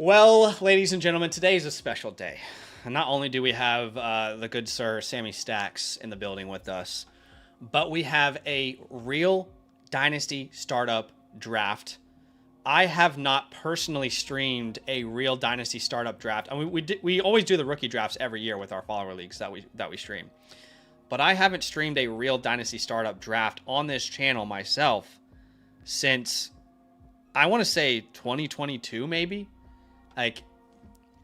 Well, ladies and gentlemen, today is a special day. And not only do we have the good sir Sammy Stacks in the building with us, but we have a real Dynasty startup draft. I have not personally streamed a real Dynasty startup draft. I mean, we always do the rookie drafts every year with our follower leagues that we stream. But I haven't streamed a real Dynasty startup draft on this channel myself since, I want to say 2022 maybe. Like,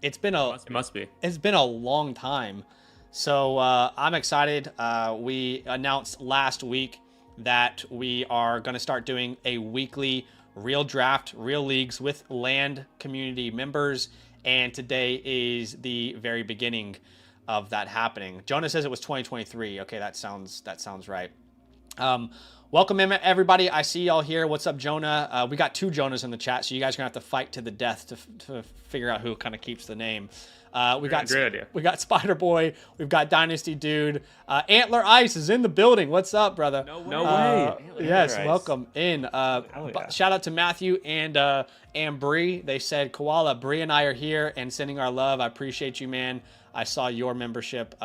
it's been it's been a long time. So I'm excited. We announced last week that we are going to start doing a weekly real draft, real leagues with land community members. And today is the very beginning of that happening. Jonah says it was 2023. Okay, that sounds right. Welcome in, everybody. I see y'all here. What's up, Jonah? We got two Jonahs in the chat, so you guys are gonna have to fight to the death to figure out who kind of keeps the name. We got Spider Boy. We've got Dynasty Dude. Antler Ice is in the building. What's up, brother? No way. Yes, welcome in. Shout out to Matthew and Bree. They said, Koala, Bree and I are here and sending our love. I appreciate you, man. I saw your membership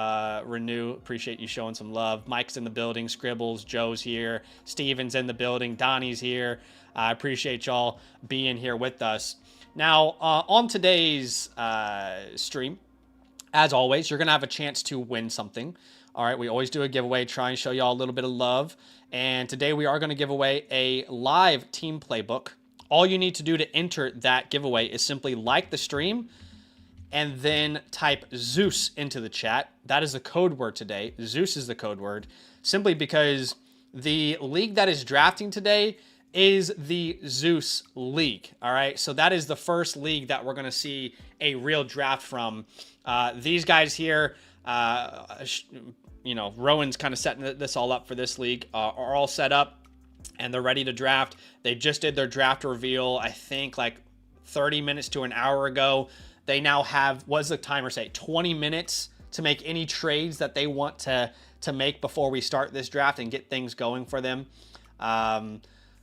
renew. Appreciate you showing some love. Mike's in the building. Scribbles, Joe's here. Steven's in the building. Donnie's here. I appreciate y'all being here with us. Now, on today's stream, as always, you're going to have a chance to win something. All right, we always do a giveaway, try and show y'all a little bit of love. And today we are going to give away a live team playbook. All you need to do to enter that giveaway is simply like the stream and then type Zeus into the chat. That is the code word today. Zeus is the code word, simply because the league that is drafting today is the Zeus League. All right, so that is the first league that we're gonna see a real draft from. These guys here, Rowan's kind of setting this all up for this league, are all set up and they're ready to draft. They just did their draft reveal, I think like 30 minutes to an hour ago. They now have, what does the timer say, 20 minutes to make any trades that they want to make before we start this draft and get things going for them.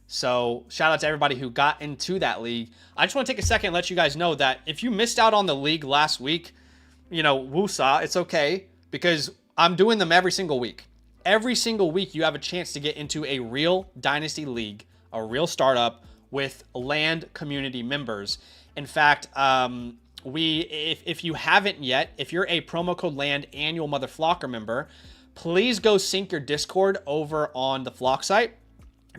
So shout out to everybody who got into that league. I just want to take a second and let you guys know that if you missed out on the league last week, woosah, it's okay, because I'm doing them every single week. Every single week you have a chance to get into a real Dynasty league, a real startup with land community members. In fact, if you haven't yet, if you're a promo code land annual Mother Flocker member, please go sync your Discord over on the Flock site,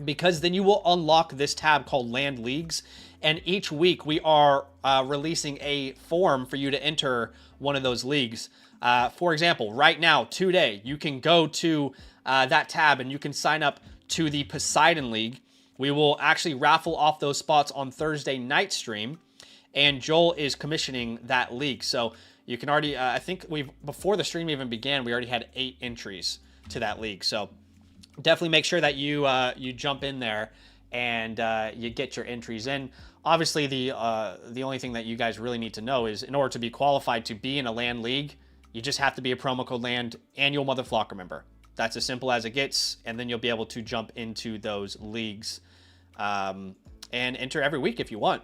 because then you will unlock this tab called Land Leagues. And each week we are releasing a form for you to enter one of those leagues. For example, right now, today, you can go to that tab and you can sign up to the Poseidon League. We will actually raffle off those spots on Thursday night stream. And Joel is commissioning that league. So you can already, I think before the stream even began, we already had 8 entries to that league. So definitely make sure that you jump in there and you get your entries in. Obviously, the only thing that you guys really need to know is, in order to be qualified to be in a land league, you just have to be a promo code land annual Mother Flocker member. That's as simple as it gets, and then you'll be able to jump into those leagues and enter every week if you want.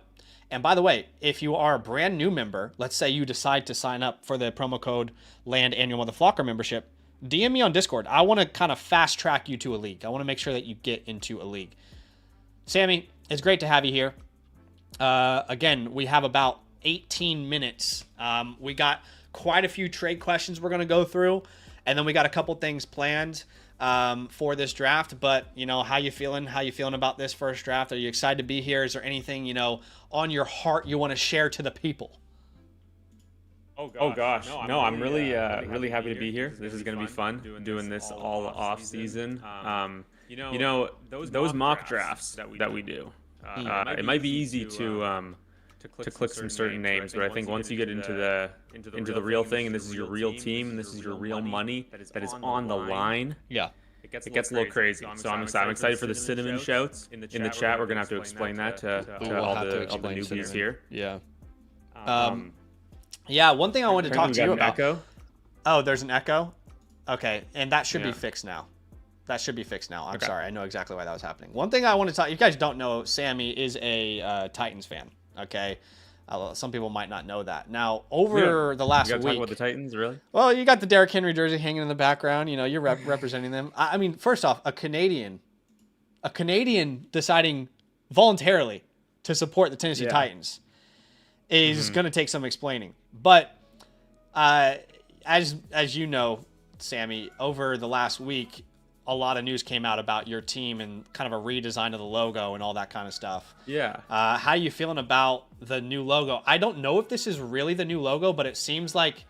And by the way, if you are a brand new member, let's say you decide to sign up for the promo code land annual Mother Flocker membership, DM me on Discord. I want to kind of fast track you to a league. I want to make sure that you get into a league. Sammy, it's great to have you here. Again, we have about 18 minutes. We got quite a few trade questions we're going to go through, and then we got a couple things planned for this draft. But, how you feeling? How you feeling about this first draft? Are you excited to be here? Is there anything, on your heart you want to share to the people? Oh gosh. No, I'm really happy to be here. This is going to be fun doing this all off season. Those mock drafts that we do, it might be easy to click some certain names, but I think once you get into the real thing, and this is your real team, and this is your real money that is on the line. Yeah. It gets a little crazy. So I'm excited for the cinnamon shouts in the chat. We're going to have to explain that to all the newbies here. Yeah. Yeah, one thing I wanted to talk to you about. Echo? Oh, there's an echo? Okay, and that should be fixed now. That should be fixed now. I'm sorry. I know exactly why that was happening. One thing I want to talk, you guys don't know, Sammy is a Titans fan, okay? Some people might not know that. Now, over the last You got to week, talk about the Titans, really? well, you got the Derrick Henry jersey hanging in the background. You know, you're representing them. I mean, first off, a Canadian deciding voluntarily to support the Tennessee Titans is going to take some explaining. But as you know, Sammy, over the last week, a lot of news came out about your team and kind of a redesign of the logo and all that kind of stuff. Yeah. How are you feeling about the new logo? I don't know if this is really the new logo, but it seems like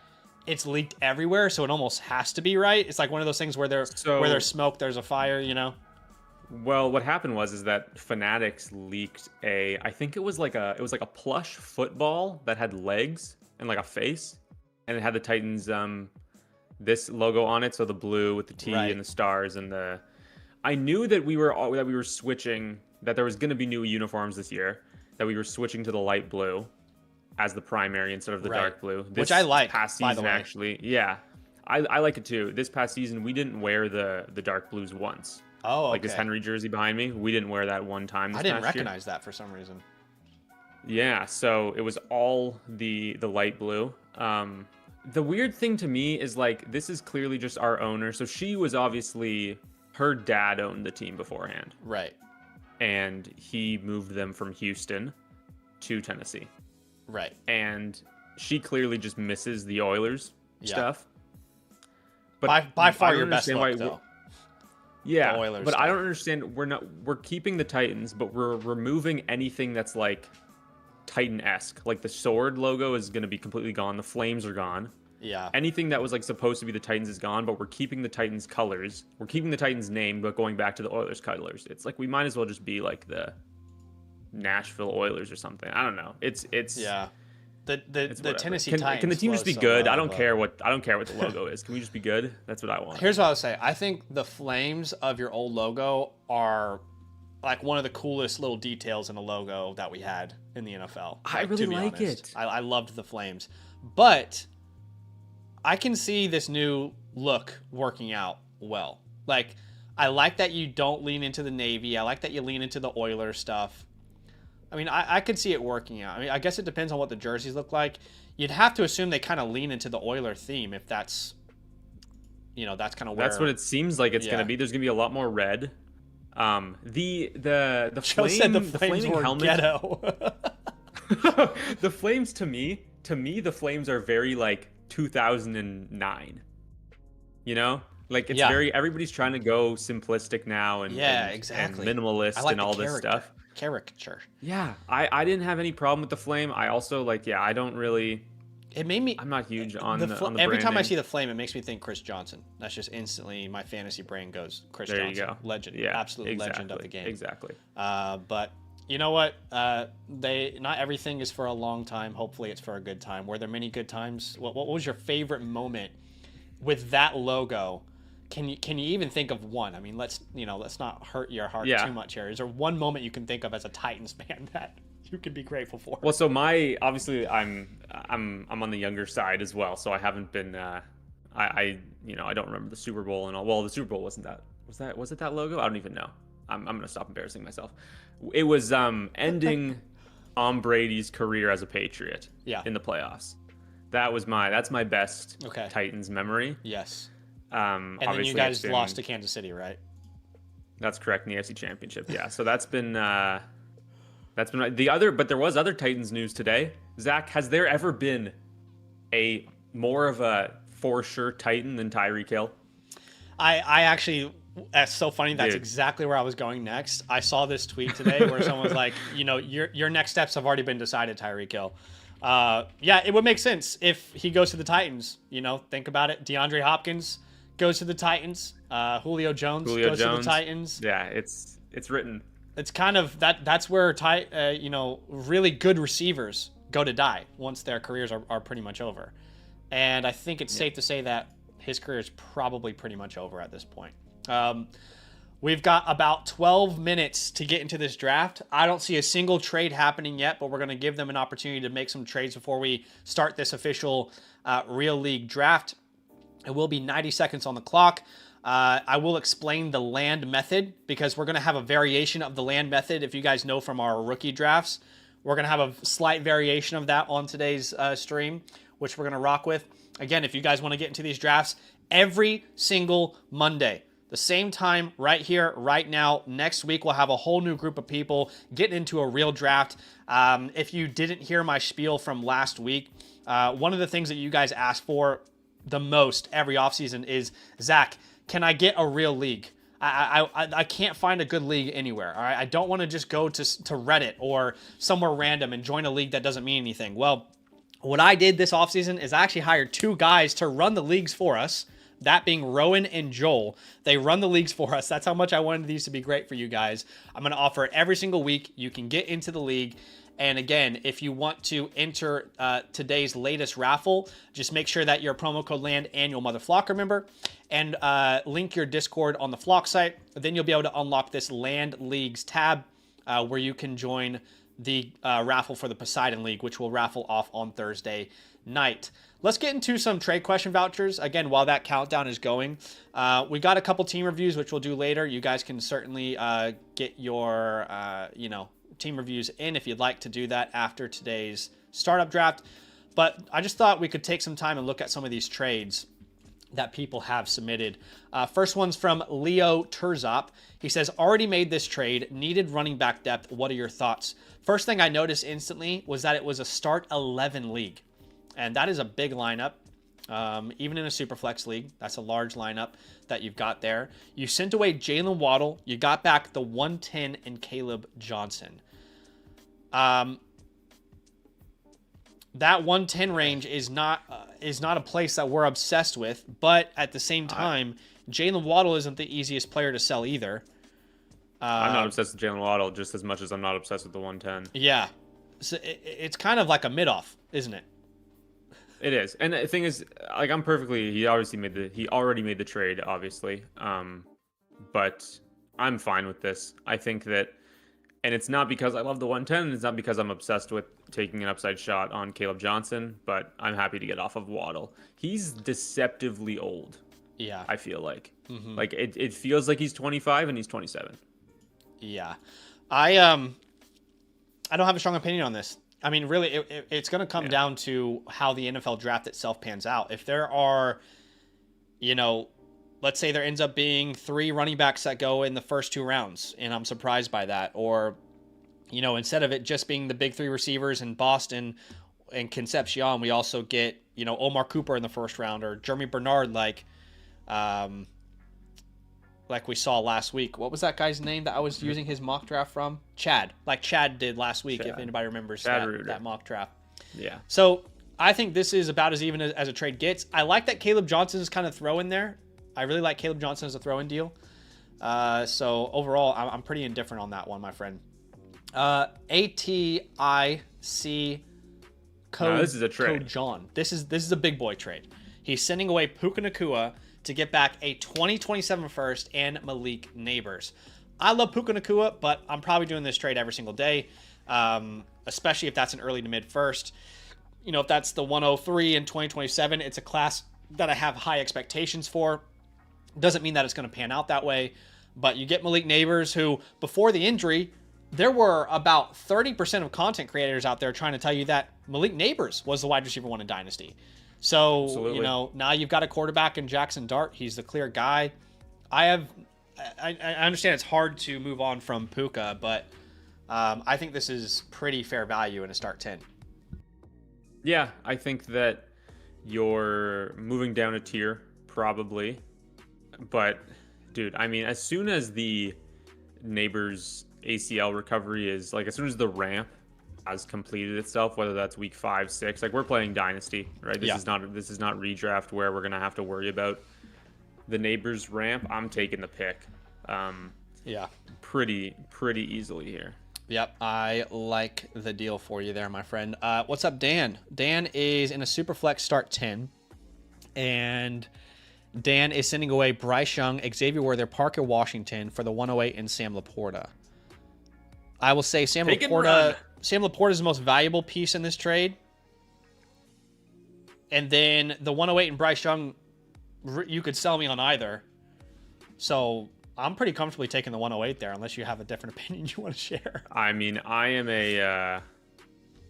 it's leaked everywhere, so it almost has to be right. It's like one of those things where where there's smoke, there's a fire, you know? Well, what happened is that Fanatics leaked I think it was like a plush football that had legs and like a face, and it had the Titans this logo on it, so the blue with the T and the stars and the. I knew that we were switching, that there was going to be new uniforms this year, that we were switching to the light blue as the primary instead of the dark blue. Which I like, past by season, the way. Actually, yeah, I like it too. This past season, we didn't wear the dark blues once. Oh, okay. Like this Henry jersey behind me, we didn't wear that one time. I didn't recognize that for some reason. Yeah, so it was all the light blue. The weird thing to me is, like, this is clearly just our owner. So she was obviously, her dad owned the team beforehand. Right. And he moved them from Houston to Tennessee. Right. And she clearly just misses the Oilers stuff. But by far your best look, though. Yeah, but stuff. I don't understand. We're keeping the Titans, but we're removing anything that's like Titan-esque. Like the sword logo is going to be completely gone. The flames are gone. Yeah. Anything that was like supposed to be the Titans is gone, but we're keeping the Titans colors. We're keeping the Titans name, but going back to the Oilers colors. It's like we might as well just be like the Nashville Oilers or something. I don't know. It's yeah. The Tennessee Titans. Can the team just be good? I don't care what the logo is. Can we just be good? That's what I want. Here's what I would say. I think the flames of your old logo are like one of the coolest little details in a logo that we had in the NFL. I really like it. I loved the flames. But I can see this new look working out well. Like, I like that you don't lean into the Navy. I like that you lean into the Oilers stuff. I mean, I could see it working out. I mean, I guess it depends on what the jerseys look like. You'd have to assume they kind of lean into the Oiler theme if that's, that's kind of where. That's what it seems like it's going to be. There's going to be a lot more red. The Joe said the flames were helmet. Ghetto. The flames to me, the flames are very like 2009. Like it's very, everybody's trying to go simplistic now and exactly. and minimalist like and all this stuff. Caricature. Yeah, I didn't have any problem with the flame. I also I don't really. It made me. I'm not huge on the every time I branding. see the flame, it makes me think Chris Johnson. That's just instantly my fantasy brain goes Chris there Johnson, you go. legend, absolute legend of the game. Exactly. But you know what? Not everything is for a long time. Hopefully, it's for a good time. Were there many good times? What was your favorite moment with that logo? Can you even think of one? I mean, let's not hurt your heart too much here. Is there one moment you can think of as a Titans fan that you can be grateful for? Well, so I'm on the younger side as well, so I haven't been I don't remember the Super Bowl and all. Well, the Super Bowl was it that logo? I don't even know. I'm gonna stop embarrassing myself. It was ending Tom Brady's career as a Patriot in the playoffs. That's my best Titans memory. Yes. And then you guys lost to Kansas City, right? That's correct, in the AFC Championship. Yeah. So that's been the other. But there was other Titans news today. Zach, has there ever been a more of a for sure Titan than Tyreek Hill? I actually. That's so funny. That's exactly where I was going next. I saw this tweet today where someone was like, your next steps have already been decided, Tyreek Hill. It would make sense if he goes to the Titans. Think about it. DeAndre Hopkins goes to the Titans. Julio Jones goes to the Titans. Yeah, it's written. It's kind of that's where really good receivers go to die once their careers are pretty much over. And I think it's safe to say that his career is probably pretty much over at this point. We've got about 12 minutes to get into this draft. I don't see a single trade happening yet, but we're going to give them an opportunity to make some trades before we start this official Real League draft. It will be 90 seconds on the clock. I will explain the land method because we're going to have a variation of the land method. If you guys know from our rookie drafts, We're going to have a slight variation of that on today's stream, which we're going to rock with. Again, if you guys want to get into these drafts, every single Monday, the same time right here, right now. Next week, we'll have a whole new group of people getting into a real draft. If you didn't hear my spiel from last week, one of the things that you guys ask for the most every offseason is, Zach, can I get a real league? I can't find a good league anywhere. All right, I don't want to just go to Reddit or somewhere random and join a league that doesn't mean anything. Well, what I did this offseason is I actually hired 2 guys to run the leagues for us. That being Rowan and Joel. They run the leagues for us. That's how much I wanted these to be great for you guys. I'm going to offer it every single week. You can get into the league. And again, if you want to enter today's latest raffle, just make sure that your promo code LAND and your Mother Flock member, and link your Discord on the Flock site. Then you'll be able to unlock this Land Leagues tab where you can join the raffle for the Poseidon League, which will raffle off on Thursday night. Let's get into some trade question vouchers. Again, while that countdown is going, we got a couple team reviews, which we'll do later. You guys can certainly get your, team reviews in if you'd like to do that after today's startup draft. But I just thought we could take some time and look at some of these trades that people have submitted. First one's from Leo Turzop. He says, already made this trade, needed running back depth. What are your thoughts? First thing I noticed instantly was that it was a start 11 league. And that is a big lineup. Even in a Superflex league, that's a large lineup that you've got there. You sent away Jalen Waddle. You got back the 110 and Caleb Johnson. That 110 range is not a place that we're obsessed with, but at the same time, Jalen Waddle isn't the easiest player to sell either. I'm not obsessed with Jalen Waddle just as much as I'm not obsessed with the 110. Yeah, so it's kind of like a mid-off, isn't it? It is, and the thing is, like, he already made the trade, obviously, but I'm fine with this. I think that, and it's not because I love the 110, it's not because I'm obsessed with taking an upside shot on Caleb Johnson, but I'm happy to get off of Waddle. He's deceptively old. Yeah, I feel like, like it feels like he's 25 and he's 27. Yeah, I don't have a strong opinion on this. I mean, really, it's going to come down to how the NFL draft itself pans out. If there are, let's say there ends up being 3 running backs that go in the first 2 rounds, and I'm surprised by that. Or, instead of it just being the big 3 receivers in Boston and Concepcion, we also get, Omar Cooper in the first round, or Jeremy Bernard, like we saw last week. What was that guy's name that I was using his mock draft from? Chad. Like Chad did last week, if anybody remembers that mock draft. Yeah. So I think this is about as even as a trade gets. I like that Caleb Johnson is kind of throw-in there. I really like Caleb Johnson as a throw-in deal. So overall, I'm pretty indifferent on that one, my friend. ATIC code, this is a trade. Code John. This is a big boy trade. He's sending away Puka Nacua to get back a 2027 first and Malik Neighbors. I love Puka Nacua, but I'm probably doing this trade every single day, especially if that's an early to mid first. If that's the 103 in 2027, it's a class that I have high expectations for. Doesn't mean that it's going to pan out that way, but you get Malik Neighbors, who before the injury, there were about 30% of content creators out there trying to tell you that Malik Neighbors was the wide receiver 1 in Dynasty. So, absolutely. Now you've got a quarterback in Jackson Dart. He's the clear guy. I understand it's hard to move on from Puka, but I think this is pretty fair value in a start 10. Yeah, I think that you're moving down a tier, probably. But, dude, I mean, as soon as the Neighbors ACL recovery is, like, as soon as the ramp has completed itself, whether that's week 5, 6, like, we're playing Dynasty, right? This is not redraft where we're gonna have to worry about the Neighbors ramp. I'm taking the pick. Pretty easily here. Yep, I like the deal for you there, my friend. What's up, Dan? Dan is in a Superflex start 10, and Dan is sending away Bryce Young, Xavier Worthy, Parker Washington for the 108 and Sam Laporta. I will say Sam Laporta is the most valuable piece in this trade. And then the 108 and Bryce Young, you could sell me on either. So I'm pretty comfortably taking the 108 there, unless you have a different opinion you want to share. I mean, I am a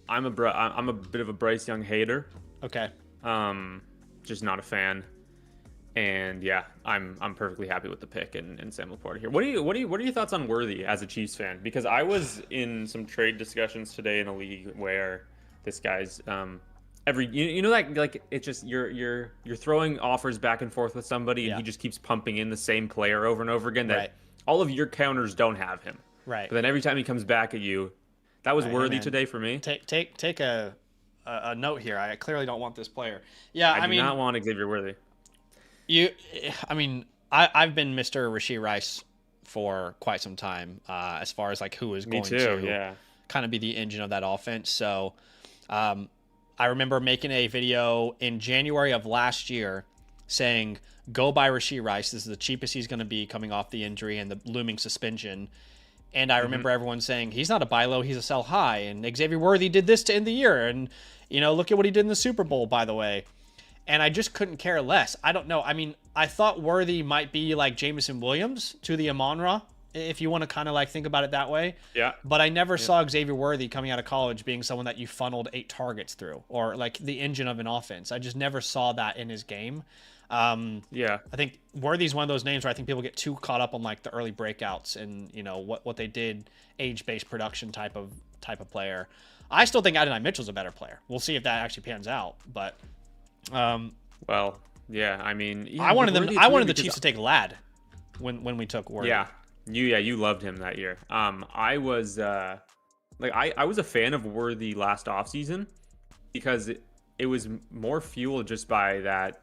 I'm a bit of a Bryce Young hater. Okay. Just not a fan. And yeah, I'm perfectly happy with the pick and Sam Laporta here. What are your thoughts on Worthy as a Chiefs fan? Because I was in some trade discussions today in a league where this guy's you know, like it's just you're throwing offers back and forth with somebody, and he just keeps pumping in the same player over and over again. That all of your counters don't have him. Right. But then every time he comes back at you, that was Worthy today for me. Take a note here. I clearly don't want this player. Yeah, I mean, do not want Xavier Worthy. I've been Mr. Rashee Rice for quite some time, as far as like who is going to kind of be the engine of that offense. So I remember making a video in January of last year saying, go buy Rashee Rice. This is the cheapest he's going to be coming off the injury and the looming suspension. And I remember everyone saying, he's not a buy low, he's a sell high. And Xavier Worthy did this to end the year. And, you know, look at what he did in the Super Bowl, by the way. And I just couldn't care less. I don't know. I mean, I thought Worthy might be like Jameson Williams to the Amon-Ra, if you want to kind of like think about it that way. Yeah. But I never saw Xavier Worthy coming out of college being someone that you funneled 8 targets through or like the engine of an offense. I just never saw that in his game. I think Worthy's one of those names where I think people get too caught up on like the early breakouts and, you know, what they did, age-based production type of player. I still think Adonai Mitchell's a better player. We'll see if that actually pans out, but well, yeah, I mean, I wanted the Chiefs to take Ladd when we took Worthy. You loved him that year. I was I was a fan of Worthy last offseason because it was more fueled just by that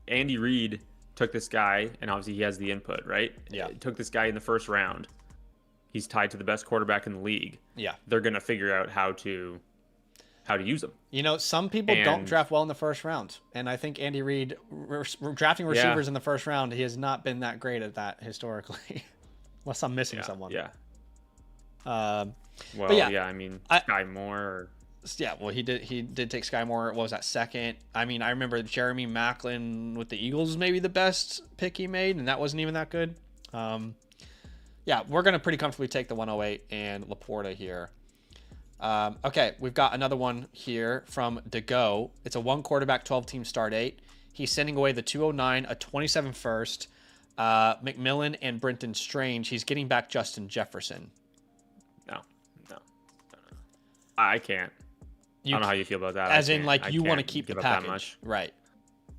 Andy Reid took this guy, and obviously he has the input, right? Yeah. Took this guy in the first round. He's tied to the best quarterback in the league. Yeah. They're going to figure out how to use him. You know, some people don't draft well in the first round. And I think Andy Reid, drafting receivers in the first round, he has not been that great at that historically. Unless I'm missing someone. Yeah. I mean, Sky Moore. He did take Sky Moore. What was that, second? I mean, I remember Jeremy Maclin with the Eagles was maybe the best pick he made, and that wasn't even that good. We're going to pretty comfortably take the 108 and Laporta here. Okay, we've got another one here from DeGo. It's a 1 quarterback, 12-team start 8. He's sending away the 209, a 27 first, McMillan and Brenton Strange. He's getting back Justin Jefferson. No. I can't. I don't know how you feel about that. As in, like, you want to keep the package. Right.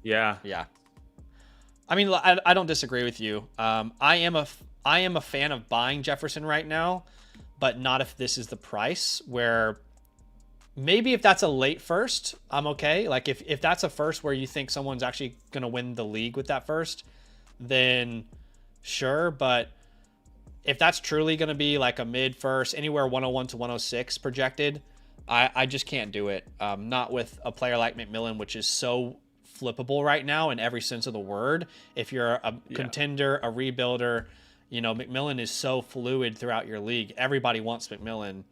Yeah. I mean, I don't disagree with you. I am a fan of buying Jefferson right now, but not if this is the price, where maybe if that's a late first, I'm okay. Like if that's a first where you think someone's actually going to win the league with that first, then sure. But if that's truly going to be like a mid first, anywhere 101 to 106 projected, I just can't do it. Not with a player like McMillan, which is so flippable right now in every sense of the word. If you're a contender, a rebuilder, you know, McMillan is so fluid throughout your league. Everybody wants McMillan.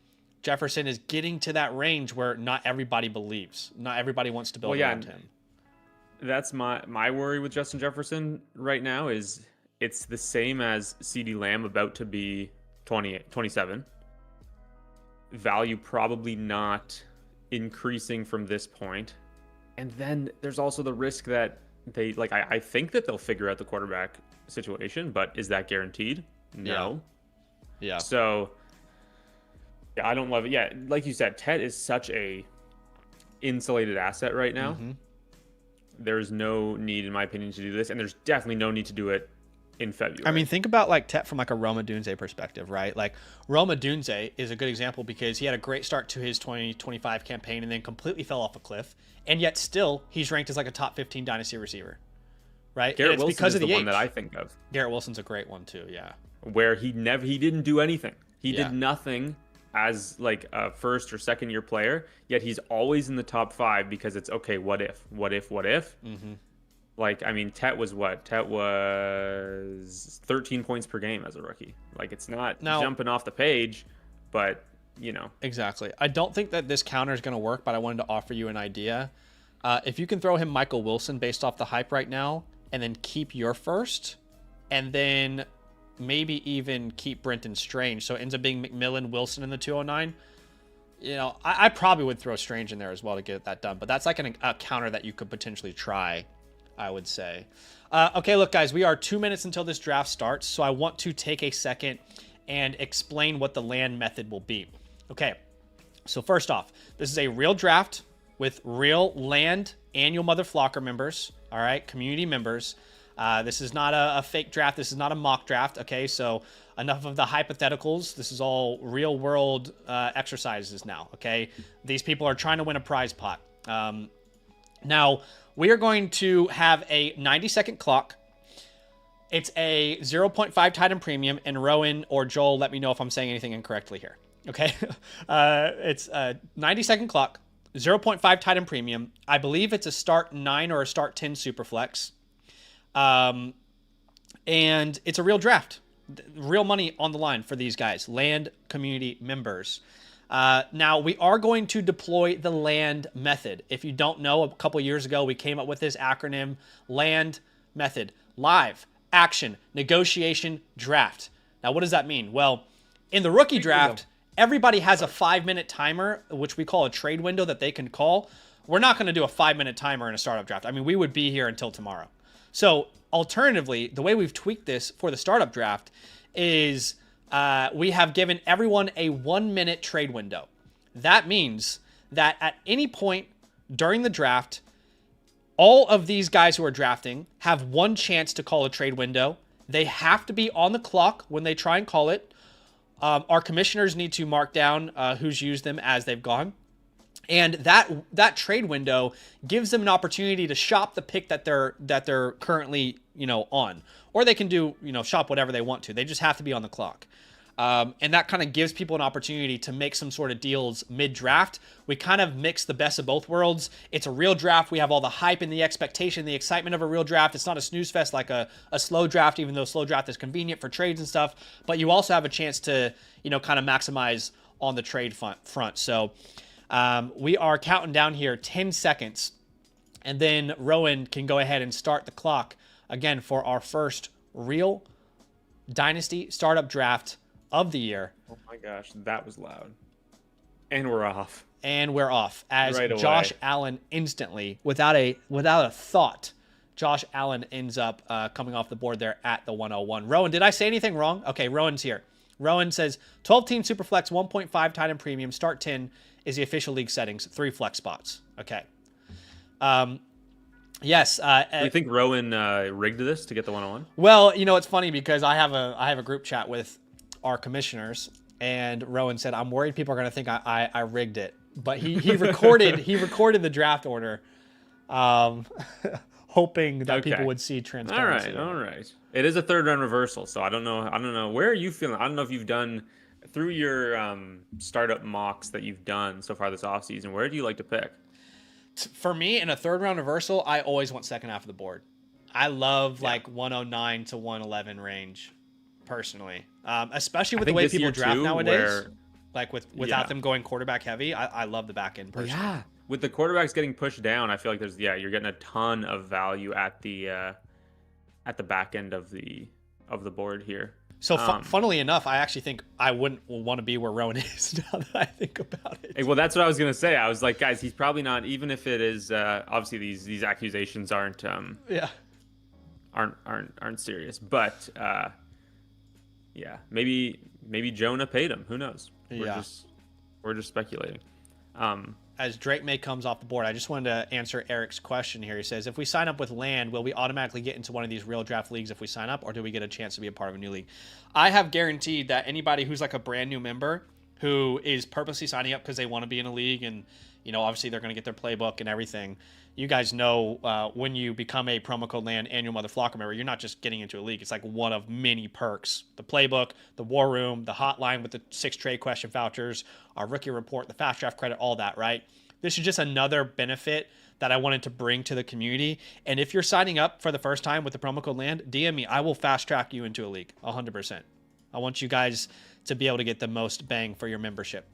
Jefferson is getting to that range where not everybody believes. Not everybody wants to build around him. That's my worry with Justin Jefferson right now is it's the same as CeeDee Lamb about to be 27. Value probably not increasing from this point. And then there's also the risk that they, like, I think that they'll figure out the quarterback situation, but is that guaranteed? No. Yeah. So, yeah, I don't love it. Yeah, like you said, Ted is such a insulated asset right now. Mm-hmm. There's no need, in my opinion, to do this, and there's definitely no need to do it in February. I mean, think about like Tet from like a Roma Dunze perspective, right? Like Roma Dunze is a good example because he had a great start to his 2025 campaign and then completely fell off a cliff, and yet still he's ranked as like a top 15 dynasty receiver, right? Garrett Wilson because is of the age. One that I think of. Garrett Wilson's a great one too, yeah. Where he didn't do anything. He did nothing as like a first or second year player, yet he's always in the top 5 because it's okay. What if? Mm-hmm. Like, I mean, Tet was 13 points per game as a rookie. Like, it's not jumping off the page, but, you know. Exactly. I don't think that this counter is going to work, but I wanted to offer you an idea. If you can throw him Michael Wilson based off the hype right now, and then keep your first, and then maybe even keep Brenton Strange, so it ends up being McMillan, Wilson in the 209. I probably would throw Strange in there as well to get that done. But that's like a counter that you could potentially try, I would say. Okay, look, guys, we are 2 minutes until this draft starts. So I want to take a second and explain what the land method will be. Okay, so first off, this is a real draft with real land annual Mother Flocker members, all right, community members. This is not a fake draft. This is not a mock draft, okay? So enough of the hypotheticals. This is all real world exercises now, okay? These people are trying to win a prize pot. Now, we are going to have a 90-second clock. It's a 0.5 Titan premium, and Rowan or Joel, let me know if I'm saying anything incorrectly here, okay? It's a 90-second clock, 0.5 Titan premium. I believe it's a start 9 or a start 10 Superflex. And it's a real draft, real money on the line for these guys, land community members. Now we are going to deploy the land method. If you don't know, a couple years ago, we came up with this acronym, land method, live, action, negotiation, draft. Now, what does that mean? Well, in the rookie draft, everybody has a 5-minute timer, which we call a trade window that they can call. We're not going to do a 5-minute timer in a startup draft. I mean, we would be here until tomorrow. So alternatively, the way we've tweaked this for the startup draft is we have given everyone a 1-minute trade window. That means that at any point during the draft, all of these guys who are drafting have one chance to call a trade window. They have to be on the clock when they try and call it. Our commissioners need to mark down who's used them as they've gone. And that trade window gives them an opportunity to shop the pick that they're currently, on. Or they can do, shop whatever they want to. They just have to be on the clock. And that kind of gives people an opportunity to make some sort of deals mid-draft. We kind of mix the best of both worlds. It's a real draft. We have all the hype and the expectation, the excitement of a real draft. It's not a snooze fest like a slow draft, even though slow draft is convenient for trades and stuff. But you also have a chance to, kind of maximize on the trade front. So we are counting down here 10 seconds. And then Rowan can go ahead and start the clock again for our first real Dynasty startup draft of the year. Oh my gosh, that was loud. And we're off. And we're off as right Josh away. Allen instantly, without a thought, Josh Allen ends up coming off the board there at the 101. Rowan, did I say anything wrong? Okay, Rowan's here. Rowan says 12-team Superflex, 1.5 Titan Premium, start 10 is the official league settings, 3 flex spots. Okay. Yes. Do you think Rowan rigged this to get the 101? Well, it's funny because I have a group chat with our commissioners, and Rowan said, I'm worried people are going to think I rigged it. But he recorded the draft order, hoping that people would see transparency. All right. It is a third round reversal, so I don't know. Where are you feeling? I don't know if you've done through your startup mocks that you've done so far this offseason. Where do you like to pick? For me, in a third round reversal, I always want second half of the board. I love like 109 to 111 range, personally. Especially with the way people draft nowadays. Without them going quarterback heavy, I love the back end personally. Yeah. With the quarterbacks getting pushed down, I feel like you're getting a ton of value at the back end of the board here. So funnily enough, I actually think I wouldn't want to be where Rowan is now that I think about it. Hey, well, that's what I was gonna say. I was like, guys, he's probably not. Even if it is, obviously these accusations aren't serious. But yeah, maybe Jonah paid him. Who knows? We're just speculating. As Drake May comes off the board, I just wanted to answer Eric's question here. He says, if we sign up with land, will we automatically get into one of these real draft leagues if we sign up, or do we get a chance to be a part of a new league? I have guaranteed that anybody who's like a brand new member who is purposely signing up because they want to be in a league and, obviously they're going to get their playbook and everything. You guys know when you become a promo code land annual Mother Flocker member, you're not just getting into a league. It's like one of many perks. The playbook, the war room, the hotline with the 6 trade question vouchers, our rookie report, the FastDraft credit, all that, right? This is just another benefit that I wanted to bring to the community. And if you're signing up for the first time with the promo code land, DM me. I will fast track you into a league 100%. I want you guys to be able to get the most bang for your membership.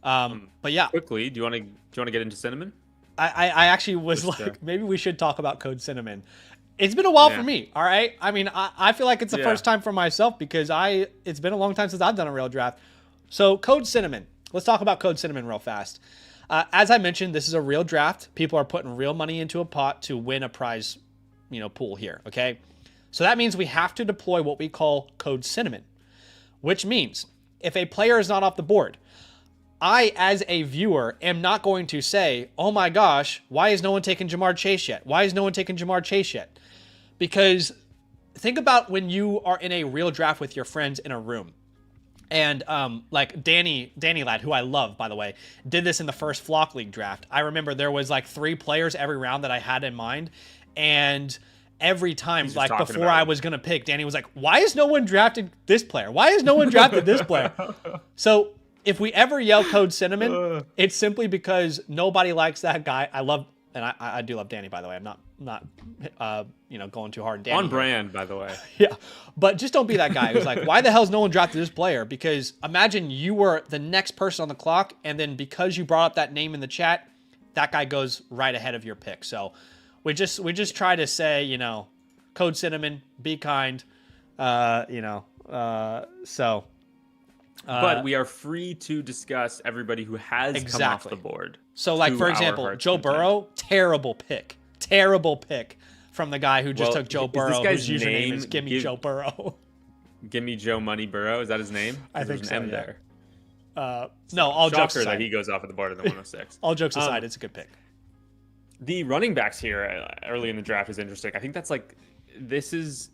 But yeah, quickly, do you want to get into Cinnamon? I actually was maybe we should talk about Code Cinnamon. It's been a while for me. All right. I mean, I feel like it's the first time for myself because it's been a long time since I've done a real draft. So Code Cinnamon. let's talk about Code Cinnamon real fast. As I mentioned, this is a real draft. People are putting real money into a pot to win a prize, pool here. Okay. So that means we have to deploy what we call Code Cinnamon, which means if a player is not off the board, I, as a viewer, am not going to say, oh my gosh, why is no one taking Jamar Chase yet? Why is no one taking Jamar Chase yet? Because think about when you are in a real draft with your friends in a room. And like Danny Ladd, who I love, by the way, did this in the first Flock League draft. I remember there was like 3 players every round that I had in mind. And every time, like before I was going to pick, Danny was like, why is no one drafted this player? Why has no one drafted this player? So if we ever yell Code Cinnamon, it's simply because nobody likes that guy. I do love Danny, by the way. I'm not going too hard on Danny. On brand, by the way. Yeah, but just don't be that guy who's like, why the hell's no one drafted this player? Because imagine you were the next person on the clock, and then because you brought up that name in the chat, that guy goes right ahead of your pick. So we just try to say, Code Cinnamon, be kind, so. But we are free to discuss everybody who has come off the board. So, like, for example, Joe Burrow, terrible pick from the guy who just took Joe Burrow, whose username is Gimme Joe Burrow. Gimme Joe Money Burrow, is that his name? I think there's so, an M yeah. there. No, all jokes aside. That he goes off at the board in the 106. All jokes aside, it's a good pick. The running backs here early in the draft is interesting. I think that's like this is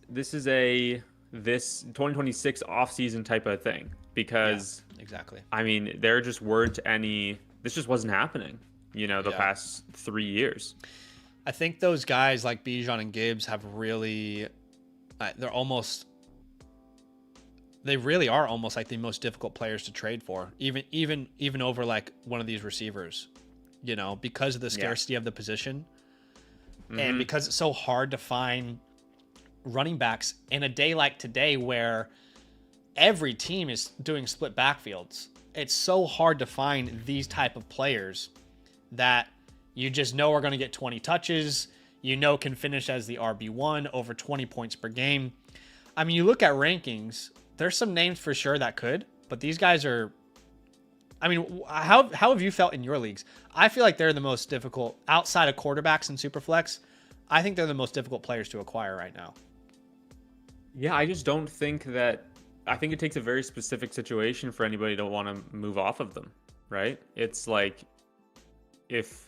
a 2026 offseason type of thing because exactly. I mean, there just weren't any. This just wasn't happening. The past 3 years. I think those guys like Bijan and Gibbs have really, they really are almost like the most difficult players to trade for, even over like one of these receivers, because of the scarcity of the position, and because it's so hard to find running backs in a day like today where every team is doing split backfields. It's so hard to find these type of players that you just know are going to get 20 touches, can finish as the RB1 over 20 points per game. I mean, you look at rankings, there's some names for sure that could, but these guys are, I mean, how have you felt in your leagues? I feel like they're the most difficult outside of quarterbacks and Superflex. I think they're the most difficult players to acquire right now. Yeah, I just don't think that. I think it takes a very specific situation for anybody to want to move off of them, right? It's like if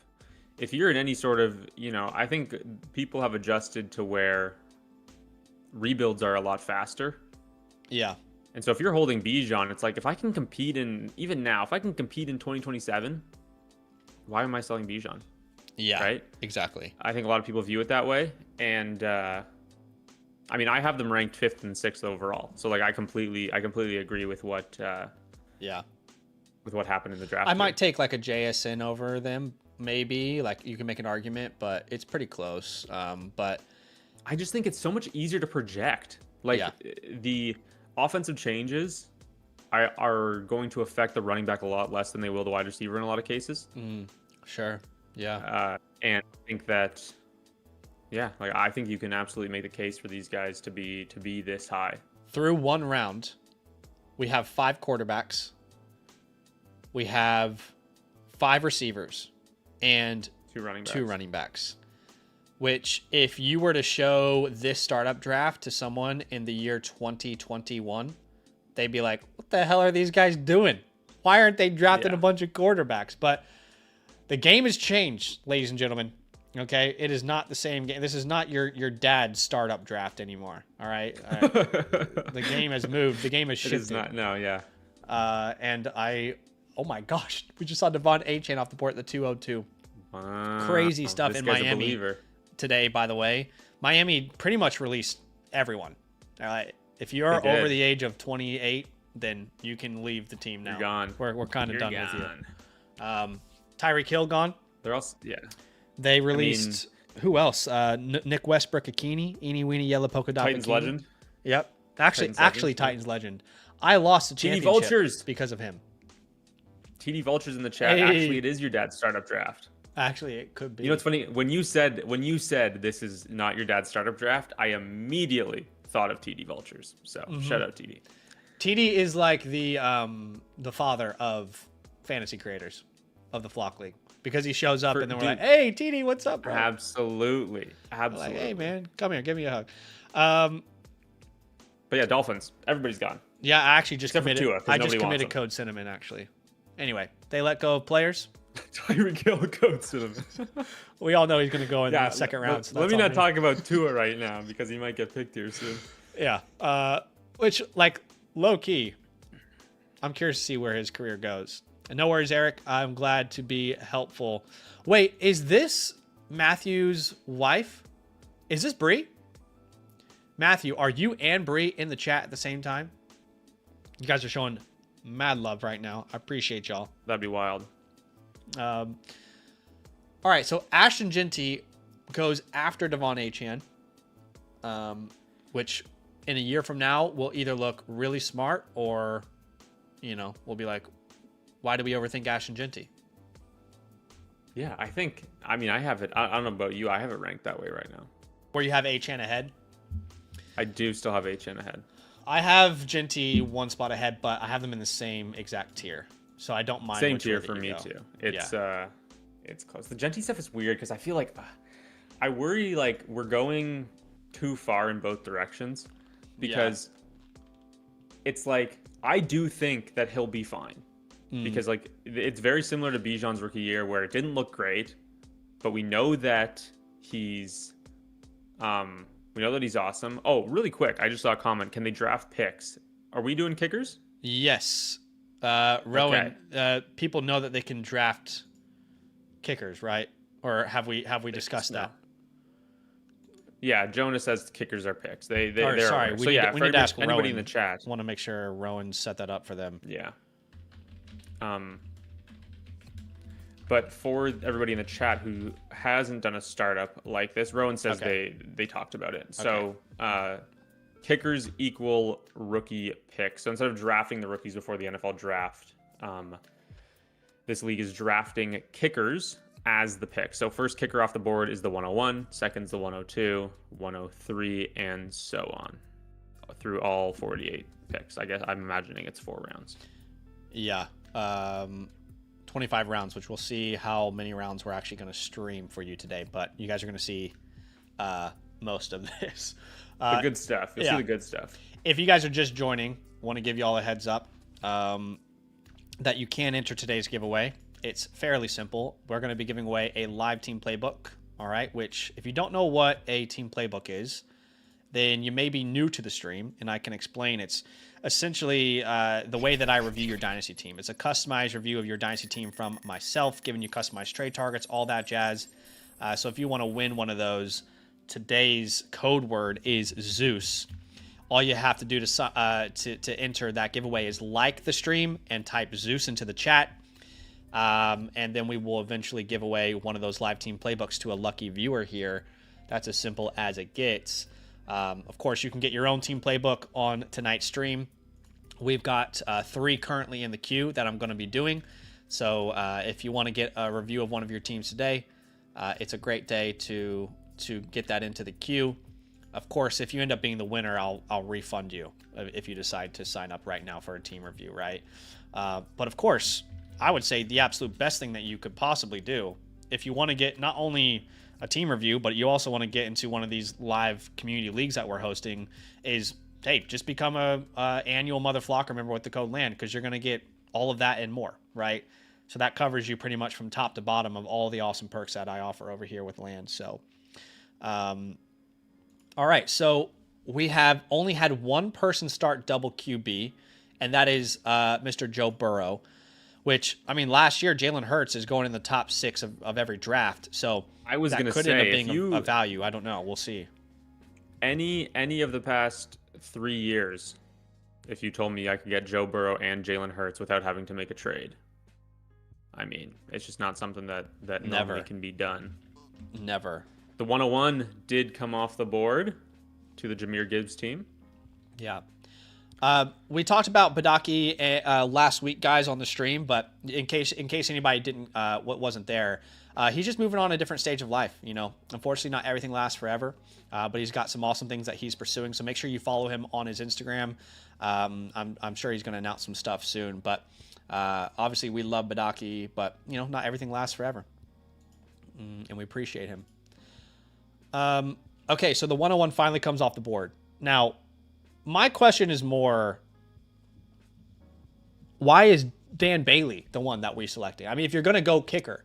you're in any sort of, I think people have adjusted to where rebuilds are a lot faster. Yeah. And so if you're holding Bijan, it's like if I can compete even now, if I can compete in 2027, why am I selling Bijan? Yeah. Right? Exactly. I think a lot of people view it that way. And I mean, I have them ranked 5th and 6th overall. So like I completely agree with what with what happened in the draft. I might take like a JSN over them, maybe. Like you can make an argument, but it's pretty close. But I just think it's so much easier to project. Like the offensive changes are going to affect the running back a lot less than they will the wide receiver in a lot of cases. Sure. Yeah. And I think that, I think you can absolutely make the case for these guys to be this high. Through one round, we have 5 quarterbacks. We have 5 receivers and 2 running backs. Which, if you were to show this startup draft to someone in the year 2021, they'd be like, what the hell are these guys doing? Why aren't they drafting a bunch of quarterbacks? But the game has changed, ladies and gentlemen. Okay? It is not the same game. This is not your dad's startup draft anymore. All right? The game has moved. The game has shifted. It is not. No, yeah. Oh my gosh. We just saw Devon A-Chain off the board at the 202. Wow. Crazy stuff this in guy's Miami. A believer. Today, by the way. Miami pretty much released everyone. If you're over the age of 28, then you can leave the team now. You're gone. We're kind of done with you. Tyreek Hill gone. They're also They released who else? Nick Westbrook Akini, Eeny Weeny Yellow Polka Dot. Titans Bikini. legend. Yep. Actually, Titans legend. I lost the championship Vultures because of him. TD Vultures in the chat. Hey. Actually, it is your dad's startup draft. Actually, it could be. You know what's funny? When you said this is not your dad's startup draft, I immediately thought of TD Vultures. So shout out TD. TD is like the father of fantasy creators of the Flock League because he shows up and then we're dude, like, hey, TD, what's up, bro? Absolutely. Like, hey, man, come here, give me a hug. But yeah, Dolphins. Everybody's gone. Yeah, I actually just Except for committed. Tua, 'cause I just nobody wants committed him. code cinnamon actually. Anyway, they let go of players. Tyreek Hill coats him. We all know he's going to go in the second round. So let that's me all not we- talk about Tua right now because he might get picked here soon. Yeah. Which, like, low key, I'm curious to see where his career goes. And no worries, Eric. I'm glad to be helpful. Wait, is this Matthew's wife? Is this Bree? Matthew, are you and Bree in the chat at the same time? You guys are showing mad love right now. I appreciate y'all. That'd be wild. All right, so Ashton Genty goes after Devon Achane, which in a year from now will either look really smart or, we'll be like, why do we overthink Ashton Genty? Yeah, I have it. I don't know about you. I have it ranked that way right now. Where you have Achane ahead? I do still have HN ahead. I have Genty one spot ahead, but I have them in the same exact tier, so I don't mind. Same which tier way that for you me go. too. It's close. The Genty stuff is weird because I feel like I worry like we're going too far in both directions because it's like I do think that he'll be fine because like it's very similar to Bijan's rookie year where it didn't look great, but we know that he's awesome. Oh, really quick, I just saw a comment. Can they draft picks? Are we doing kickers? Yes. Rowan, people know that they can draft kickers, right? Or have we discussed that? Yeah, Jonah says kickers are picks. They're sorry, aware. we So need yeah, to for ask anybody Rowan. in the chat. I want to make sure Rowan set that up for them. Yeah. But for everybody in the chat who hasn't done a startup like this, Rowan says they talked about it. So kickers equal rookie picks. So instead of drafting the rookies before the NFL draft, this league is drafting kickers as the pick. So first kicker off the board is the 101, second's the 102, 103, and so on through all 48 picks. I guess I'm imagining it's 4 rounds. Yeah. 25 rounds, which we'll see how many rounds we're actually going to stream for you today. But you guys are going to see most of this. The good stuff. You'll see the good stuff. If you guys are just joining, want to give you all a heads up that you can enter today's giveaway. It's fairly simple. We're going to be giving away a live team playbook. All right. Which, if you don't know what a team playbook is, then you may be new to the stream, and I can explain. It's essentially the way that I review your Dynasty team. It's a customized review of your Dynasty team from myself, giving you customized trade targets, all that jazz. So if you want to win one of those, today's code word is Zeus. All you have to do to enter that giveaway is like the stream and type Zeus into the chat. And then we will eventually give away one of those live team playbooks to a lucky viewer here. That's as simple as it gets. Of course, you can get your own team playbook on tonight's stream. We've got 3 currently in the queue that I'm going to be doing. So if you want to get a review of one of your teams today, it's a great day to get that into the queue. Of course, if you end up being the winner, I'll refund you if you decide to sign up right now for a team review, right? But of course, I would say the absolute best thing that you could possibly do if you want to get not only a team review, but you also want to get into one of these live community leagues that we're hosting is, hey, just become a annual Mother Flocker member with the code LAND, because you're going to get all of that and more, right? So that covers you pretty much from top to bottom of all the awesome perks that I offer over here with LAND. So, all right. So we have only had one person start double QB, and that is Mr. Joe Burrow, which, I mean, last year, Jalen Hurts is going in the top 6 of every draft. So I was going to could say, end up being a value. I don't know. We'll see. Any of the past 3 years, if you told me I could get Joe Burrow and Jalen Hurts without having to make a trade, I mean, it's just not something that normally can be done. Never. The 101 did come off the board to the Jahmyr Gibbs team. Yeah. We talked about Badaki last week, guys, on the stream, but in case anybody wasn't there, he's just moving on a different stage of life. You know, unfortunately, not everything lasts forever, but he's got some awesome things that he's pursuing. So make sure you follow him on his Instagram. I'm sure he's going to announce some stuff soon. But Obviously, we love Badaki, but, you know, not everything lasts forever. And we appreciate him. Okay, so the 101 finally comes off the board. Now, my question is more, why is Dan Bailey the one that we selected? I mean, if you're going to go kicker,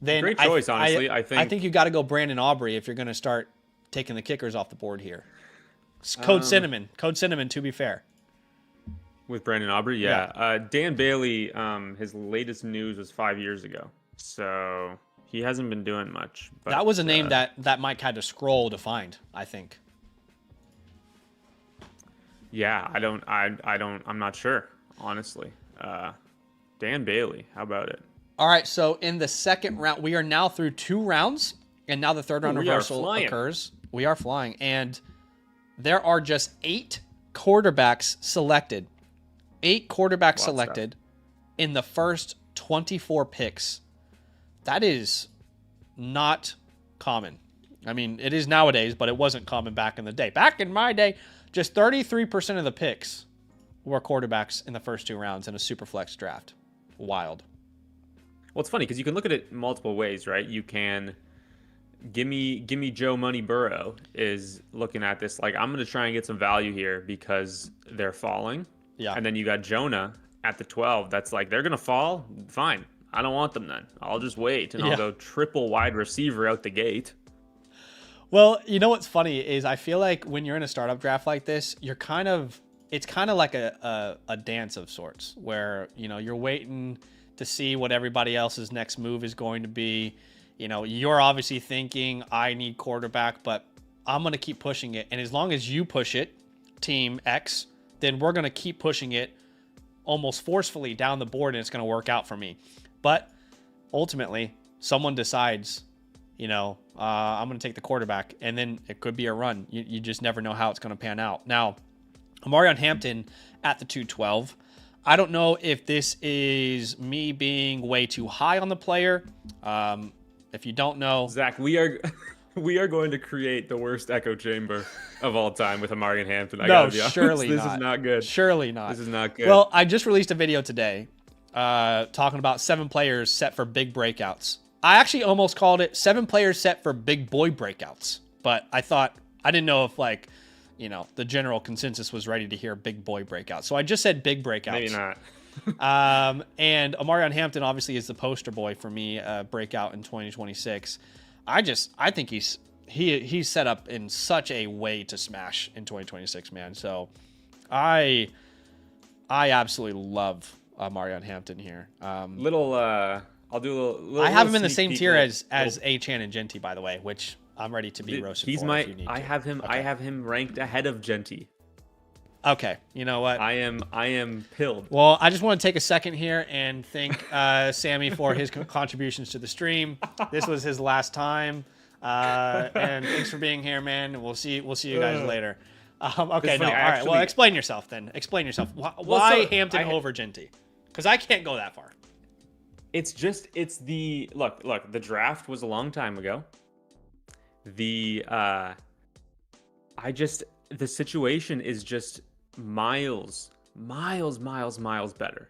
then great choice, honestly. I think you got to go Brandon Aubrey if you're going to start taking the kickers off the board here. Code Cinnamon, to be fair. With Brandon Aubrey, yeah. Dan Bailey, his latest news was 5 years ago, so he hasn't been doing much. But, that was a name that Mike had to scroll to find, I think. Yeah, I'm not sure, honestly. Dan Bailey, how about it? All right, so in the second round, we are now through 2 rounds, and now the third round reversal occurs. We are flying, and there are just 8 quarterbacks selected. 8 quarterbacks selected in the first 24 picks. That is not common. I mean, it is nowadays, but it wasn't common back in the day. Back in my day, just 33% of the picks were quarterbacks in the first 2 rounds in a Superflex draft. Wild. Well, it's funny because you can look at it multiple ways, right? You can gimme Joe Money Burrow is looking at this like, I'm going to try and get some value here because they're falling. Yeah. And then you got Jonah at the 12. That's like, they're going to fall? Fine. I don't want them then. I'll just wait, and I'll go triple wide receiver out the gate. Well, you know what's funny is I feel like when you're in a startup draft like this, it's kind of like a dance of sorts where, you know, you're waiting to see what everybody else's next move is going to be. You know, you're obviously thinking, I need quarterback, but I'm going to keep pushing it. And as long as you push it, Team X, then we're going to keep pushing it almost forcefully down the board, and it's going to work out for me. But ultimately, someone decides, you know, I'm going to take the quarterback, and then it could be a run. You just never know how it's going to pan out. Now, Amarion Hampton at the 212. I don't know if this is me being way too high on the player. If you don't know, Zach, we are going to create the worst echo chamber of all time with Amarion Hampton. No, surely not. This is not good. Surely not. This is not good. Well, I just released a video today talking about 7 players set for big breakouts. I actually almost called it 7 players set for big boy breakouts, but I didn't know if, like, you know, the general consensus was ready to hear big boy breakouts. So I just said big breakouts. Maybe not. And Amarion Hampton obviously is the poster boy for me, breakout in 2026. I think he's set up in such a way to smash in 2026, man. So I absolutely love Amarion Hampton here. I'll do a little. I have him in the same tier as Achan and Genty, by the way, which I'm ready to be roasted for if you need to. I have him ranked ahead of Genty. Okay, you know what? I am pilled. Well, I just want to take a second here and thank Sammy for his contributions to the stream. This was his last time, and thanks for being here, man. We'll see you guys later. Okay, funny, all right. Well, explain yourself then. Explain yourself. Why Hampton over Genty? Because I can't go that far. It's the look. The draft was a long time ago. The situation is just miles better.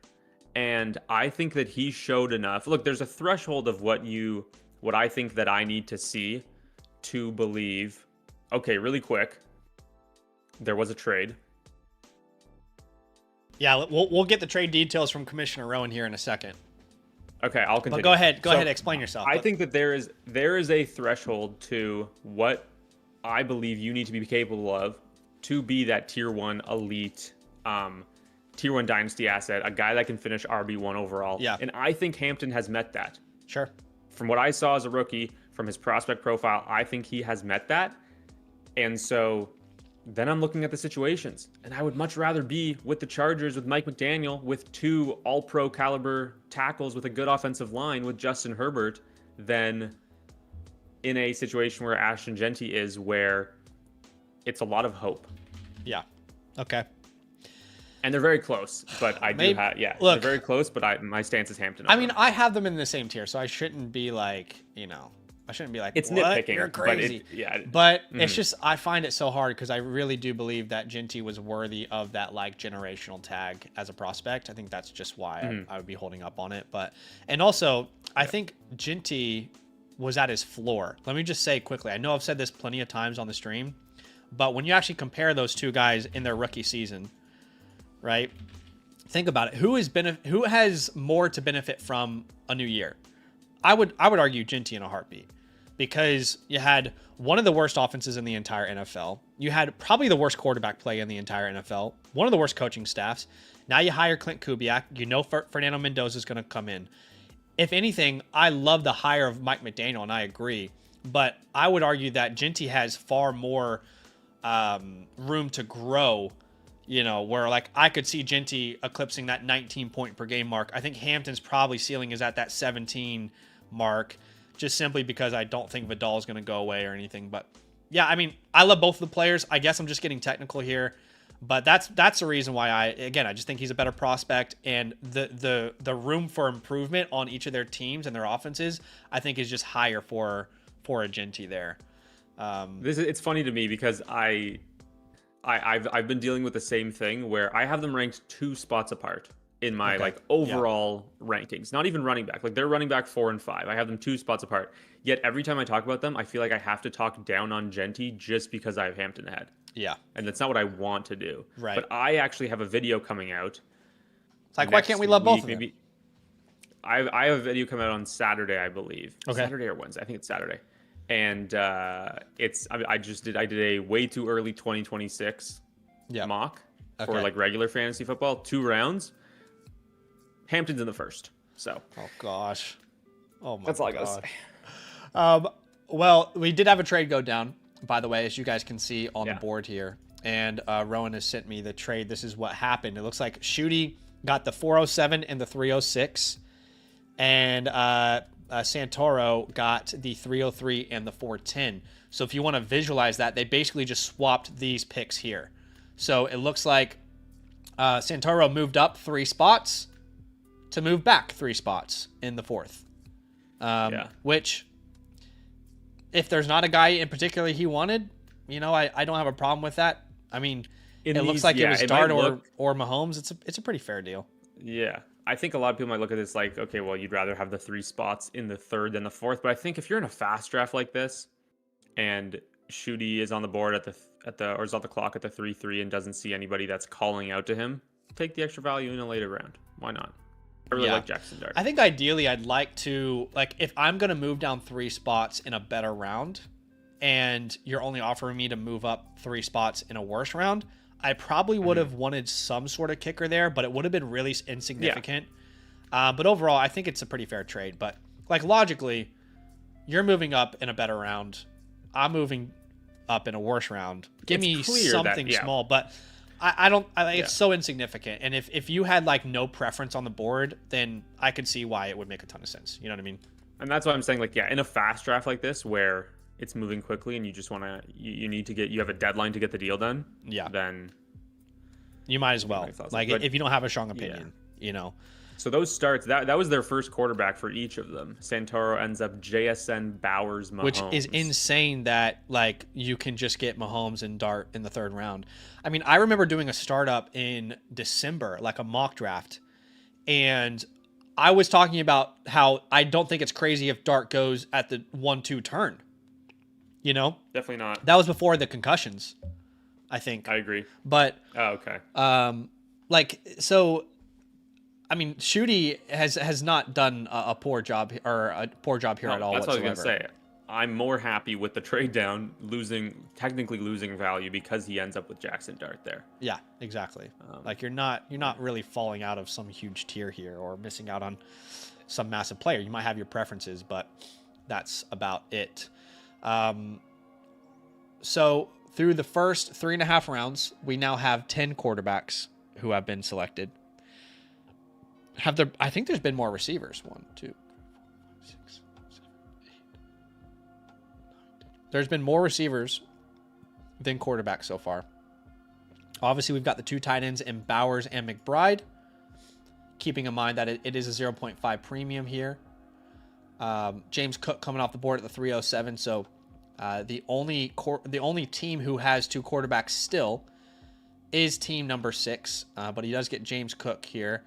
And I think that he showed enough. Look, there's a threshold of what I think that I need to see to believe. Okay, really quick. There was a trade. Yeah, we'll get the trade details from Commissioner Rowan here in a second. Okay, I'll continue. But go ahead, explain yourself. I think that there is a threshold to what I believe you need to be capable of to be that tier 1 elite, tier 1 dynasty asset, a guy that can finish RB1 overall. Yeah. And I think Hampton has met that. Sure. From what I saw as a rookie, from his prospect profile, I think he has met that. And so then I'm looking at the situations, and I would much rather be with the Chargers with Mike McDaniel, with 2 all-pro caliber tackles with a good offensive line with Justin Herbert, than in a situation where Ashton Genty is, where it's a lot of hope. Yeah. Okay. And they're very close, but I do have, look, they're very close, but my stance is Hampton. I mean, I have them in the same tier, so I shouldn't be like, you know, I shouldn't be like, it's what? nitpicking. You're crazy. But it's just, I find it so hard because I really do believe that Ginty was worthy of that like generational tag as a prospect. I think that's just why I would be holding up on it. And also, I think Ginty was at his floor. Let me just say quickly, I know I've said this plenty of times on the stream, but when you actually compare those two guys in their rookie season, right? Think about it. Who has more to benefit from a new year? I would argue Ginty in a heartbeat, because you had one of the worst offenses in the entire NFL. You had probably the worst quarterback play in the entire NFL. One of the worst coaching staffs. Now you hire Clint Kubiak. You know Fernando Mendoza is going to come in. If anything, I love the hire of Mike McDaniel, and I agree. But I would argue that Ginty has far more room to grow. You know, where like I could see Ginty eclipsing that 19 point per game mark. I think Hampton's probably ceiling is at that 17 mark, just simply because I don't think Vidal is going to go away or anything. But yeah, I mean, I love both of the players. I guess I'm just getting technical here, but that's the reason why I just think he's a better prospect, and the room for improvement on each of their teams and their offenses, I think, is just higher for a Ginty there. It's funny to me because I've been dealing with the same thing where I have them ranked 2 spots apart in my overall rankings. Not even running back. Like they're running back 4 and 5. I have them 2 spots apart. Yet every time I talk about them, I feel like I have to talk down on Ginty just because I have Hampton ahead. Yeah. And that's not what I want to do. Right. But I actually have a video coming out. It's like, why can't we love both of them? I have a video coming out on Saturday, I believe. Okay. Saturday or Wednesday. I think it's Saturday. And I did a way too early 2026 mock for like regular fantasy football, 2 rounds. Hampton's in the first. So. Oh gosh. Oh my. That's all I gotta say. Well, we did have a trade go down, by the way, as you guys can see on the board here. And Rowan has sent me the trade. This is what happened. It looks like Shooty got the 407 and the 306, and Santoro got the 303 and the 410. So if you want to visualize that, they basically just swapped these picks here. So it looks like Santoro moved up 3 spots to move back 3 spots in the 4th. Which, if there's not a guy in particular he wanted, you know, I don't have a problem with that. I mean, looks like it was Dart or Mahomes. It's a pretty fair deal. Yeah. I think a lot of people might look at this like, okay, well, you'd rather have the 3 spots in the 3rd than the 4th. But I think if you're in a fast draft like this and Shooty is on the board or is on the clock at the 3-3 and doesn't see anybody that's calling out to him, take the extra value in a later round. Why not? I really like Jackson Dart. I think ideally I'd like to, like, if I'm going to move down 3 spots in a better round and you're only offering me to move up 3 spots in a worse round, I probably would have wanted some sort of kicker there, but it would have been really insignificant. But overall, I think it's a pretty fair trade. But like logically, you're moving up in a better round. I'm moving up in a worse round. Give me something small, but I don't. It's so insignificant. And if you had like no preference on the board, then I could see why it would make a ton of sense. You know what I mean? And that's why I'm saying, like, in a fast draft like this where it's moving quickly and you just want to, you have a deadline to get the deal done. Yeah. Then you might as well. Like, if you don't have a strong opinion, you know. So those starts, that was their first quarterback for each of them. Santoro ends up JSN, Bowers, Mahomes. Which is insane that, like, you can just get Mahomes and Dart in the 3rd round. I mean, I remember doing a startup in December, like a mock draft, and I was talking about how I don't think it's crazy if Dart goes at the 1-2 turn. You know? Definitely not. That was before the concussions, I think. I agree. But okay. So I mean, Shooty has not done a poor job here at all. That's whatsoever. what I was gonna say. I'm more happy with the trade down, technically losing value because he ends up with Jackson Dart there. Yeah, exactly. Like you're not really falling out of some huge tier here or missing out on some massive player. You might have your preferences, but that's about it. So through the first 3.5 rounds, we now have 10 quarterbacks who have been selected. I think there's been more receivers. 1, 2, 3, 4, 5, 6, 7, 8, 9, 10. There's been more receivers than quarterbacks so far. Obviously, we've got the 2 tight ends in Bowers and McBride. Keeping in mind that it is a 0.5 premium here. James Cook coming off the board at the 307. So the only team who has 2 quarterbacks still is team number 6. But he does get James Cook here.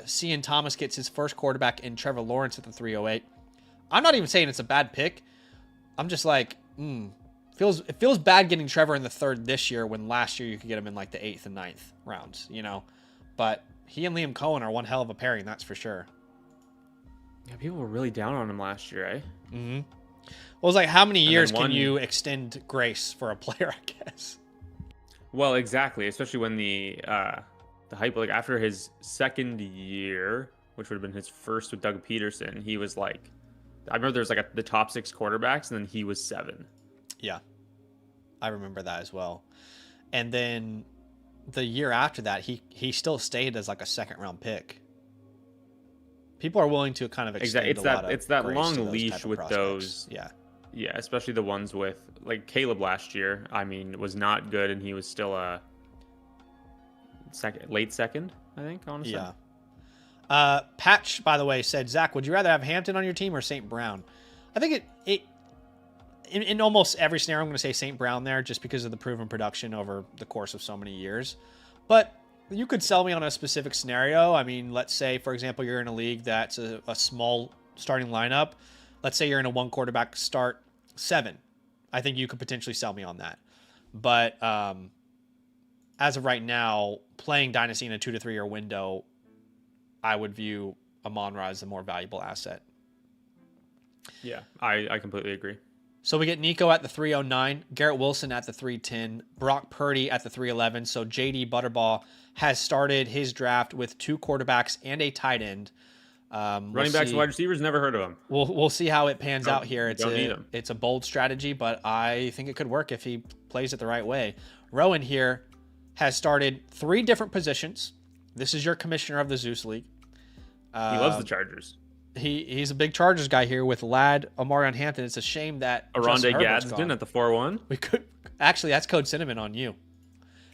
Cian Thomas gets his first quarterback in Trevor Lawrence at the 308. I'm not even saying it's a bad pick. I'm just like, it feels bad getting Trevor in the 3rd this year when last year you could get him in like the 8th and 9th rounds, you know. But he and Liam Cohen are one hell of a pairing, that's for sure. Yeah, people were really down on him last year, eh? Mm-hmm. Well, it's like, how many years can you extend grace for a player, I guess? Well, exactly, especially when the hype, like after his 2nd year, which would have been his first with Doug Peterson, he was like, I remember there was like the top 6 quarterbacks, and then he was 7. Yeah, I remember that as well. And then the year after that, he still stayed as like a 2nd round pick. People are willing to kind of extend it's that long leash with those. Yeah, especially the ones with like Caleb last year. I mean, was not good, and he was still a late second, I think. I want to say. Yeah. Patch, by the way, said, Zach, would you rather have Hampton on your team or St. Brown? I think in almost every scenario, I'm going to say St. Brown there, just because of the proven production over the course of so many years. But you could sell me on a specific scenario. I mean, let's say, for example, you're in a league that's a small starting lineup. Let's say you're in a 1 quarterback start 7. I think you could potentially sell me on that. But as of right now, playing Dynasty in a 2 to 3 year window, I would view Amon-Ra as the more valuable asset. Yeah, I completely agree. So we get Nico at the 309, Garrett Wilson at the 310, Brock Purdy at the 311. So JD Butterball has started his draft with 2 quarterbacks and a tight end. Running backs and wide receivers, never heard of him. We'll see how it pans out here. It's a bold strategy, but I think it could work if he plays it the right way. Rowan here has started 3 different positions. This is your commissioner of the Zeus League. He loves the Chargers. He's a big Chargers guy here with Ladd, Omarion Hampton. It's a shame that Aronde Gadsden at the 4-1. We could actually, that's code cinnamon on you.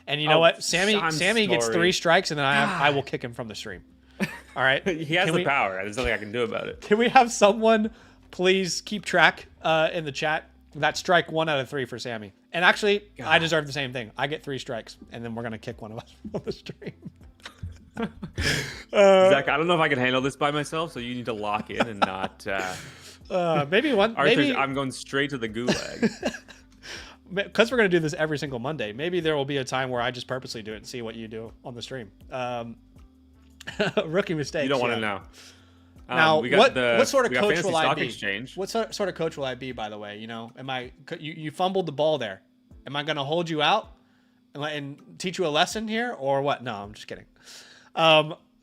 And you know what? Sammy gets 3 strikes, and then I will kick him from the stream. All right. He has the power. There's nothing I can do about it. Can we have someone please keep track in the chat? That's strike 1 out of 3 for Sammy. And actually, I deserve the same thing. I get 3 strikes, and then we're gonna kick one of us from the stream. Zach, I don't know if I can handle this by myself, so you need to lock in and not. Maybe one. Arthur's, maybe I'm going straight to the gulag. Because we're gonna do this every single Monday. Maybe there will be a time where I just purposely do it and see what you do on the stream. Rookie mistakes. You don't want to know. Now, we got what sort of coach will I be? Exchange. What sort of coach will I be? By the way, you know, you fumbled the ball there? Am I gonna hold you out and teach you a lesson here, or what? No, I'm just kidding.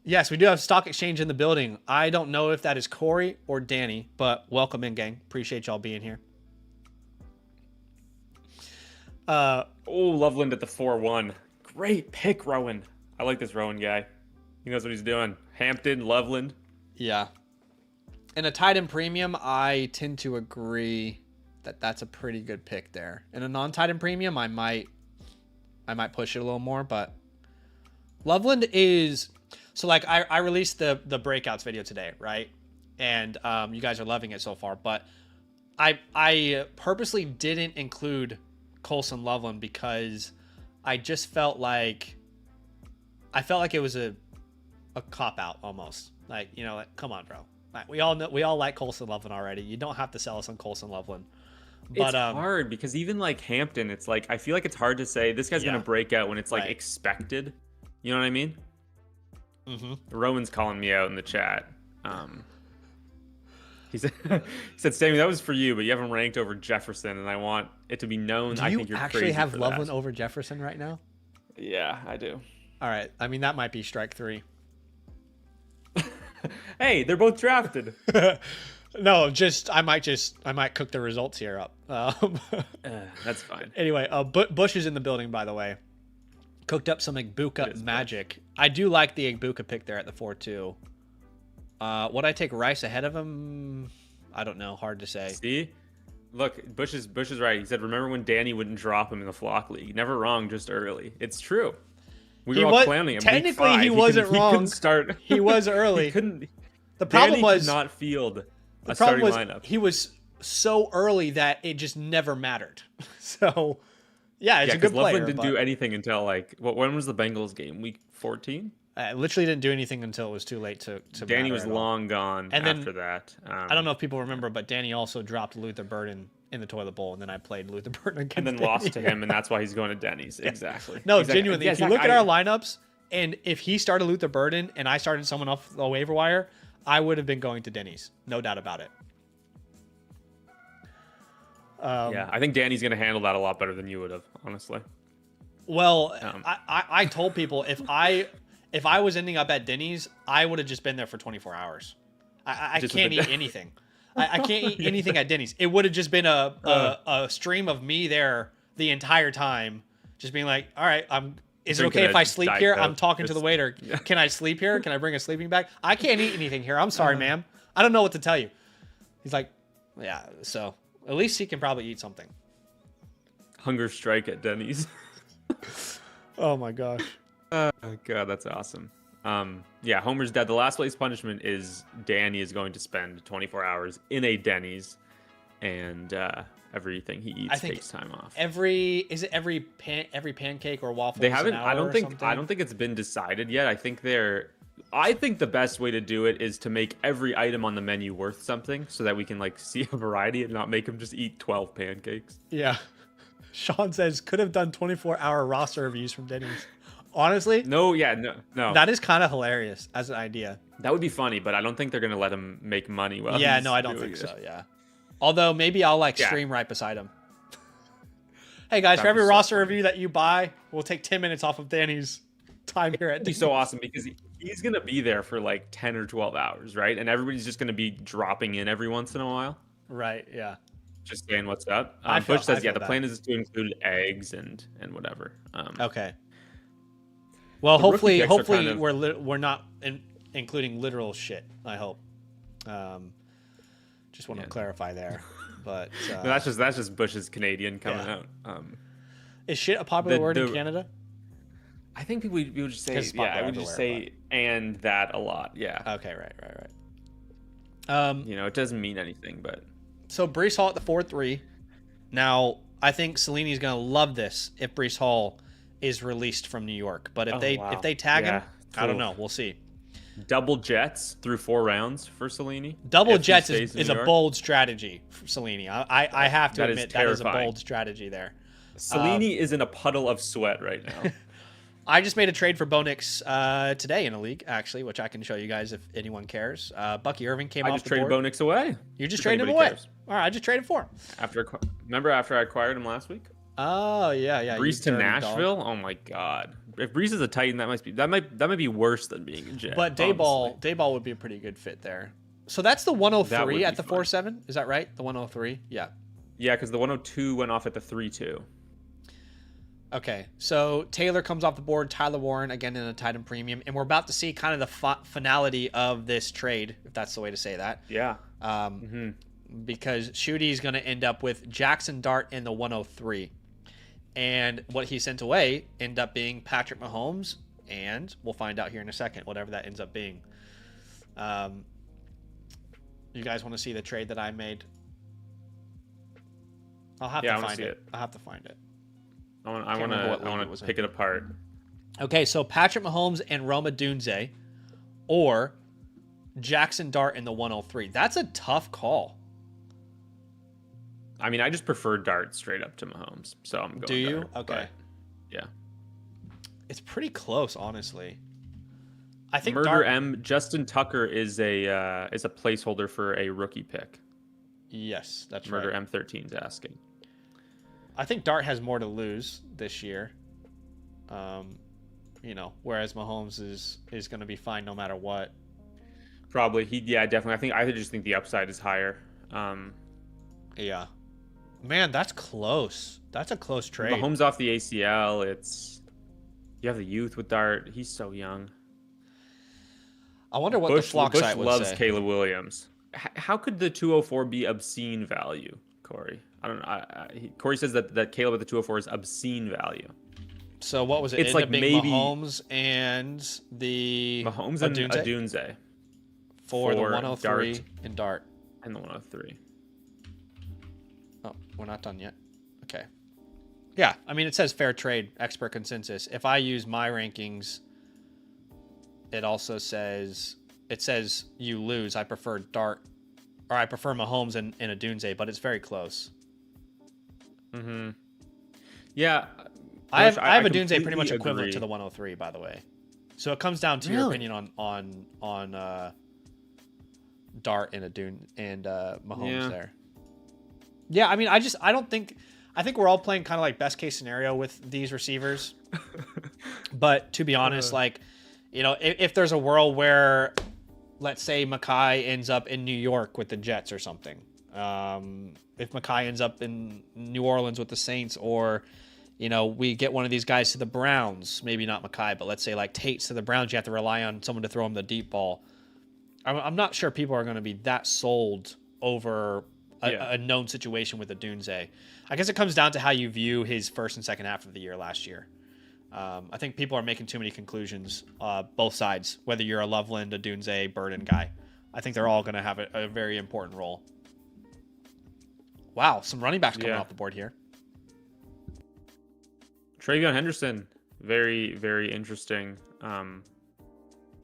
Yes, we do have Stock Exchange in the building. I don't know if that is Corey or Danny, but welcome in, gang. Appreciate y'all being here. Loveland at the 4-1. Great pick, Rowan. I like this Rowan guy. He knows what he's doing. Hampton, Loveland. Yeah. In a tight end premium, I tend to agree that that's a pretty good pick there. In a non-tight end premium, I might push it a little more, but Loveland is so like I released the breakouts video today, right? And you guys are loving it so far, but I purposely didn't include Colson Loveland because I just felt like it was a cop out almost. Like, you know, like, come on, bro. Like, we all like Colson Loveland already. You don't have to sell us on Colson Loveland. But it's hard because even like Hampton, it's like I feel like it's hard to say this guy's gonna break out when it's like expected. You know what I mean? Mm-hmm. Roman's calling me out in the chat. He said, Sammy, that was for you, but you haven't ranked over Jefferson, and I want it to be known. I think you're crazy. Do you actually have Loveland over Jefferson right now? Yeah, I do. All right. I mean, that might be strike 3. Hey, they're both drafted. No, I might cook the results here up. That's fine. Anyway, Bush is in the building, by the way. Cooked up some Igbuka magic. Bush. I do like the Igbuka pick there at the 4-2. Would I take Rice ahead of him? I don't know. Hard to say. See? Look, Bush is right. He said, remember when Danny wouldn't drop him in the flock league? Never wrong, just early. It's true. We were all planning him. Technically, he wasn't wrong. He couldn't start. He was early. He couldn't. The problem Danny was could not field. The a problem starting was lineup. he was so early that it just never mattered. So, yeah, it's a good player. Loveland didn't but do anything until like when was the Bengals game? Week 14. I literally didn't do anything until it was too late to Danny matter was at all. long gone And then, after that. I don't know if people remember, but Danny also dropped Luther Burden in the toilet bowl, and then I played Luther Burden against and then Danny. lost to him, and that's why he's going to Denny's. Exactly. No, Exactly. genuinely, Yeah, if you Zach, look at our lineups, and if he started Luther Burden and I started someone off the waiver wire, I would have been going to Denny's. No doubt about it. Yeah, I think Danny's going to handle that a lot better than you would have, honestly. Well, I told people if I was ending up at Denny's, I would have just been there for 24 hours. I can't eat anything. I can't eat anything at Denny's. It would have just been a stream of me there the entire time, just being like, all right, is it okay if I sleep here? I'm talking to the waiter. Yeah. Can I sleep here? Can I bring a sleeping bag? I can't eat anything here. I'm sorry, ma'am. I don't know what to tell you. He's like, yeah, so at least he can probably eat something. Hunger strike at Denny's. Oh my gosh. Oh God, that's awesome. Yeah, Homer's dead. The last place punishment is Danny is going to spend 24 hours in a Denny's, and everything he eats takes time off. Every pancake or waffle? They haven't. I don't think it's been decided yet. I think the best way to do it is to make every item on the menu worth something, so that we can like see a variety and not make them just eat 12 pancakes. Yeah. Sean says could have done 24-hour roster reviews from Denny's. Honestly, no. That is kind of hilarious as an idea. That would be funny, but I don't think they're gonna let him make money. Yeah, no, I don't think so. Yeah. Although maybe I'll stream right beside him. Hey guys, for every roster review that you buy, we'll take 10 minutes off of Danny's time here at Denny's. It'd be so awesome because he's gonna be there for like 10 or 12 hours, right? And everybody's just gonna be dropping in every once in a while. Right. Yeah. Just saying what's up. Butch says, the plan is to include eggs and whatever. Okay. Well, hopefully we're not including literal shit. I hope. Just want to clarify there, but no, that's just Bush's Canadian coming out. Is shit a popular word in Canada? I think we would just say I would just say and that a lot. Yeah. Okay. Right. It doesn't mean anything, but. So Breece Hall at the 4-3. Now, I think Cellini's going to love this if Breece Hall is released from New York. But if they tag him, I don't know. We'll see. Double Jets through 4 rounds for Cellini. Double Jets is a bold strategy for Cellini. I have to admit that is a bold strategy there. Cellini is in a puddle of sweat right now. I just made a trade for Bo Nix today in a league, actually, which I can show you guys if anyone cares. Bucky Irving came off the board. I just traded Bo Nix away. You just traded him away. All right, I just traded for him. Remember after I acquired him last week? Oh yeah. Breece to Nashville. Dog. Oh my God! If Breece is a Titan, that might be worse than being a Jet. But Dayball would be a pretty good fit there. So that's the 103 at the 4-7. Is that right? The 103. Yeah. Yeah, because the 102 went off at the 3-2. Okay, so Taylor comes off the board, Tyler Warren again in a Titan premium, and we're about to see kind of the finality of this trade, if that's the way to say that. Yeah. Because Shooty's going to end up with Jackson Dart in the 103. And what he sent away ended up being Patrick Mahomes, and we'll find out here in a second, whatever that ends up being. You guys want to see the trade that I made? I'll have to find it. I'll have to find it. I want to pick it apart. Okay, so Patrick Mahomes and Rome Odunze, or Jackson Dart in the 103. That's a tough call. I mean, I just prefer Dart straight up to Mahomes, so I'm going. Do you? Dart, okay. Yeah. It's pretty close, honestly. I think Justin Tucker is a placeholder for a rookie pick. Yes, that's right. Murder M13 is asking. I think Dart has more to lose this year. Whereas Mahomes is going to be fine no matter what. Probably. Definitely. I just think the upside is higher. Yeah. Man, that's close. That's a close trade. Mahomes off the ACL. You have the youth with Dart. He's so young. I wonder what the flock site would say. Bush loves Caleb Williams. How could the 204 be obscene value, Corey? I don't know. Corey says that Caleb at the 204 is obscene value. So what was it? It's like maybe Mahomes and Adunze for the 103 Dart. and Dart. And the 103. Oh, we're not done yet. Okay. Yeah, I mean, it says fair trade, expert consensus. If I use my rankings, it also says, you lose. I prefer Dart, or I prefer Mahomes in a Dunze, but it's very close. Mm-hmm. Yeah. I have a Dunze pretty much completely equivalent agree. to the 103, by the way. So it comes down to your opinion on Dart and a Dune and Mahomes there. Yeah, I mean, I think we're all playing kind of like best case scenario with these receivers. But to be honest, like, you know, if there's a world where, let's say, Mekhi ends up in New York with the Jets or something, if Mekhi ends up in New Orleans with the Saints, or, you know, we get one of these guys to the Browns, maybe not Mekhi, but let's say like Tate's to the Browns, you have to rely on someone to throw him the deep ball. I'm not sure people are going to be that sold over a known situation with a Dunze. I guess it comes down to how you view his first and second half of the year last year. I think people are making too many conclusions, both sides, whether you're a Loveland, a Dunze, Burden guy. I think they're all going to have a very important role. Wow, some running backs coming off the board here. Travion Henderson, very, very interesting.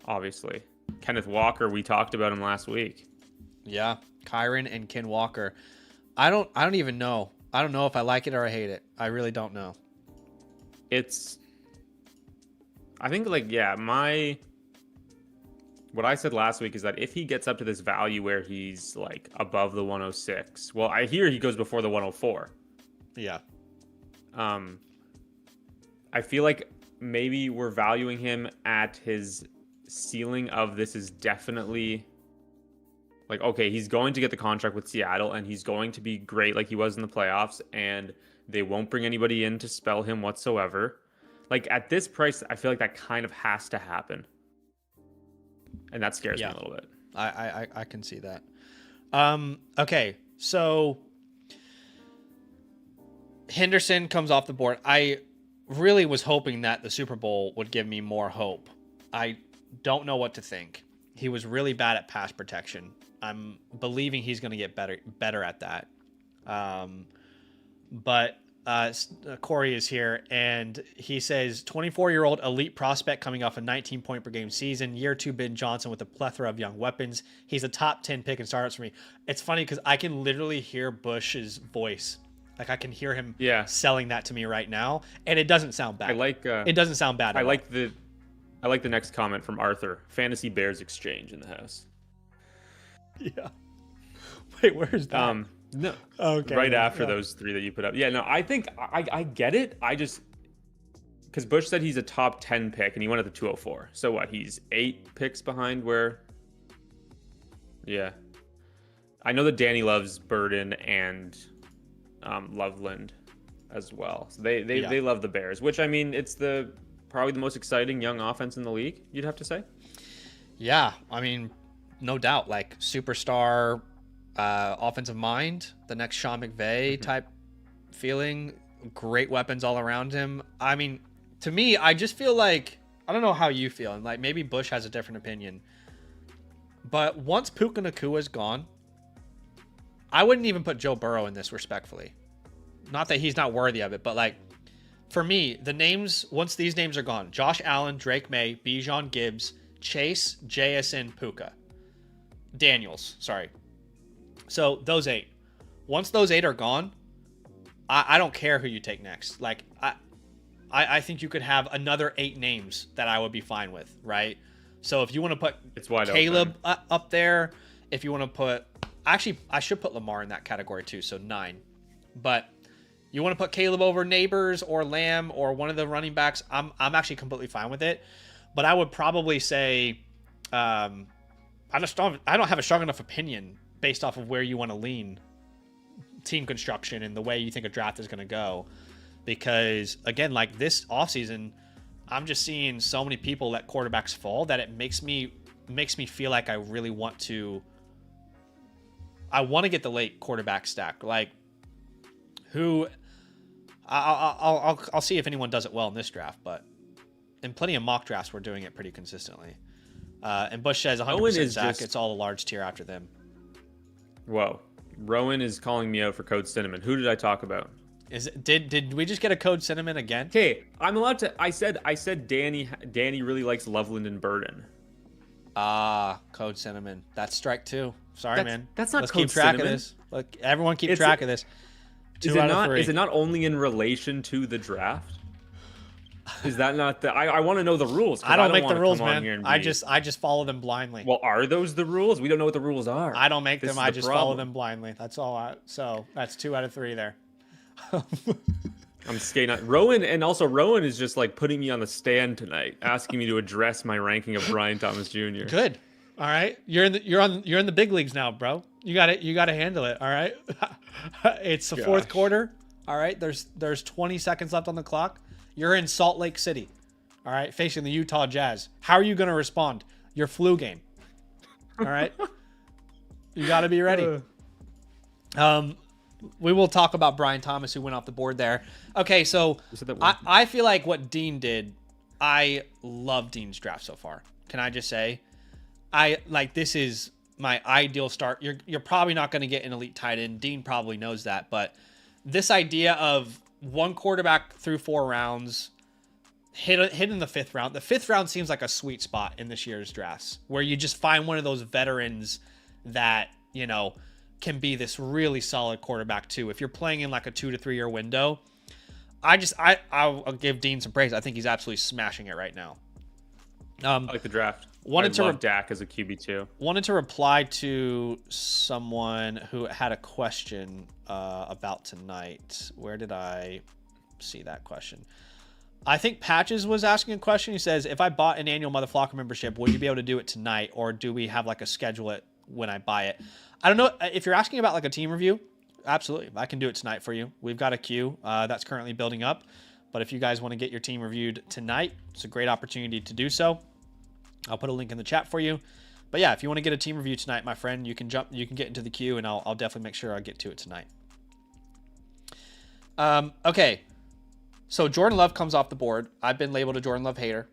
Obviously. Kenneth Walker, we talked about him last week. Yeah, Kyron and Ken Walker. I don't even know. I don't know if I like it or I hate it. I really don't know. I think, like, what I said last week is that if he gets up to this value where he's like above the 106, well, I hear he goes before the 104. Yeah. I feel like maybe we're valuing him at his ceiling of this is definitely like, okay, he's going to get the contract with Seattle and he's going to be great like he was in the playoffs, and they won't bring anybody in to spell him whatsoever. Like, at this price, I feel like that kind of has to happen. And that scares me a little bit. I can see that. Okay, so Henderson comes off the board. I really was hoping that the Super Bowl would give me more hope. I don't know what to think. He was really bad at pass protection. I'm believing he's going to get better at that. But Corey is here, and he says 24-year-old elite prospect coming off a 19-point per game season. Year 2 Ben Johnson with a plethora of young weapons. He's a top 10 pick in startups for me. It's funny because I can literally hear Bush's voice. Like, I can hear him selling that to me right now, and it doesn't sound bad. It doesn't sound bad at all. I like the next comment from Arthur. Fantasy Bears exchange in the house. Yeah. Wait, where's that? No. Okay. Right after those three that you put up. Yeah, no, I think I get it. I just, because Bush said he's a top 10 pick and he went at the 204. So what? He's 8 picks behind where? Yeah. I know that Danny loves Burden and Loveland as well. So they love the Bears, which, I mean, it's probably the most exciting young offense in the league, you'd have to say. Yeah, I mean, no doubt. Like, superstar offensive mind, the next Sean McVay type feeling, great weapons all around him. I mean, to me, I just feel like, I don't know how you feel, and like maybe Bush has a different opinion, but once Puka Nakua's gone, I wouldn't even put Joe Burrow in this, respectfully. Not that he's not worthy of it, but like, for me, the names, once these names are gone, Josh Allen, Drake May, Bijan Gibbs, Chase, JSN, Puka. Daniels, sorry. So those 8. Once those 8 are gone, I don't care who you take next. Like, I think you could have another 8 names that I would be fine with, right? So if you want to put Caleb up there, if you want to put, actually, I should put Lamar in that category too, so 9. But you want to put Caleb over Neighbors or Lamb or one of the running backs, I'm actually completely fine with it. But I would probably say, I don't have a strong enough opinion based off of where you want to lean team construction and the way you think a draft is going to go. Because, again, like this offseason, I'm just seeing so many people let quarterbacks fall that it makes me feel like I really want to get the late quarterback stack. Like, who I'll see if anyone does it well in this draft, but in plenty of mock drafts, we're doing it pretty consistently. And Bush says 100% Zach. It's all a large tier after them. Whoa. Rowan is calling me out for Code Cinnamon. Who did I talk about? Did we just get a Code Cinnamon again? Okay, I'm allowed to. I said Danny really likes Loveland and Burden. Code Cinnamon. That's strike 2. Sorry, man. That's not Let's Code keep track Cinnamon. of this. Look, everyone keep track of this. Is it not only in relation to the draft? Is that not the? I want to know the rules. I don't make the rules, man. I just follow them blindly. Well, are those the rules? We don't know what the rules are. I don't make them. I just follow them blindly. That's all. So that's 2 out of 3 there. I'm skating on Rowan, and also Rowan is just like putting me on the stand tonight, asking me to address my ranking of Brian Thomas Jr. Good. All right, you're in the big leagues now, bro. You got to handle it. All right. It's the fourth quarter. All right. There's 20 seconds left on the clock. You're in Salt Lake City. All right, facing the Utah Jazz. How are you going to respond? Your flu game. All right. You got to be ready. We will talk about Brian Thomas, who went off the board there. Okay, so I feel like what Dean did, I love Dean's draft so far. Can I just say, this is my ideal start. You're probably not going to get an elite tight end. Dean probably knows that, but this idea of 1 quarterback through 4 rounds, hit in the 5th round. The 5th round seems like a sweet spot in this year's drafts, where you just find one of those veterans that, can be this really solid quarterback too. If you're playing in like a 2 to 3 year window, I'll give Dean some praise. I think he's absolutely smashing it right now. I like the draft. I love Dak as a QB2. Wanted to reply to someone who had a question about tonight. Where did I see that question? I think Patches was asking a question. He says, if I bought an annual Mother Flocker membership, would you be able to do it tonight, or do we have like a schedule it when I buy it? I don't know. If you're asking about like a team review, absolutely. I can do it tonight for you. We've got a queue that's currently building up. But if you guys want to get your team reviewed tonight, it's a great opportunity to do so. I'll put a link in the chat for you. But yeah, if you want to get a team review tonight, my friend, you can get into the queue, and I'll definitely make sure I get to it tonight. Okay. So Jordan Love comes off the board. I've been labeled a Jordan Love hater.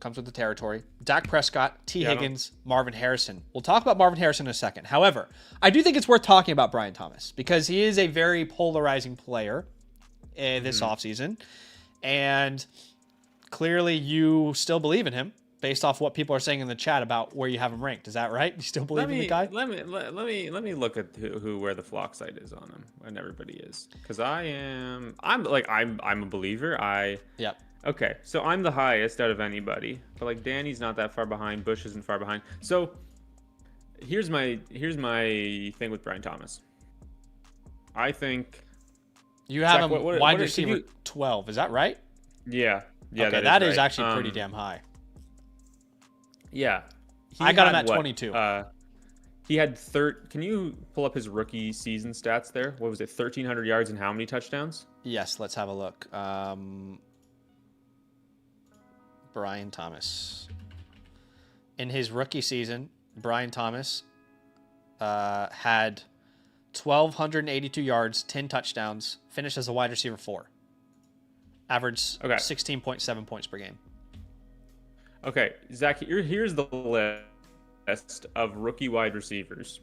Comes with the territory. Dak Prescott, Higgins, Marvin Harrison. We'll talk about Marvin Harrison in a second. However, I do think it's worth talking about Brian Thomas because he is a very polarizing player this offseason. And clearly you still believe in him based off what people are saying in the chat about where you have him ranked. Is that right? You still believe in the guy? Let me look at where the flock site is on him, and everybody is. Because I'm a believer. Yep. Okay, so I'm the highest out of anybody, but like Danny's not that far behind, Bush isn't far behind. So here's my thing with Brian Thomas. I think you have him wide receiver 12. Is that right? Yeah. Okay, that is actually pretty damn high. Yeah, I got him at 22. He had Can you pull up his rookie season stats there? What was it? 1,300 yards and how many touchdowns? Yes, let's have a look. Brian Thomas. In his rookie season, Brian Thomas had 1,282 yards, 10 touchdowns, finished as a wide receiver 4. Averaged 16.7 points per game. Okay, Zach, here's the list of rookie wide receivers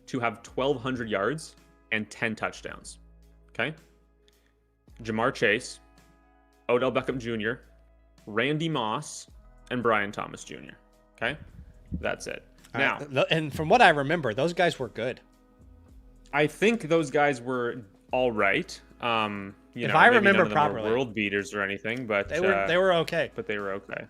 to have 1,200 yards and 10 touchdowns. Okay? Jamar Chase, Odell Beckham Jr., Randy Moss, and Brian Thomas Jr. Okay? That's it. Now, and from what I remember, those guys were good. I think those guys were all right. If I remember properly, world beaters or anything, but they were okay. But they were okay.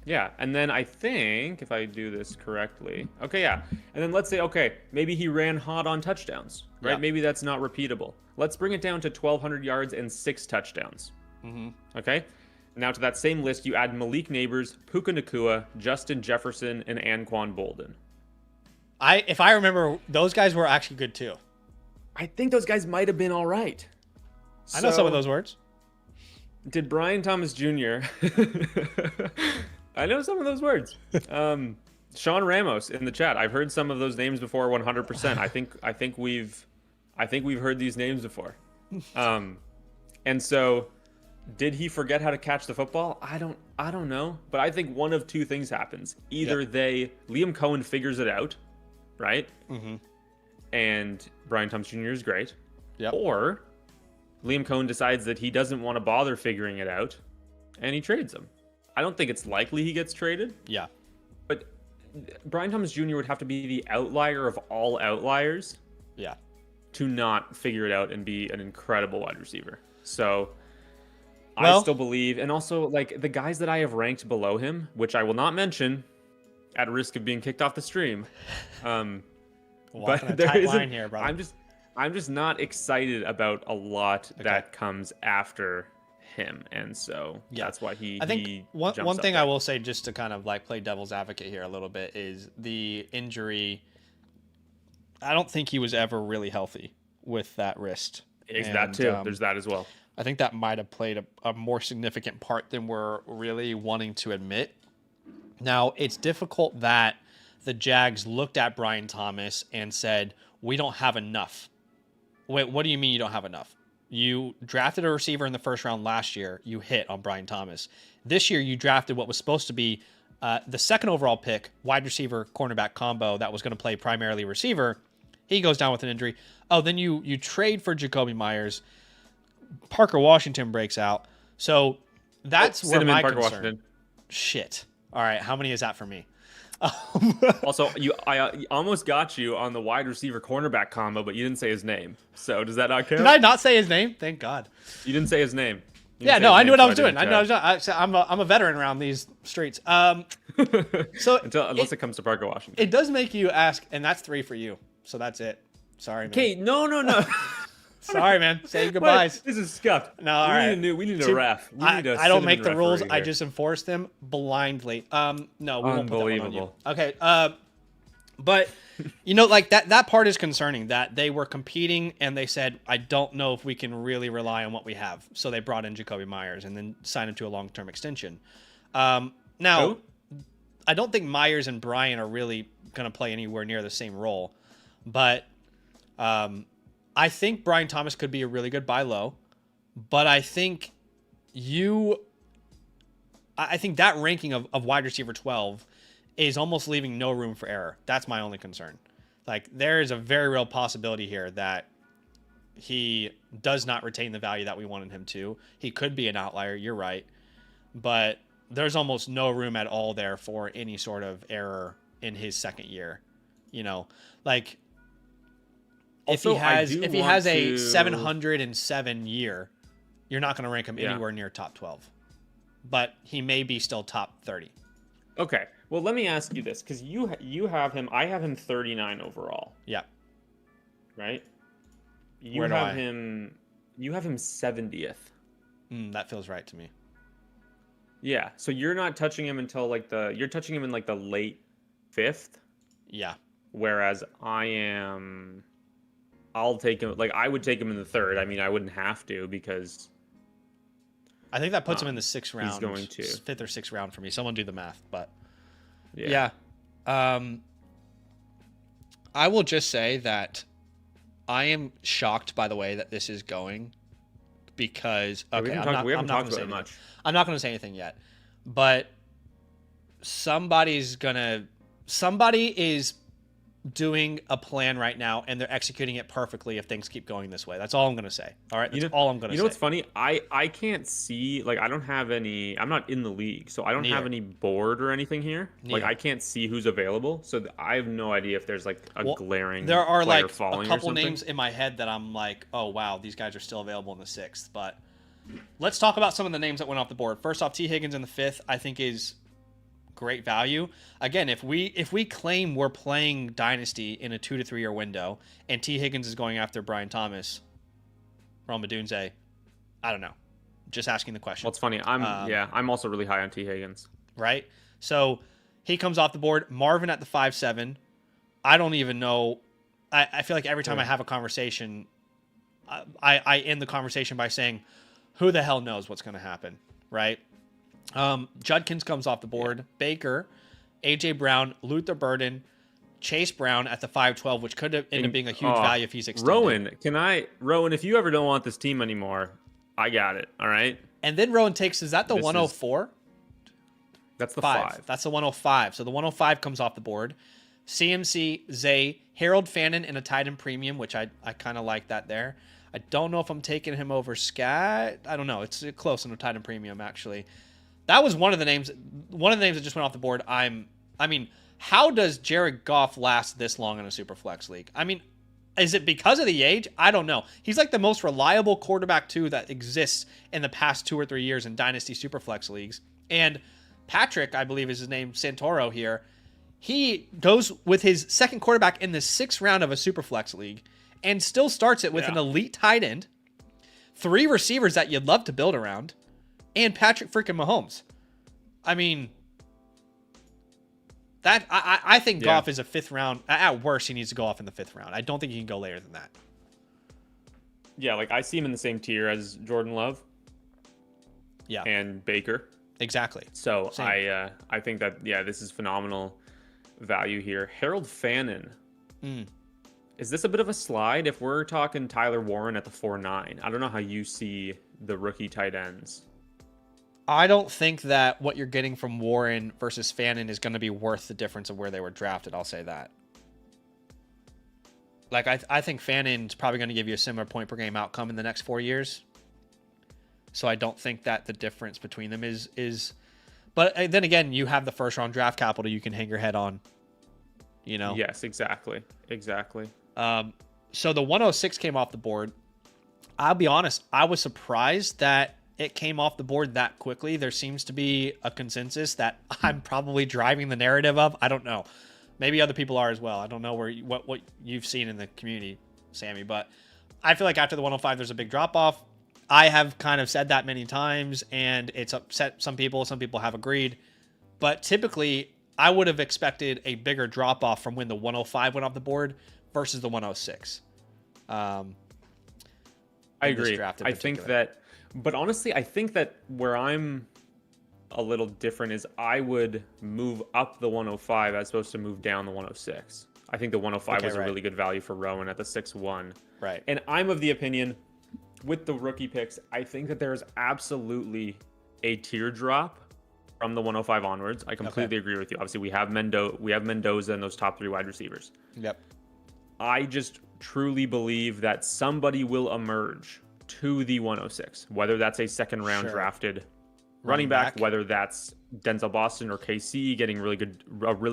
Yeah. And then I think if I do this correctly, and then let's say maybe he ran hot on touchdowns, right? Yeah. Maybe that's not repeatable. Let's bring it down to 1,200 yards and 6 touchdowns. Okay. Now to that same list, you add Malik Neighbors, Puka Nacua, Justin Jefferson, and Anquan Bolden. If I remember, those guys were actually good too. I think those guys might have been all right. I know some of those words. Did Brian Thomas Jr. I know some of those words. Sean Ramos in the chat. I've heard some of those names before. 100%. I think we've heard these names before. And so, did he forget how to catch the football? I don't know. But I think one of two things happens. Either Liam Cohen figures it out, right? and Brian Thomas Jr. is great. Yep. Or Liam Cohen decides that he doesn't want to bother figuring it out, and he trades him. I don't think it's likely he gets traded. Yeah. But Brian Thomas Jr. would have to be the outlier of all outliers. Yeah. To not figure it out and be an incredible wide receiver. So Well, I still believe, and also like the guys that I have ranked below him, which I will not mention at risk of being kicked off the stream. But there is line here, brother. I'm just not excited about a lot that comes after him, and so that's why I think one thing I will say, just to kind of like play devil's advocate here a little bit, is the injury. I don't think he was ever really healthy with that wrist. That too. There's that as well. I think that might have played a more significant part than we're really wanting to admit. Now, it's difficult that the Jags looked at Brian Thomas and said, we don't have enough. Wait, what do you mean you don't have enough? You drafted a receiver in the first round last year. You hit on Brian Thomas. This year, you drafted what was supposed to be the second overall pick, wide receiver, cornerback combo that was going to play primarily receiver. He goes down with an injury. Oh, then you trade for Jacoby Myers. Parker Washington breaks out. So that's where my concern. Washington. Shit. All right, how many is that for me? Also, I almost got you on the wide receiver cornerback combo, but you didn't say his name. So does that not count? Did I not say his name? Thank God. You didn't say his name. Yeah, no, I knew what I was doing. I know I'm a veteran around these streets. So unless it comes to Parker Washington, it does make you ask, and that's 3 for you. So that's it. Sorry, man. Okay, no. Sorry, man. Say goodbyes. What? This is scuffed. No, all right. We need a ref. I don't make the rules. Here. I just enforce them blindly. No, we won't put that one on you. Okay. But like that part is concerning, that they were competing and they said, I don't know if we can really rely on what we have. So they brought in Jacoby Myers and then signed him to a long-term extension. Now, who? I don't think Myers and Brian are really going to play anywhere near the same role. But I think Brian Thomas could be a really good buy low. But I think that ranking of wide receiver 12 is almost leaving no room for error. That's my only concern. Like, there is a very real possibility here that he does not retain the value that we wanted him to. He could be an outlier. You're right. But there's almost no room at all there for any sort of error in his second year. Like, also, if he has a 707 year, you're not going to rank him anywhere near top 12. But he may be still top 30. Okay. Well, let me ask you this, because you have him. I have him 39 overall. Yeah. Right. You have him 70th. That feels right to me. Yeah. So you're not touching him until you're touching him in the late 5th. Yeah. Whereas I'll take him. I would take him in the 3rd. I mean, I wouldn't have to, because I think that puts him in the 6th round. He's going to 5th or 6th round for me. Someone do the math, but yeah. I will just say that I am shocked by the way that this is going, because we haven't talked about it much. I'm not going to say anything yet, but somebody is doing a plan right now, and they're executing it perfectly if things keep going this way. That's all I'm going to say. All right? That's all I'm going to say. You know what's funny? I can't see, I don't have any, I'm not in the league, so I don't have any board or anything here. I can't see who's available, so I have no idea if there's glaring there are player a falling couple names in my head that I'm like, oh wow, these guys are still available in the 6th. But let's talk about some of the names that went off the board. First off, T. Higgins in the 5th, I think is great value. Again, if we claim we're playing Dynasty in a 2 to 3 year window, and T. Higgins is going after Brian Thomas, Rome Odunze, I don't know. Just asking the question. Well, it's funny. I'm also really high on T. Higgins. Right? So he comes off the board. Marvin at the 5-7. I don't even know. I feel like every time I have a conversation, I end the conversation by saying, who the hell knows what's going to happen, right? Judkins comes off the board. Yeah. Baker, A.J. Brown, Luther Burden, Chase Brown at the 5-12, which could end up being a huge value if he's extended. Rowan, if you ever don't want this team anymore, I got it, all right? And then Rowan takes, is that the 104? That's the 5. That's the 105. So the 105 comes off the board. CMC, Zay, Harold Fannin, and a tight end premium, which I kind of like that there. I don't know if I'm taking him over Scat. I don't know. It's close on a tight end premium, actually. That was one of the names. One of the names that just went off the board. I mean, how does Jared Goff last this long in a super flex league? I mean, is it because of the age? I don't know. He's like the most reliable quarterback too that exists in the past 2 or 3 years in Dynasty Superflex leagues. And Patrick, I believe is his name, Santoro here, he goes with his second quarterback in the 6th round of a Superflex league and still starts it with an elite tight end, 3 receivers that you'd love to build around, and Patrick freaking Mahomes. I mean, that I think Goff is a 5th round. At worst, he needs to go off in the 5th round. I don't think he can go later than that. Yeah, like I see him in the same tier as Jordan Love. Yeah. And Baker. Exactly. So I think that this is phenomenal value here. Harold Fannin. Is this a bit of a slide? If we're talking Tyler Warren at the 4.9, I don't know how you see the rookie tight ends. I don't think that what you're getting from Warren versus Fannin is going to be worth the difference of where they were drafted. I'll say that. Like, I think Fannin's probably going to give you a similar point per game outcome in the next 4 years. So I don't think that the difference between them is. But then again, you have the 1st round draft capital you can hang your head on. You know? Yes, exactly. So the 106 came off the board. I'll be honest, I was surprised that it came off the board that quickly. There seems to be a consensus that I'm probably driving the narrative of. I don't know. Maybe other people are as well. I don't know what you've seen in the community, Sammy, but I feel like after the 105, there's a big drop off. I have kind of said that many times, and it's upset some people. Some people have agreed. But typically, I would have expected a bigger drop off from when the 105 went off the board versus the 106. I agree. I think that, but honestly, I think that where I'm a little different is I would move up the 105 as opposed to move down the 106. I think the 105 was a really good value for Rowan at the 6-1. Right. And I'm of the opinion with the rookie picks, I think that there's absolutely a teardrop from the 105 onwards. I completely agree with you. Obviously, we have Mendoza and those top 3 wide receivers. Yep. I just truly believe that somebody will emerge to the 106, whether that's a 2nd round drafted running back, whether that's Denzel Boston or KC getting a really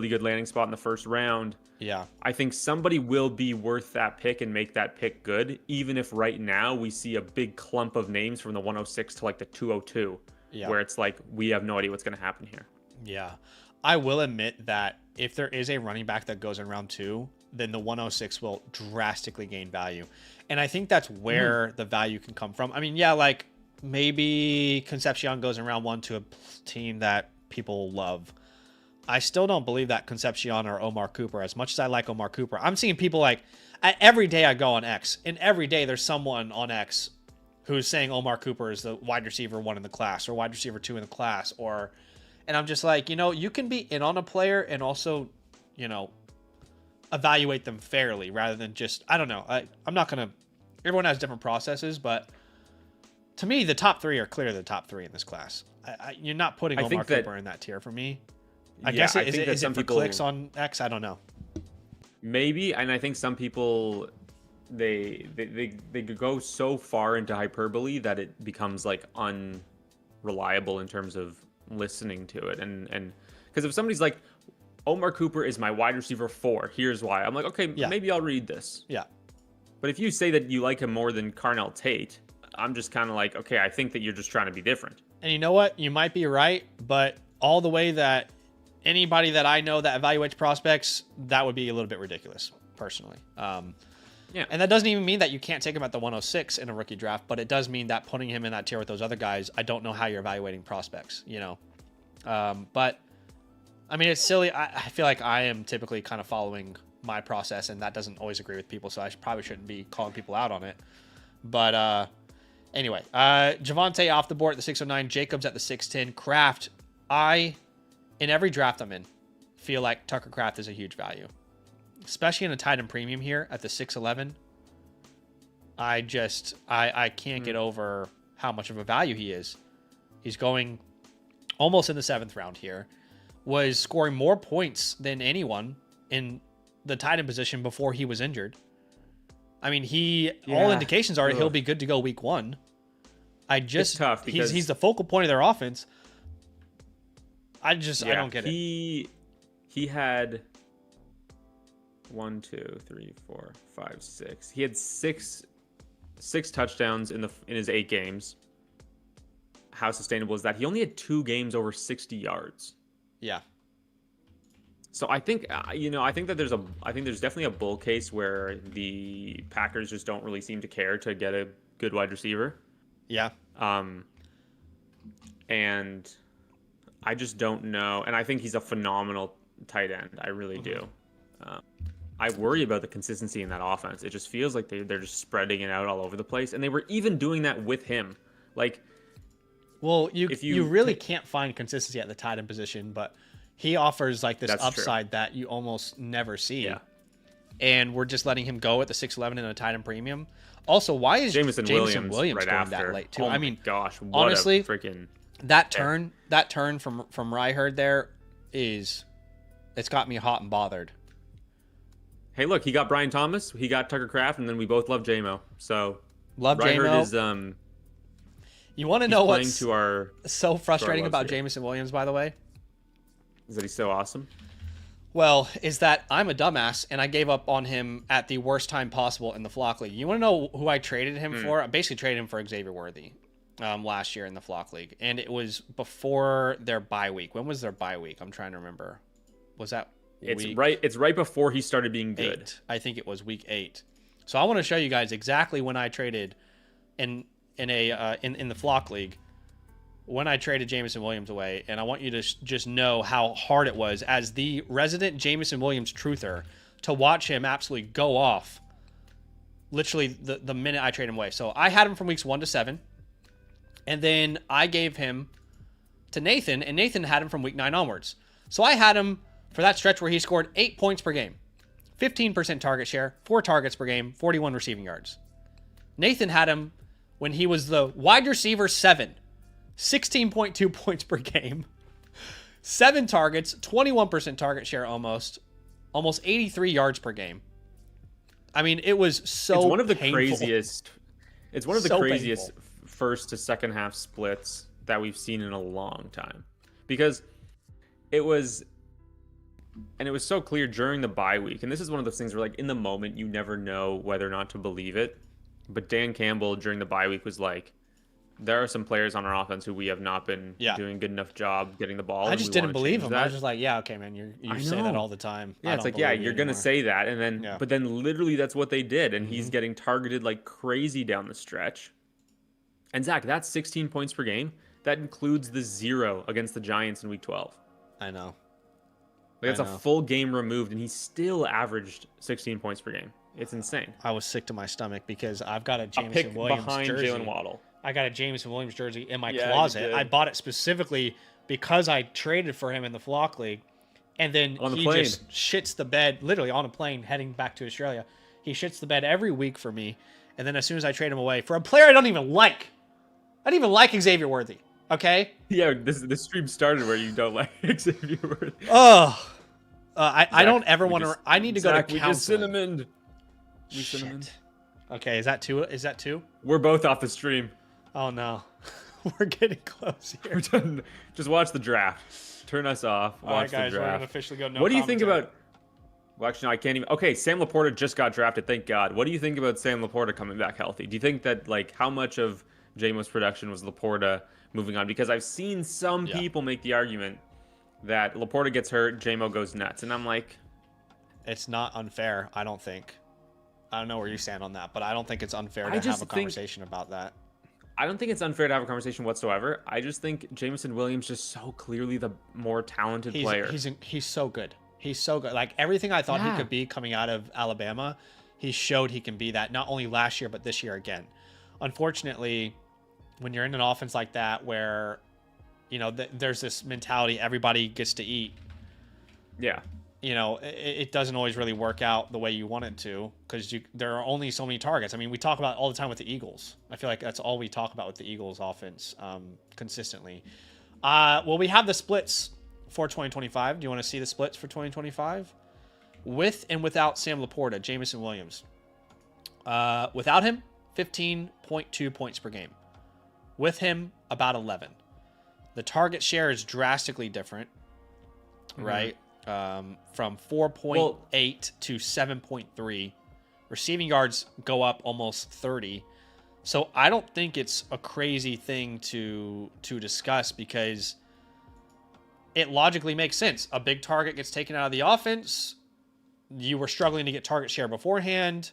good landing spot in the 1st round. Yeah. I think somebody will be worth that pick and make that pick good, even if right now we see a big clump of names from the 106 to like the 202, where it's like, we have no idea what's going to happen here. Yeah. I will admit that if there is a running back that goes in round 2, then the 106 will drastically gain value. And I think that's where the value can come from. I mean, like maybe Concepcion goes in round 1 to a team that people love. I still don't believe that Concepcion or Omar Cooper, as much as I like Omar Cooper. I'm seeing people like, every day I go on X, and every day there's someone on X who's saying Omar Cooper is the wide receiver 1 in the class or wide receiver 2 in the class. And I'm just like, you can be in on a player and also, evaluate them fairly rather than just, I don't know. I'm not going to, everyone has different processes, but to me, the top 3 are clearly the top 3 in this class. You're not putting Omar Cooper in that tier for me. I guess is it for clicks on X? I don't know. Maybe, and I think some people they go so far into hyperbole that it becomes like unreliable in terms of listening to it. And because if somebody's like, Omar Cooper is my wide receiver 4, here's why. I'm like, okay, maybe I'll read this. Yeah. But if you say that you like him more than Carnell Tate, I'm just kind of like, okay, I think that you're just trying to be different. And you know what? You might be right, but all the way that anybody that I know that evaluates prospects, that would be a little bit ridiculous, personally. And that doesn't even mean that you can't take him at the 106 in a rookie draft, but it does mean that putting him in that tier with those other guys, I don't know how you're evaluating prospects, But, I mean, it's silly. I feel like I am typically kind of following my process, and that doesn't always agree with people, so I probably shouldn't be calling people out on it. But, anyway, Javonte off the board at the 609, Jacobs at the 610, Kraft. In every draft I'm in, feel like Tucker Kraft is a huge value, especially in a tight end premium here at the 611. I can't get over how much of a value he is. He's going almost in the 7th round here, was scoring more points than anyone in the tight end position before he was injured. I mean, all indications are he'll be good to go week 1. It's tough because he's the focal point of their offense. I don't get it. He had 1, 2, 3, 4, 5, 6. He had six touchdowns in his 8 games. How sustainable is that? He only had 2 games over 60 yards. Yeah. So I think that there's definitely a bull case where the Packers just don't really seem to care to get a good wide receiver. Yeah. And I just don't know. And I think he's a phenomenal tight end. I really do. I worry about the consistency in that offense. It just feels like they're just spreading it out all over the place. And they were even doing that with him. Like, well, you really can't find consistency at the tight end position, but he offers like this upside that you almost never see. Yeah. And we're just letting him go at the 6'11" in a tight end premium. Also, why is Jameson Williams right going after that late too? Oh I mean, gosh, honestly, freaking that turn from Ryherd there it's got me hot and bothered. Hey, look, he got Brian Thomas, he got Tucker Kraft, and then we both love JMO. So love JMO. Is you want to know what's so frustrating about Jameson Williams, by the way? Is that he's so awesome? Well, is that I'm a dumbass, and I gave up on him at the worst time possible in the Flock League. You want to know who I traded him for? I basically traded him for Xavier Worthy last year in the Flock League, and it was before their bye week. When was their bye week? I'm trying to remember. Was that week? It's right before he started being good. 8. I think it was week 8. So I want to show you guys exactly when I traded in the Flock League. When I traded Jameson Williams away, and I want you to just know how hard it was as the resident Jameson Williams truther to watch him absolutely go off literally the minute I traded him away. So I had him from weeks 1 to 7, and then I gave him to Nathan, and Nathan had him from week 9 onwards. So I had him for that stretch where he scored 8 points per game, 15% target share, 4 targets per game, 41 receiving yards. Nathan had him when he was the wide receiver 7. 16.2 points per game, 7 targets, 21% target share, almost 83 yards per game. I mean, it was so. It's one of the painful. craziest. It's one of the craziest first to second half splits that we've seen in a long time, because it was so clear during the bye week. And this is one of those things where, like, in the moment, you never know whether or not to believe it. But Dan Campbell during the bye week was like, there are some players on our offense who we have not been doing a good enough job getting the ball. I just didn't believe him. I was just like, yeah, okay, man, you say that all the time. Yeah, it's like, yeah, you're going to say that. And then, but then literally that's what they did. And he's getting targeted like crazy down the stretch. And Zach, that's 16 points per game. That includes the 0 against the Giants in week 12. I know. Like, that's a full game removed, and he still averaged 16 points per game. It's insane. I was sick to my stomach because I've got a Jameson Williams behind jersey. Jalen Waddle. I got a Jameson Williams jersey in my closet. I bought it specifically because I traded for him in the Flock League. And then he just shits the bed, literally on a plane heading back to Australia. He shits the bed every week for me. And then as soon as I trade him away for a player I don't even like. I don't even like Xavier Worthy. Okay? Yeah, this stream started where you don't like Xavier Worthy. Oh. I don't ever want to. I need to go to counseling. We just cinnamoned. Okay, is that 2? Is that 2? We're both off the stream. Oh no, we're getting close here. We're done. Just watch the draft. Turn us off. Watch all right, guys, the draft. We're gonna officially go. No. What do you think about? Well, actually, no, I can't even. Okay, Sam Laporta just got drafted. Thank God. What do you think about Sam Laporta coming back healthy? Do you think that, like, how much of JMO's production was Laporta moving on? Because I've seen some people make the argument that Laporta gets hurt, JMO goes nuts, and I'm like, it's not unfair. I don't think. I don't know where you stand on that, but I don't think it's unfair to have a conversation about that. I don't think it's unfair to have a conversation whatsoever. I just think Jameson Williams just so clearly the more talented player. He's so good. He's so good. Like, everything I thought he could be coming out of Alabama, he showed he can be that, not only last year, but this year again. Unfortunately, when you're in an offense like that where, you know, there's this mentality everybody gets to eat. Yeah. You know, it doesn't always really work out the way you want it to, because there are only so many targets. I mean, we talk about it all the time with the Eagles. I feel like that's all we talk about with the Eagles offense consistently. Well, we have the splits for 2025. Do you want to see the splits for 2025? with and without Sam Laporta, Jamison Williams. Without him, 15.2 points per game. With him, about 11. The target share is drastically different, right? From 4.8 to 7.3. Receiving yards go up almost 30. So I don't think it's a crazy thing to discuss because it logically makes sense. A big target gets taken out of the offense. You were struggling to get target share beforehand.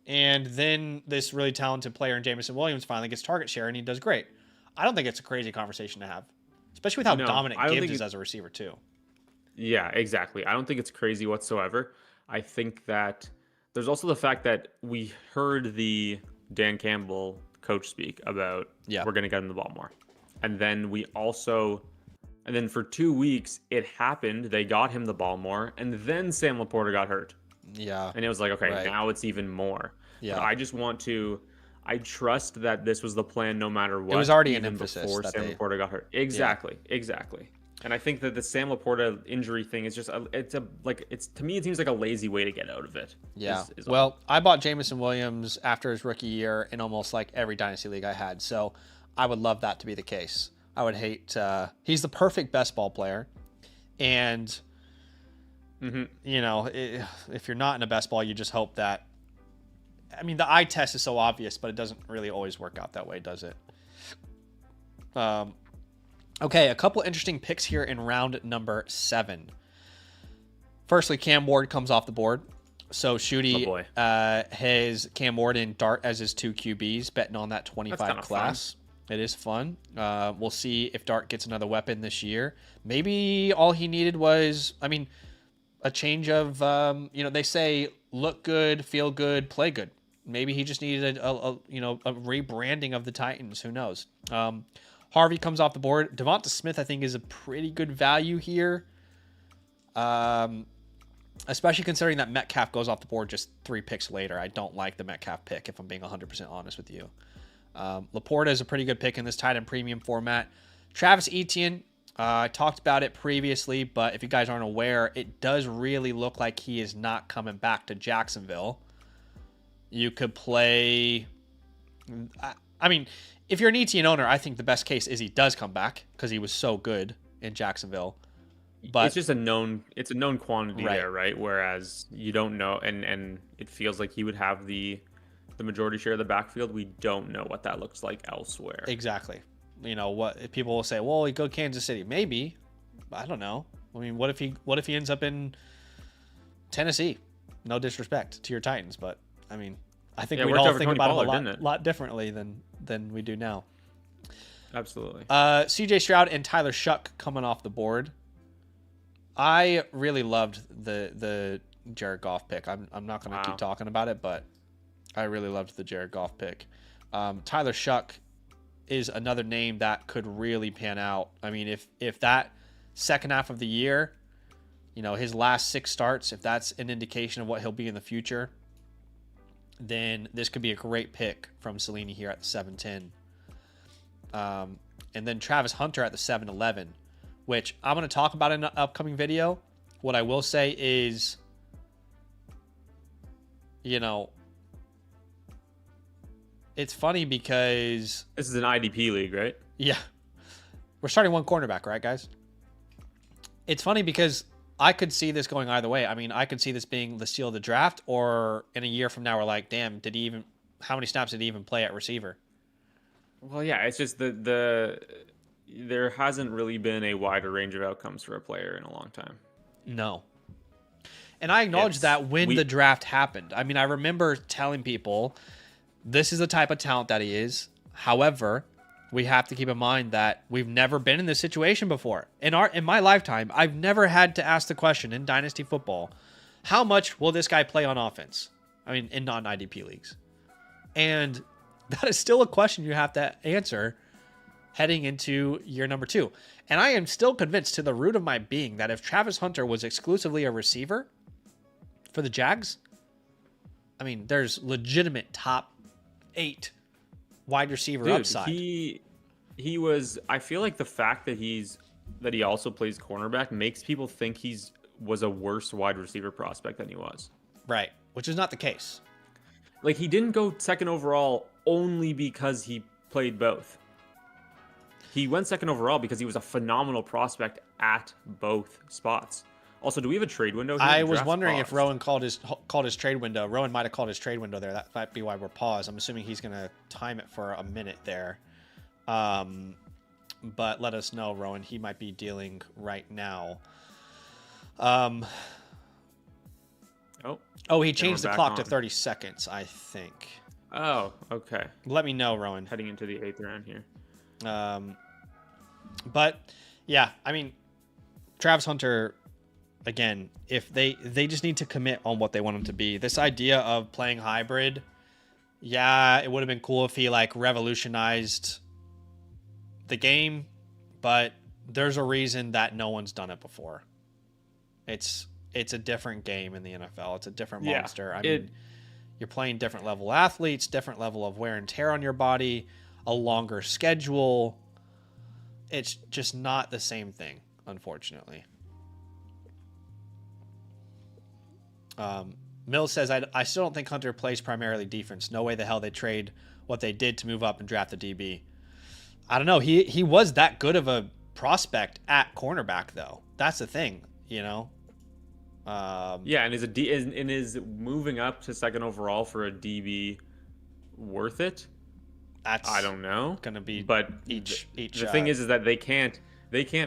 And then this really talented player in Jamison Williams finally gets target share and he does great. I don't think it's a crazy conversation to have, especially with how dominant Gibbs is as a receiver too. Yeah, exactly. I don't think it's crazy whatsoever. I think that there's also the fact that we heard the Dan Campbell coach speak about we're going to get him the ball more. And then for 2 weeks, it happened. They got him the ball more. And then Sam Laporta got hurt. Yeah. And it was like, okay, now it's even more. Yeah. But I trust that this was the plan no matter what. It was already an emphasis before Sam Laporta got hurt. Exactly. And I think that the Sam Laporta injury thing is just to me it seems like a lazy way to get out of it. Yeah. Well, I bought Jamison Williams after his rookie year in almost like every Dynasty league I had. So I would love that to be the case. I would hate he's the perfect best ball player. And you know, if you're not in a best ball, you just hope that. I mean, the eye test is so obvious, but it doesn't really always work out that way, does it? Okay, a couple interesting picks here in round number 7. Firstly, Cam Ward comes off the board. So Shooty has Cam Ward and Dart as his 2 QBs, betting on that 25 class. It is fun. We'll see if Dart gets another weapon this year. Maybe all he needed was, a change of, they say look good, feel good, play good. Maybe he just needed a rebranding of the Titans. Who knows? Harvey comes off the board. Devonta Smith, I think, is a pretty good value here. Especially considering that Metcalf goes off the board just 3 picks later. I don't like the Metcalf pick, if I'm being 100% honest with you. Laporta is a pretty good pick in this tight end premium format. Travis Etienne, I talked about it previously, but if you guys aren't aware, it does really look like he is not coming back to Jacksonville. You could play... if you're an Etienne owner, I think the best case is he does come back because he was so good in Jacksonville. But it's just a known quantity there, right? Whereas you don't know, and it feels like he would have the majority share of the backfield. We don't know what that looks like elsewhere. Exactly. What people will say, well, he go Kansas City. Maybe. I don't know. What if he ends up in Tennessee? No disrespect to your Titans, but I think we'd all think about it a lot differently than we do now. Absolutely. CJ Stroud and Tyler Shuck coming off the board. I really loved the Jared Goff pick. I'm not going to keep talking about it, but I really loved the Jared Goff pick. Tyler Shuck is another name that could really pan out. If that second half of the year, his last 6 starts, if that's an indication of what he'll be in the future, then this could be a great pick from Cellini here at the 7-10. And then Travis Hunter at the 7-11, which I'm going to talk about in an upcoming video. What I will say is, it's funny because... This is an IDP league, right? Yeah. We're starting 1 cornerback, right, guys? It's funny because I could see this going either way. I could see this being the steal of the draft, or in a year from now, we're like, damn, how many snaps did he even play at receiver? Well, yeah, it's just there hasn't really been a wider range of outcomes for a player in a long time. No. And I acknowledge that when the draft happened. I remember telling people, this is the type of talent that he is. However, we have to keep in mind that we've never been in this situation before. In my lifetime, I've never had to ask the question in Dynasty football, how much will this guy play on offense? In non-IDP leagues. And that is still a question you have to answer heading into year number 2. And I am still convinced to the root of my being that if Travis Hunter was exclusively a receiver for the Jags, there's legitimate top 8 wide receiver upside. He was. I feel like the fact that he also plays cornerback makes people think he's was a worse wide receiver prospect than he was. Right, which is not the case. Like, he didn't go second overall only because he played both. He went second overall because he was a phenomenal prospect at both spots. Also, do we have a trade window here? I was wondering if Rowan called his trade window. Rowan might have called his trade window there. That might be why we're paused. I'm assuming he's going to time it for a minute there. But let us know, Rowan. He might be dealing right now. He changed the clock to 30 seconds, I think. Oh, okay. Let me know, Rowan. Heading into the 8th round here. But yeah, I mean, Travis Hunter, again, if they just need to commit on what they want him to be. This idea of playing hybrid, yeah, it would have been cool if he like revolutionized the game, but there's a reason that no one's done it before. It's a different game in the NFL. It's a different monster. I mean, you're playing different level athletes, different level of wear and tear on your body, a longer schedule. It's just not the same thing, unfortunately. Mills says, I still don't think Hunter plays primarily defense. No way the hell they trade what they did to move up and draft a DB. I don't know. He was that good of a prospect at cornerback, though. That's the thing, you know? And is moving up to second overall for a DB worth it? I don't know. Gonna be, but each. The thing is that they can't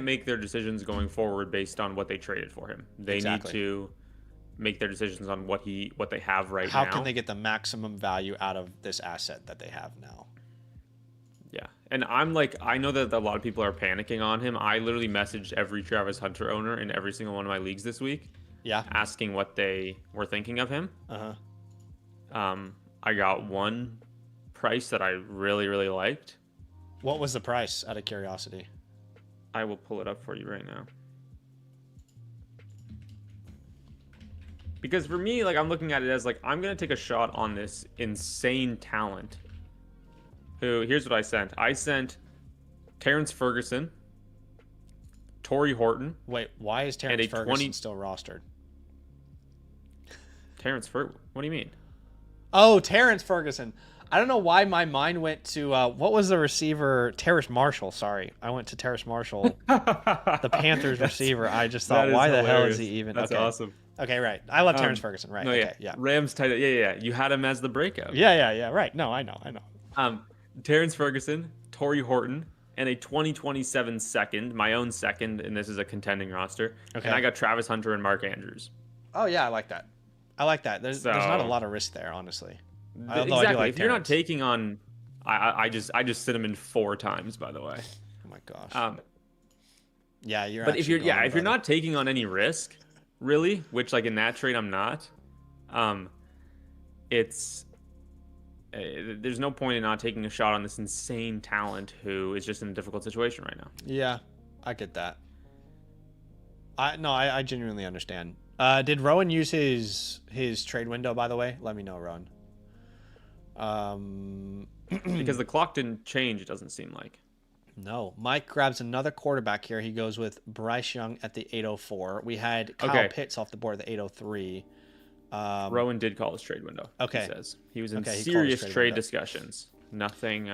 make their decisions going forward based on what they traded for him. They need to make their decisions on what they have right now. How can they get the maximum value out of this asset that they have now? Yeah. And I'm like, I know that a lot of people are panicking on him. I literally messaged every Travis Hunter owner in every single one of my leagues this week. Yeah. Asking what they were thinking of him. I got one price that I really, really liked. What was the price, out of curiosity? I will pull it up for you right now. Because for me, like, I'm looking at it as like, I'm going to take a shot on this insane talent. Here's what I sent. I sent Terrence Ferguson, Torrey Horton. Wait, why is Terrence Ferguson still rostered? What do you mean? Oh, Terrence Ferguson. I don't know why my mind went to, what was the receiver? Terrace Marshall, sorry. I went to Terrace Marshall, the Panthers receiver. I just thought, why the hell is he even? That's awesome. Okay, right. I love Terrence Ferguson, right. No, yeah. Rams tight end. Yeah. You had him as the breakout. Yeah, right. No, I know. Terrence Ferguson, Torrey Horton, and a 2027 second, my own second, and this is a contending roster. Okay. And I got Travis Hunter and Mark Andrews. Oh, yeah, I like that. There's not a lot of risk there, honestly. Exactly. If you're not taking on, I just sit him in 4 times, by the way. Oh my gosh. Yeah, you're. But if you're not taking on any risk, really, which like in that trade I'm not, there's no point in not taking a shot on this insane talent who is just in a difficult situation right now. Yeah, I get that. I genuinely understand. Did Rowan use his trade window, by the way? Let me know, Rowan. Because the clock didn't change, it doesn't seem like. No. Mike grabs another quarterback here. He goes with Bryce Young at the 804. We had Kyle Pitts off the board at the 803. Rowan did call his trade window. Okay. He says he was in serious trade discussions. Nothing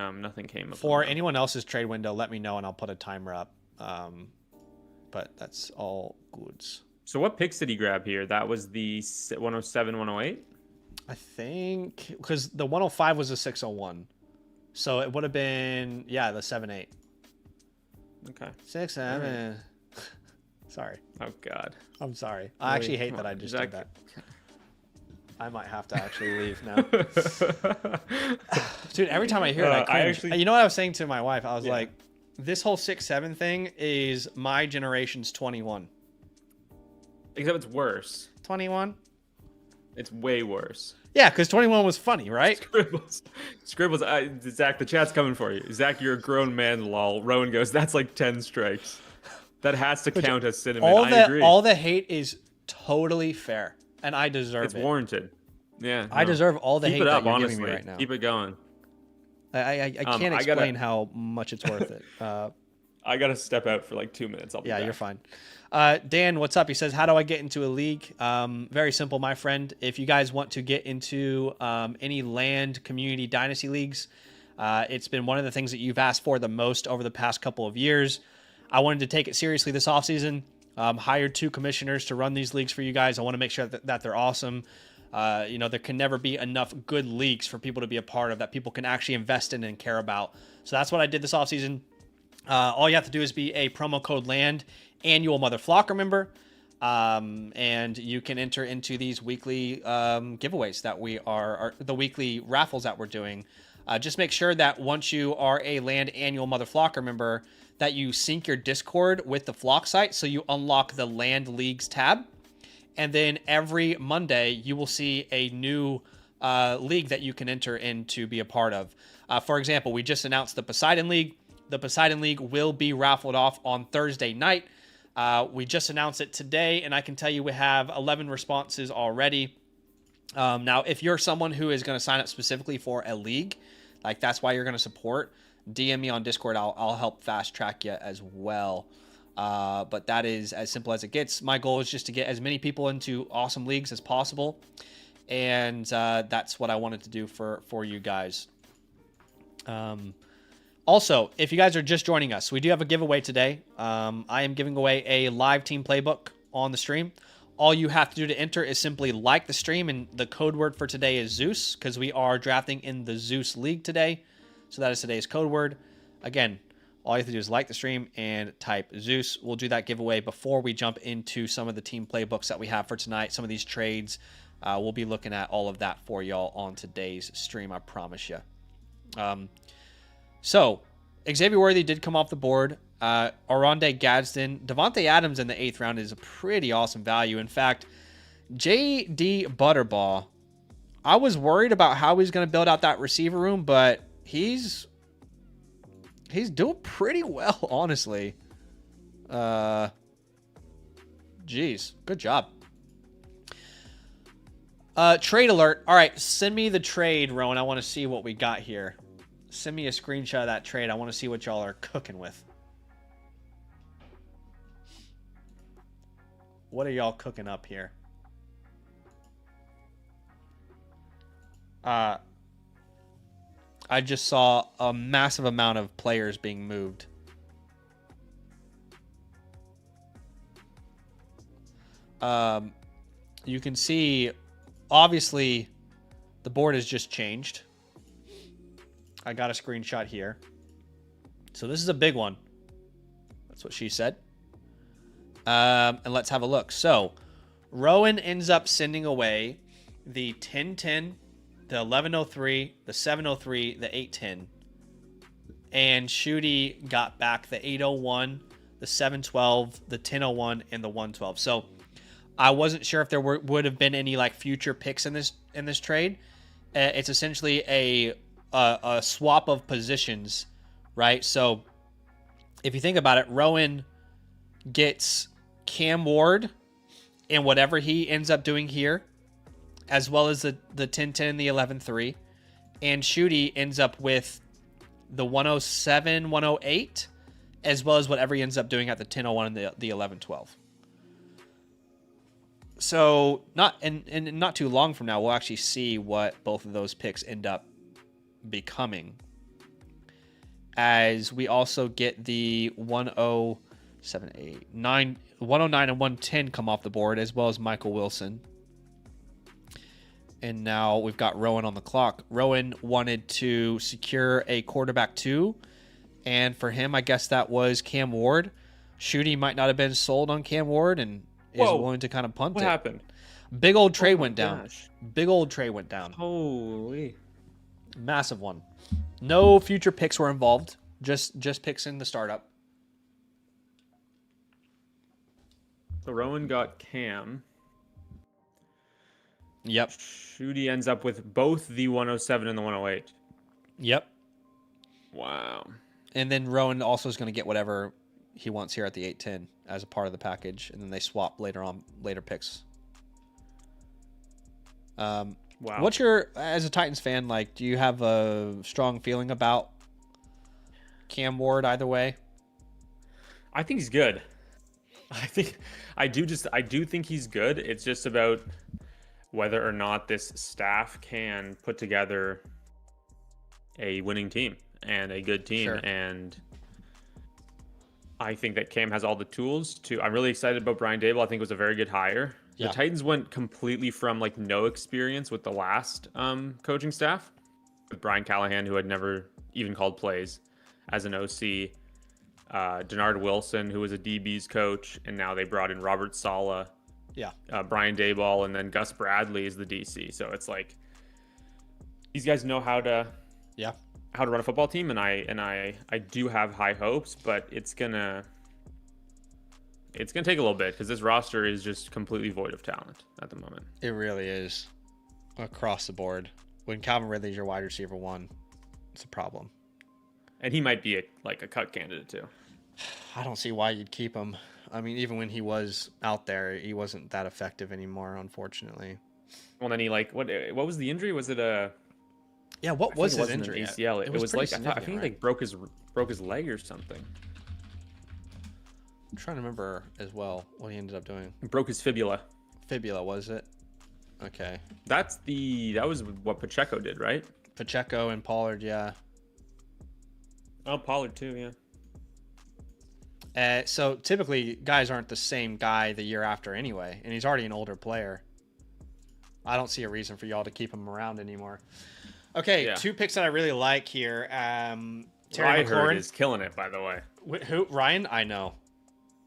came up. For anyone else's trade window, let me know and I'll put a timer up. But that's all goods. So what picks did he grab here? That was the 107, 108? I think because the 105 was a 601. So it would have been, the 7-8. Okay. 6-7. Right. Sorry. Oh, God. I'm sorry. I actually hate that I just did that. I might have to actually leave now. Dude, every time I hear it, I cringe. You know what I was saying to my wife? I was like, this whole 6-7 thing is my generation's 21. Except it's worse. 21? It's way worse. Yeah, because 21 was funny, right? Scribbles. Zach, the chat's coming for you. Zach, you're a grown man, lol. Rowan goes, that's like 10 strikes. That has to count as cinnamon. I agree. All the hate is totally fair, and I deserve it. It's warranted. Yeah. I deserve all the hate that you're honestly. giving me right now. Keep it going. I can't explain how much it's worth it. I got to step out for like 2 minutes. I'll be back. You're fine. Dan, what's up? He says, how do I get into a league? Very simple, my friend. If you guys want to get into any land community dynasty leagues, it's been one of the things that you've asked for the most over the past couple of years. I wanted to take it seriously this offseason. Hired 2 commissioners to run these leagues for you guys. I want to make sure that they're awesome. There can never be enough good leagues for people to be a part of that people can actually invest in and care about. So that's what I did this offseason. All you have to do is be a promo code LAND annual Mother Flocker member, and you can enter into these weekly giveaways that we are the weekly raffles that we're doing. Just make sure that once you are a LAND annual Mother Flocker member, that you sync your Discord with the Flock site, so you unlock the LAND Leagues tab, and then every Monday you will see a new league that you can enter in to be a part of. For example, we just announced the Poseidon League. The Poseidon League will be raffled off on Thursday night. We just announced it today, and I can tell you we have 11 responses already. Now, if you're someone who is going to sign up specifically for a league, like that's why you're going to support, DM me on Discord. I'll help fast track you as well. But that is as simple as it gets. My goal is just to get as many people into awesome leagues as possible, and that's what I wanted to do for you guys. Also, if you guys are just joining us, we do have a giveaway today. I am giving away a live team playbook on the stream. All you have to do to enter is simply like the stream, and the code word for today is Zeus, because we are drafting in the Zeus League today. So that is today's code word. Again, all you have to do is like the stream and type Zeus. We'll do that giveaway before we jump into some of the team playbooks that we have for tonight, some of these trades. We'll be looking at all of that for y'all on today's stream, I promise you. So, Xavier Worthy did come off the board. Oronde Gadsden. Devontae Adams in the 8th round is a pretty awesome value. In fact, J.D. Butterball, I was worried about how he's going to build out that receiver room, but he's doing pretty well, honestly. Geez, good job. Trade alert. All right, send me the trade, Rowan. I want to see what we got here. Send me a screenshot of that trade. I want to see what y'all are cooking with. What are y'all cooking up here? I just saw a massive amount of players being moved. You can see, obviously, the board has just changed. I got a screenshot here. So this is a big one. That's what she said. And let's have a look. So Rowan ends up sending away the 1010, the 1103, the 703, the 810. And Shooty got back the 801, the 712, the 1001, and the 112. So I wasn't sure if there would have been any like future picks in this trade. It's essentially a swap of positions, right? So if you think about it, Rowan gets Cam Ward and whatever he ends up doing here, as well as the 1010 and the 11.3, and Shooty ends up with the 107, 108, as well as whatever he ends up doing at the 1001 and the 11.12. So not too long from now, we'll actually see what both of those picks end up becoming, as we also get the 109 and 110 come off the board, as well as Michael Wilson. And now we've got Rowan on the clock. Rowan wanted to secure a quarterback 2, and for him, I guess that was Cam Ward. Shooty might not have been sold on Cam Ward and is willing to kind of punt it. What happened? Big old trade went down. Big old trade went down. Holy. Massive one. No future picks were involved. Just picks in the startup. So Rowan got Cam. Yep. Shooty ends up with both the 107 and the 108. Yep. Wow. And then Rowan also is going to get whatever he wants here at the 810 as a part of the package, and then they swap later picks. Wow. What's your, as a Titans fan, like, do you have a strong feeling about Cam Ward either way? I think he's good. I do think he's good. It's just about whether or not this staff can put together a winning team and a good team. Sure. And I think that Cam has all the tools to. I'm really excited about Brian Daboll. I think it was a very good hire. Yeah. The Titans went completely from like no experience with the last coaching staff, with Brian Callahan, who had never even called plays, as an OC. Denard Wilson, who was a DB's coach, and now they brought in Robert Saleh. Yeah. Brian Daboll, and then Gus Bradley is the DC. So it's like these guys know how to run a football team, and I do have high hopes, but it's gonna take a little bit because this roster is just completely void of talent at the moment. It really is across the board. When Calvin Ridley's your wide receiver one, it's a problem. And he might be a cut candidate too. I don't see why you'd keep him. I mean, even when he was out there, he wasn't that effective anymore, unfortunately. Well, then he what was the injury? Was it a what was his injury? An ACL. It was like I think he right? like broke his leg or something. I'm trying to remember as well what he ended up doing. He broke his fibula. Fibula, was it? Okay. That was what Pacheco did, right? Pacheco and Pollard, yeah. Oh, Pollard too, yeah. So typically, guys aren't the same guy the year after anyway, and he's already an older player. I don't see a reason for y'all to keep him around anymore. Okay, Yeah. 2 picks that I really like here. Terry I McLaurin heard is killing it, by the way. Who? Ryan? I know.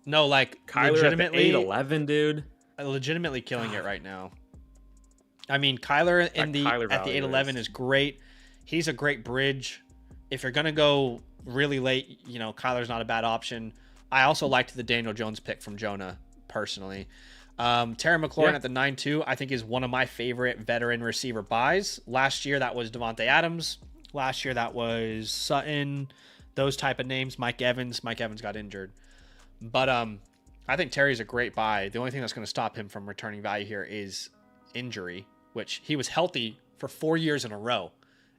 No, like Kyler legitimately, at the 8-11, dude. Legitimately killing it right now. I mean, Kyler at the 8-11 is great. He's a great bridge. If you're gonna go really late, Kyler's not a bad option. I also liked the Daniel Jones pick from Jonah personally. Terry McLaurin at the 9-2, I think is one of my favorite veteran receiver buys. Last year that was Devontae Adams. Last year that was Sutton. Those type of names. Mike Evans. Mike Evans got injured, but I think Terry's a great buy. The only thing that's going to stop him from returning value here is injury, which he was healthy for 4 years in a row,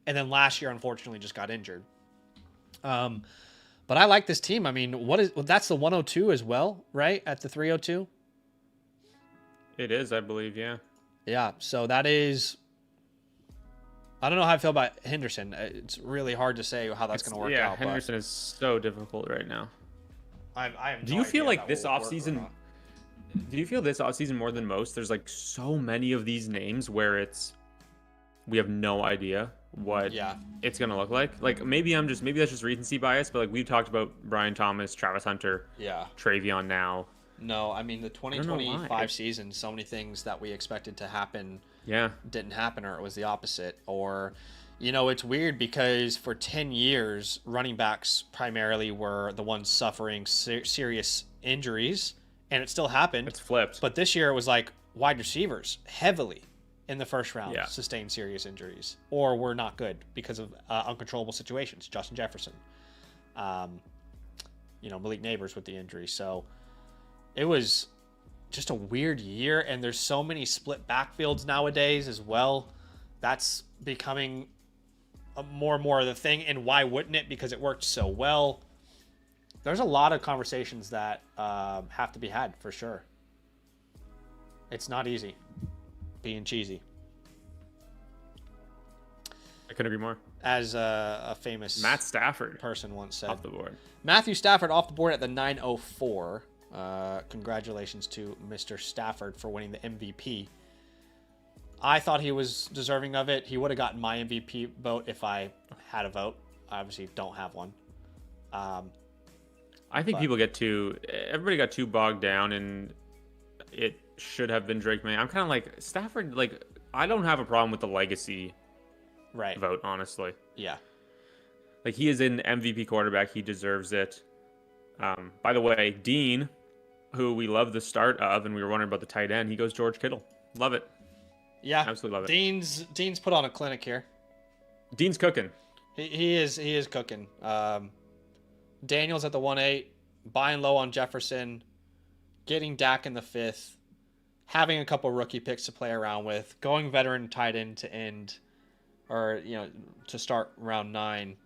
and then last year unfortunately just got injured. But I like this team. I mean, that's the 102 as well, right? At the 302. It is, I believe, yeah. Yeah, so that is. I don't know how I feel about Henderson. It's really hard to say how that's going to work out. Yeah, Henderson is so difficult right now. I have Do you feel like this offseason? Do you feel this offseason more than most? There's like so many of these names where we have no idea what it's gonna look like. Like maybe that's just recency bias, but like we've talked about Brian Thomas, Travis Hunter, Travion now. No, I mean the 2025 season, so many things that we expected to happen didn't happen, or it was the opposite. Or it's weird because for 10 years running backs primarily were the ones suffering serious injuries, and it still happened. It's flipped. But this year it was like wide receivers heavily in the first round sustained serious injuries or were not good because of uncontrollable situations. Justin Jefferson, Malik Neighbors with the injury. So it was just a weird year, and there's so many split backfields nowadays as well. That's becoming more and more of the thing, and why wouldn't it? Because it worked so well. There's a lot of conversations that have to be had for sure. It's not easy being cheesy. I couldn't agree more. As a famous Matt Stafford person once said. Off the board. Matthew Stafford off the board at the 904. Congratulations to Mr. Stafford for winning the MVP. I thought he was deserving of it. He would have gotten my MVP vote if I had a vote. I obviously don't have one. I think everybody got too bogged down, and it should have been Drake May. I'm kind of like Stafford. Like I don't have a problem with the legacy vote, honestly. Yeah. Like he is an MVP quarterback. He deserves it. By the way, Dean, who we love the start of, and we were wondering about the tight end, he goes George Kittle. Love it. Yeah, absolutely love it. Dean's put on a clinic here. Dean's cooking. He is cooking. Daniels at the 1-8, buying low on Jefferson, getting Dak in the 5th, having a couple rookie picks to play around with, going veteran tight end to end, or to start round 9.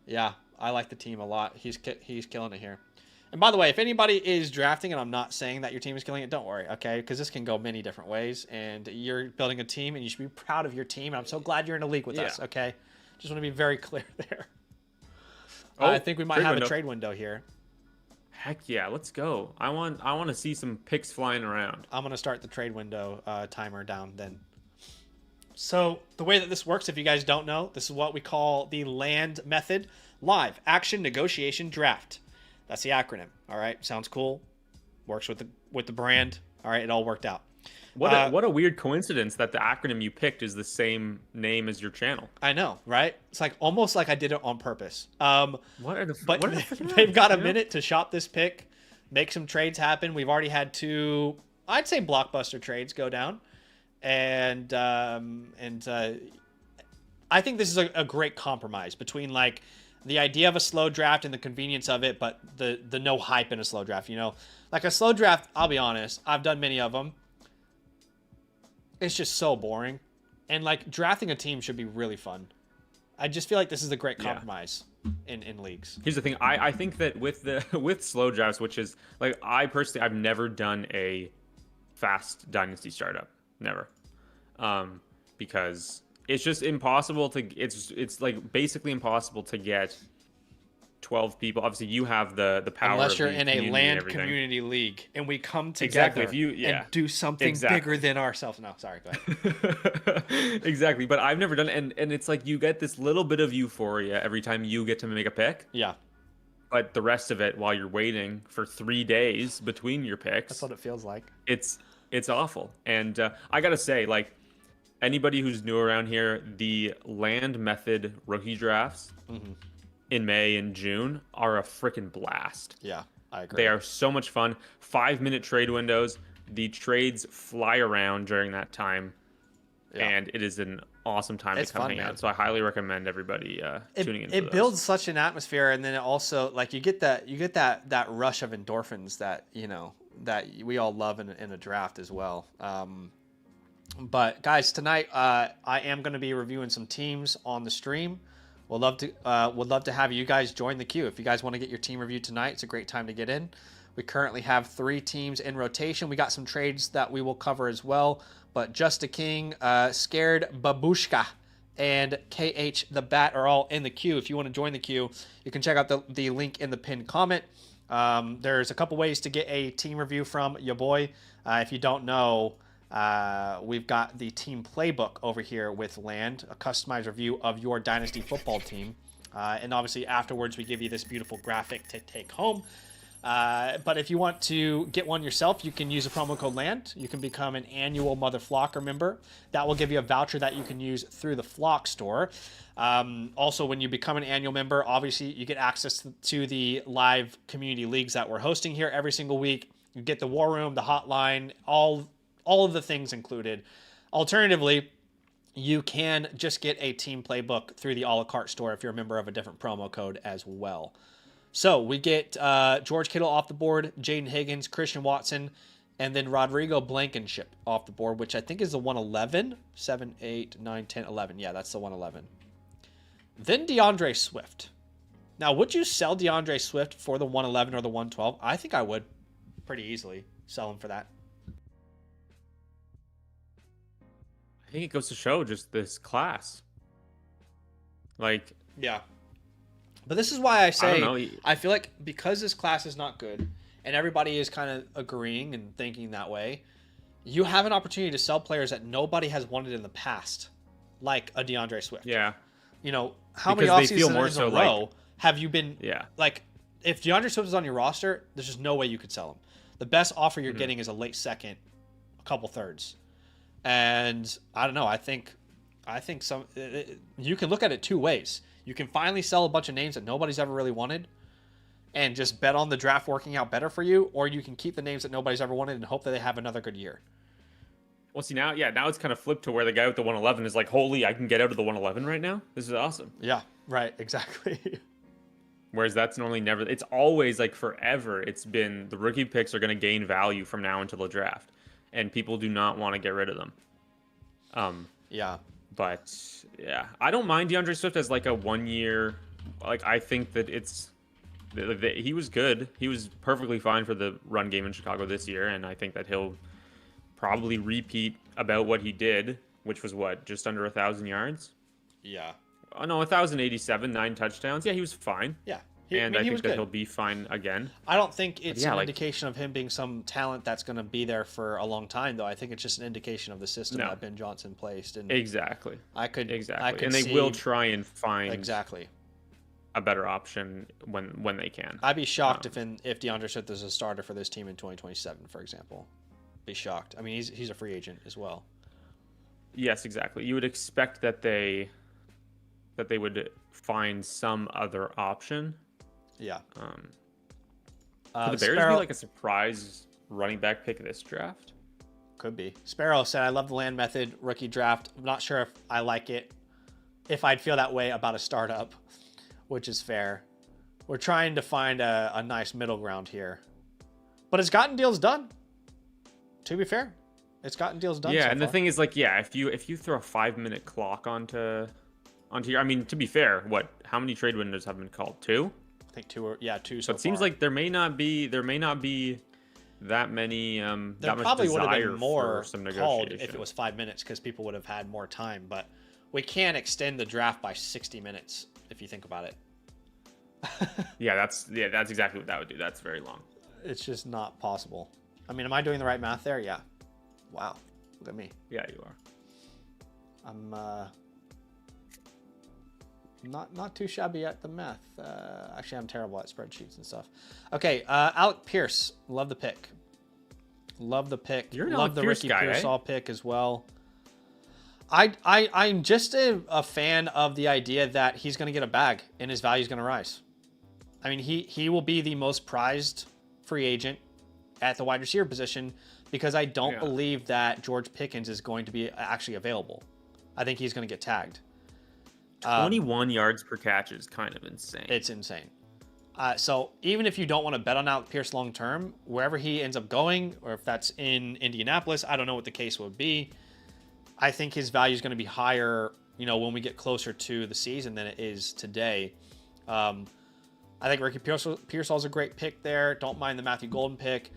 Yeah, I like the team a lot. He's killing it here. And by the way, if anybody is drafting, and I'm not saying that your team is killing it, don't worry, okay? Because this can go many different ways, and you're building a team, and you should be proud of your team. And I'm so glad you're in a league with us, okay? Just want to be very clear there. I think we might have a trade window here. Heck yeah, let's go. I want to see some picks flying around. I'm going to start the trade window timer down then. So the way that this works, if you guys don't know, this is what we call the land method. Live action negotiation draft. That's the acronym. All right, sounds cool. Works with the brand. All right, it all worked out. What a weird coincidence that the acronym you picked is the same name as your channel. I know, right? It's like almost like I did it on purpose. But they've got a minute to shop this pick, make some trades happen. We've already had 2, I'd say, blockbuster trades go down, and I think this is a great compromise between like the idea of a slow draft and the convenience of it, but the no hype in a slow draft. You know, like a slow draft. I'll be honest, I've done many of them. It's just so boring, and like drafting a team should be really fun. I just feel like this is a great compromise in leagues. Here's the thing: I think that with slow drafts, which is like I've never done a fast dynasty startup, never, because it's just impossible to. It's like basically impossible to get 12 people. Obviously, you have the power. Unless you're in a land community league, and we come together and do something bigger than ourselves. No, sorry, go ahead. Exactly, but I've never done it, and it's like you get this little bit of euphoria every time you get to make a pick. Yeah. But the rest of it, while you're waiting for 3 days between your picks, that's what it feels like. It's awful, and I gotta say, like anybody who's new around here, the land method rookie drafts. Mm-hmm. In May and June are a freaking blast. Yeah, I agree. They are so much fun. 5-minute trade windows. The trades fly around during that time, and it is an awesome time to come hang out. So I highly recommend everybody tuning in. It builds such an atmosphere, and then it also like you get that rush of endorphins that that we all love in a draft as well. But guys, tonight I am going to be reviewing some teams on the stream. Would love to have you guys join the queue. If you guys want to get your team reviewed tonight, it's a great time to get in. We currently have 3 teams in rotation. We got some trades that we will cover as well. But Just a King, Scared Babushka, and KH the Bat are all in the queue. If you want to join the queue, you can check out the link in the pinned comment. There's a couple ways to get a team review from your boy. If you don't know, we've got the team playbook over here with Land, a customized review of your Dynasty football team. And obviously afterwards we give you this beautiful graphic to take home. But if you want to get one yourself, you can use a promo code LAND. You can become an annual Mother Flocker member. That will give you a voucher that you can use through the Flock store. Also, when you become an annual member, obviously you get access to the live community leagues that we're hosting here every single week. You get the war room, the hotline, all of the things included. Alternatively, you can just get a team playbook through the a la carte store if you're a member of a different promo code as well. So we get George Kittle off the board, Jaden Higgins, Christian Watson, and then Rodrigo Blankenship off the board, which I think is the 111. 7, 8, 9, 10, 11. Yeah, that's the 111. Then DeAndre Swift. Now, would you sell DeAndre Swift for the 111 or the 112? I think I would pretty easily sell him for that. I think it goes to show just this class. Like, yeah. But this is why I say I feel like because this class is not good and everybody is kind of agreeing and thinking that way, you have an opportunity to sell players that nobody has wanted in the past, like a DeAndre Swift. Yeah. You know, how many offseasons in a row have you been like if DeAndre Swift is on your roster, there's just no way you could sell him. The best offer you're getting is a late second, a couple thirds. And I don't know, I think you can look at it 2 ways. You can finally sell a bunch of names that nobody's ever really wanted and just bet on the draft working out better for you, or you can keep the names that nobody's ever wanted and hope that they have another good year. Well, see, now it's kind of flipped to where the guy with the 111 is like, holy, I can get out of the 111 right now? This is awesome. Yeah, right, exactly. Whereas that's normally never, it's always like forever, it's been the rookie picks are going to gain value from now until the draft, and people do not want to get rid of them. Yeah. But yeah, I don't mind DeAndre Swift as like a 1 year like I think that he was good. He was perfectly fine for the run game in Chicago this year, and I think that he'll probably repeat about what he did, which was just under 1,000 yards. Yeah. Oh no, 1,087, 9 touchdowns. Yeah, he was fine. Yeah. I think was that good. he'll be fine again. I don't think it's an indication of him being some talent that's going to be there for a long time, though. I think it's just an indication of the system that Ben Johnson placed. And exactly. I could and they will try and find a better option when they can. I'd be shocked if DeAndre Swift is a starter for this team in 2027, for example. Be shocked. I mean, he's a free agent as well. Yes, exactly. You would expect that they would find some other option. Yeah. Could the Bears be like a surprise running back pick this draft? Could be. Sparrow said, I love the land method rookie draft. I'm not sure if I like it, if I'd feel that way about a startup, which is fair. We're trying to find a nice middle ground here. But it's gotten deals done. To be fair, it's gotten deals done. Yeah, and the thing is, like, if you throw a 5-minute clock onto your, I mean, to be fair, how many trade windows have been called? 2? I think 2 two. So it seems like there may not be that many. There probably would have been more called if it was 5 minutes because people would have had more time. But we can't extend the draft by 60 minutes if you think about it. That's exactly what that would do. That's very long. It's just not possible. I mean, am I doing the right math there? Yeah. Wow. Look at me. Yeah, you are. I'm not too shabby at the math. Actually, I'm terrible at spreadsheets and stuff. Okay, Alec Pierce. Love the pick. Love the pick. You're an Love Alec the Pierce Ricky guy, Pearsall pick as well. I'm just a fan of the idea that he's going to get a bag and his value is going to rise. I mean, he will be the most prized free agent at the wide receiver position because I don't believe that George Pickens is going to be actually available. I think he's going to get tagged. 21 yards per catch is kind of insane. It's insane. So even if you don't want to bet on Alec Pierce long term, wherever he ends up going, or if that's in Indianapolis, I don't know what the case would be. I think his value is going to be higher, when we get closer to the season than it is today. I think Ricky Pearsall is a great pick there. Don't mind the Matthew Golden pick,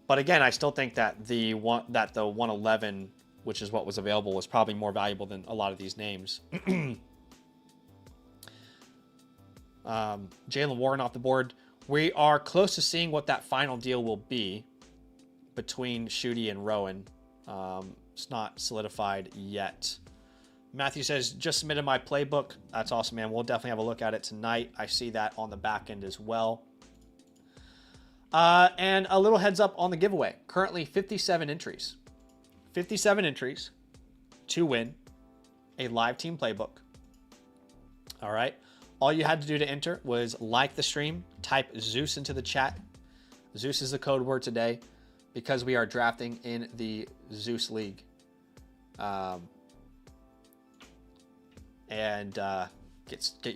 but again, I still think that the 111, which is what was available, was probably more valuable than a lot of these names. Jalen Warren off the board. We are close to seeing what that final deal will be between Schutte and Rowan. It's not solidified yet. Matthew says, just submitted my playbook. That's awesome, man. We'll definitely have a look at it tonight. I see that on the back end as well. And a little heads up on the giveaway. Currently 57 entries. 57 entries to win a live team playbook. All right. All you had to do to enter was like the stream, type Zeus into the chat. Zeus is the code word today because we are drafting in the Zeus League. Get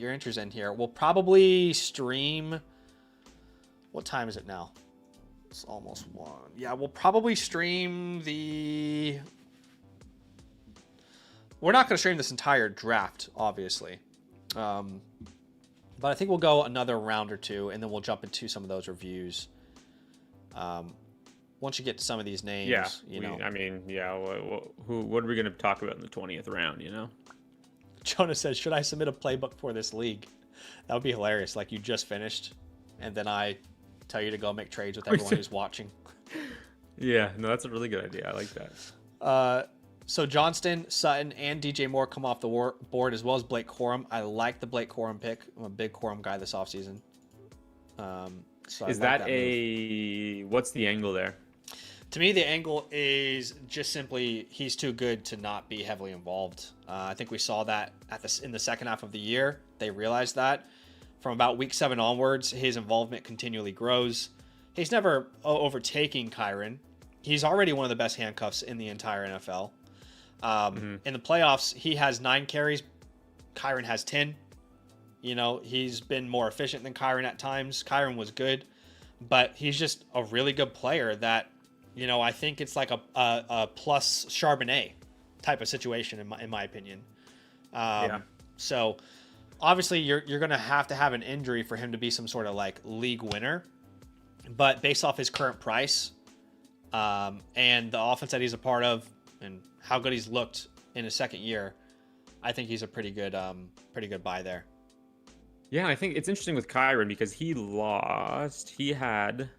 your entries in here. We'll probably stream. What time is it now? It's almost 1. Yeah, we'll probably stream the. We're not going to stream this entire draft, obviously. But I think we'll go another round or two, and then we'll jump into some of those reviews. Once you get to some of these names, what are we going to talk about in the 20th round, Jonah says, should I submit a playbook for this league? That would be hilarious. Like you just finished, and then I tell you to go make trades with everyone who's watching. Yeah, no, that's a really good idea. I like that. So Johnston, Sutton, and DJ Moore come off the board, as well as Blake Corum. I like the Blake Corum pick. I'm a big Corum guy this offseason. Is that what's the angle there? To me, the angle is just simply he's too good to not be heavily involved. I think we saw that in the second half of the year. They realized that. From about week 7 onwards, his involvement continually grows. He's never overtaking Kyron. He's already one of the best handcuffs in the entire NFL. In the playoffs, he has 9 carries. Kyron has 10. He's been more efficient than Kyron at times. Kyron was good, but he's just a really good player that, I think it's like a plus Charbonnet type of situation in my opinion. So obviously you're going to have an injury for him to be some sort of like league winner. But based off his current price and the offense that he's a part of and how good he's looked in his second year, I think he's a pretty good buy there. Yeah, I think it's interesting with Kyron because he had,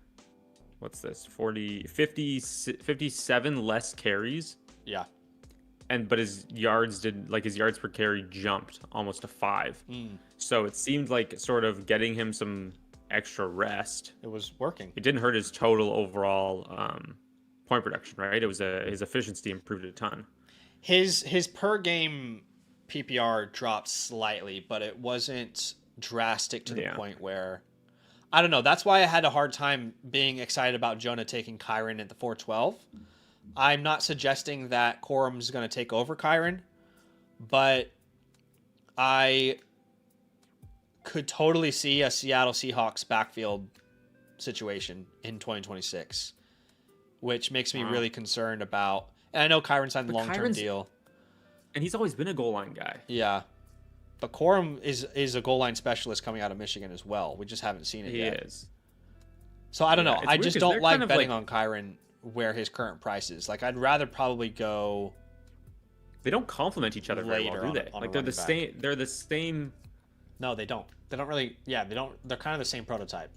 what's this, 57 less carries. Yeah. But his yards per carry jumped almost to 5. So it seemed like sort of getting him some extra rest. It was working. It didn't hurt his total overall point production, right? It was his efficiency improved a ton. His per game PPR dropped slightly, but it wasn't drastic to the point where, I don't know. That's why I had a hard time being excited about Jonah taking Kyron at the 412. I'm not suggesting that Corum's going to take over Kyron, but I could totally see a Seattle Seahawks backfield situation in 2026, which makes me really concerned about. And I know Kyron signed the long-term deal, and he's always been a goal line guy. Yeah, but Corum is a goal line specialist coming out of Michigan as well. We just haven't seen it yet. He is. So I don't know. I just don't like betting on Kyron where his current price is. Like, I'd rather probably go. They don't complement each other very well, do they? Like they're the same. They're the same. No, they don't. They don't really. Yeah, they don't. They're kind of the same prototype,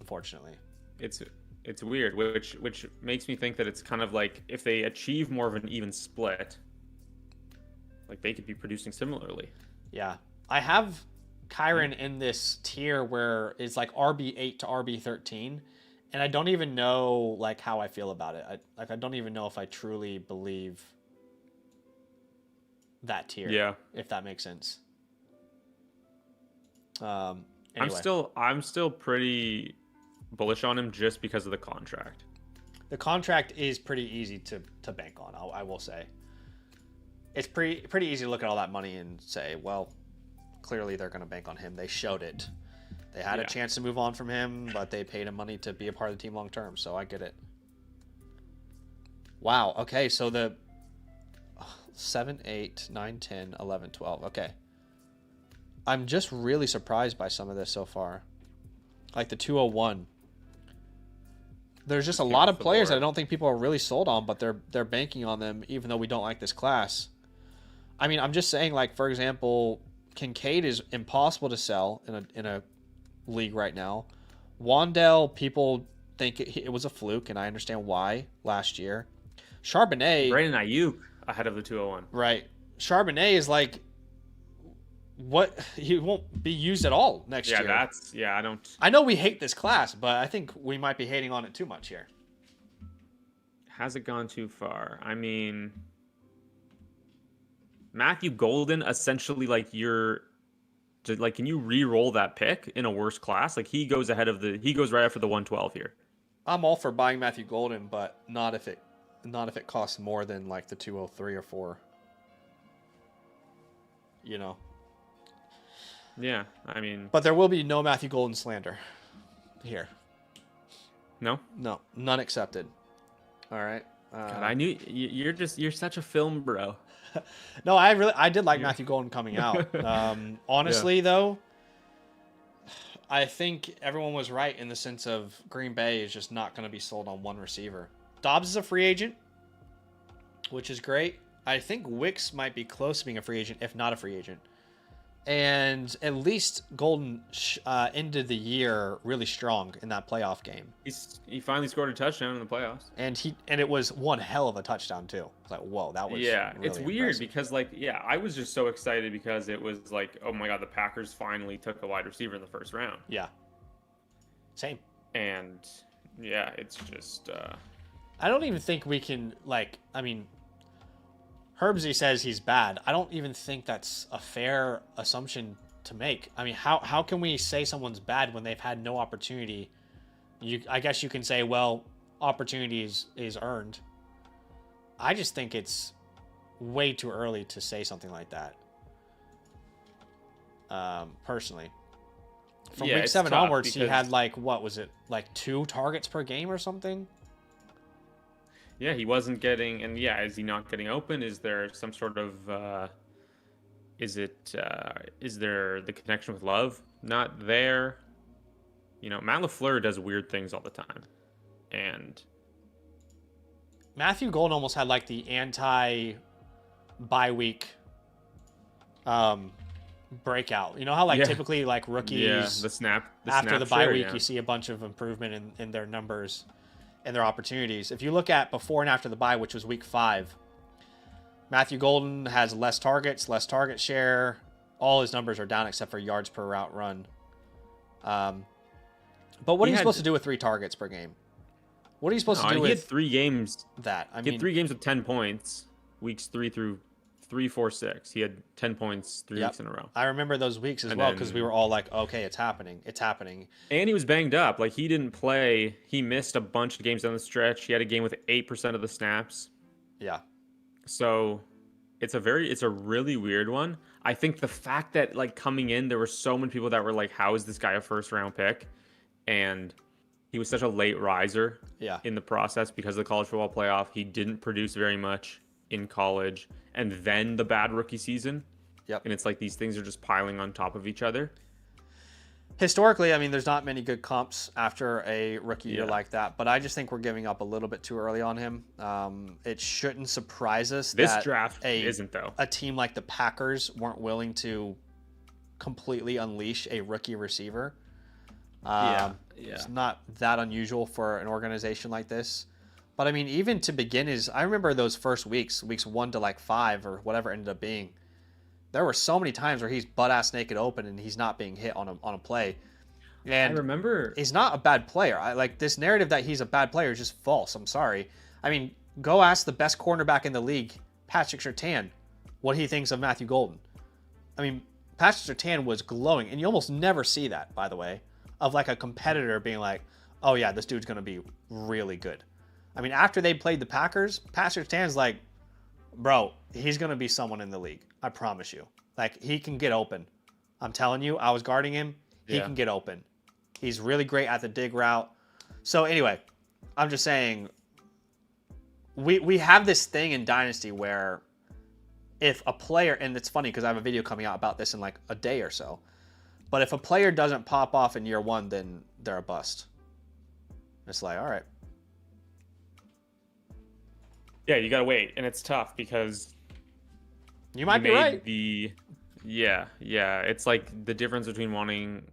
unfortunately. It's weird, which makes me think that it's kind of like if they achieve more of an even split, like they could be producing similarly. Yeah, I have Kyron in this tier where it's like RB8 to RB13, and I don't even know like how I feel about it. I don't even know if I truly believe that tier. Yeah, if that makes sense. Anyway. I'm still pretty bullish on him just because of the contract. The contract is pretty easy to bank on. I will say. It's pretty easy to look at all that money and say, well, clearly they're going to bank on him. They showed it. They had a chance to move on from him, but they paid him money to be a part of the team long term. So I get it. Wow. Okay. So the 7, 8, 9, 10, 11, 12. Okay. I'm just really surprised by some of this so far. Like the 201. There's just a lot of players that I don't think people are really sold on, but they're banking on them even though we don't like this class. I mean, I'm just saying, like, for example, Kincaid is impossible to sell in a league right now. Wandell, people think it was a fluke, and I understand why last year. Charbonnet. Brandon Ayuk ahead of the 201. Right. Charbonnet is like, what? He won't be used at all next year. I don't. I know we hate this class, but I think we might be hating on it too much here. Has it gone too far? I mean, Matthew Golden, essentially, like can you re-roll that pick in a worse class? Like he goes right after the 112 here. I'm all for buying Matthew Golden, but not if it costs more than like the 203 or 4. You know. Yeah, I mean... But there will be no Matthew Golden slander here. No? No, none accepted. All right. God, I knew... You're such a film bro. No, I did like Matthew Golden coming out. Honestly, though, I think everyone was right in the sense of Green Bay is just not going to be sold on one receiver. Dobbs is a free agent, which is great. I think Wicks might be close to being a free agent, if not a free agent. And at least Golden ended the year really strong in that playoff game. He finally scored a touchdown in the playoffs. And it was one hell of a touchdown too. It's like, whoa, that was really it's weird impressive. because I was just so excited because it was like, oh my god, the Packers finally took a wide receiver in the first round. Yeah. Same. And yeah, it's just I don't even think we can Herbsy says he's bad. I don't even think that's a fair assumption to make. I mean, how can we say someone's bad when they've had no opportunity? I guess you can say, well, opportunity is earned. I just think it's way too early to say something like that. Personally. From week 7 onwards, he had what was it? 2 targets per game or something? Yeah, he wasn't getting, and is he not getting open? Is there some sort of Is there the connection with Love not there? Matt LaFleur does weird things all the time, and Matthew Golden almost had like the anti-bye week breakout. You know how typically like rookies after the bye week you see a bunch of improvement in their numbers and their opportunities. If you look at before and after the bye, which was week 5, Matthew Golden has less targets, less target share. All his numbers are down except for yards per route run. But what are you supposed to do with 3 targets per game? What are you supposed to do with? He had 3 games. He had 3 games with 10 points, weeks 3 through 3, 4, 6. He had 10 points 3 weeks in a row. I remember those weeks as well because we were all like, okay, it's happening. It's happening. And he was banged up. Like, he didn't play. He missed a bunch of games down the stretch. He had a game with 8% of the snaps. Yeah. So it's a really weird one. I think the fact that, like, coming in, there were so many people that were like, how is this guy a first-round pick? And he was such a late riser in the process because of the college football playoff. He didn't produce very much in college. And then the bad rookie season. Yep. And it's like these things are just piling on top of each other. Historically, I mean, there's not many good comps after a rookie year like that, but I just think we're giving up a little bit too early on him. It shouldn't surprise us this draft isn't, though. A team like the Packers weren't willing to completely unleash a rookie receiver. It's not that unusual for an organization like this. But I mean, even to begin I remember those first weeks 1 to like 5 or whatever it ended up being. There were so many times where he's butt-ass naked open and he's not being hit on a play. And I remember he's not a bad player. This narrative that he's a bad player is just false. I'm sorry. I mean, go ask the best cornerback in the league, Patrick Surtain, what he thinks of Matthew Golden. I mean, Patrick Surtain was glowing, and you almost never see that, by the way, of like a competitor being like, oh yeah, this dude's going to be really good. I mean, after they played the Packers, Patrick Surtain's like, bro, he's going to be someone in the league. I promise you. Like, he can get open. I'm telling you, I was guarding him. He can get open. He's really great at the dig route. So anyway, I'm just saying, we have this thing in Dynasty where if a player, and it's funny because I have a video coming out about this in like a day or so, but if a player doesn't pop off in year 1, then they're a bust. It's like, all right. Yeah, you gotta wait, and it's tough because you might be right. It's like the difference between wanting.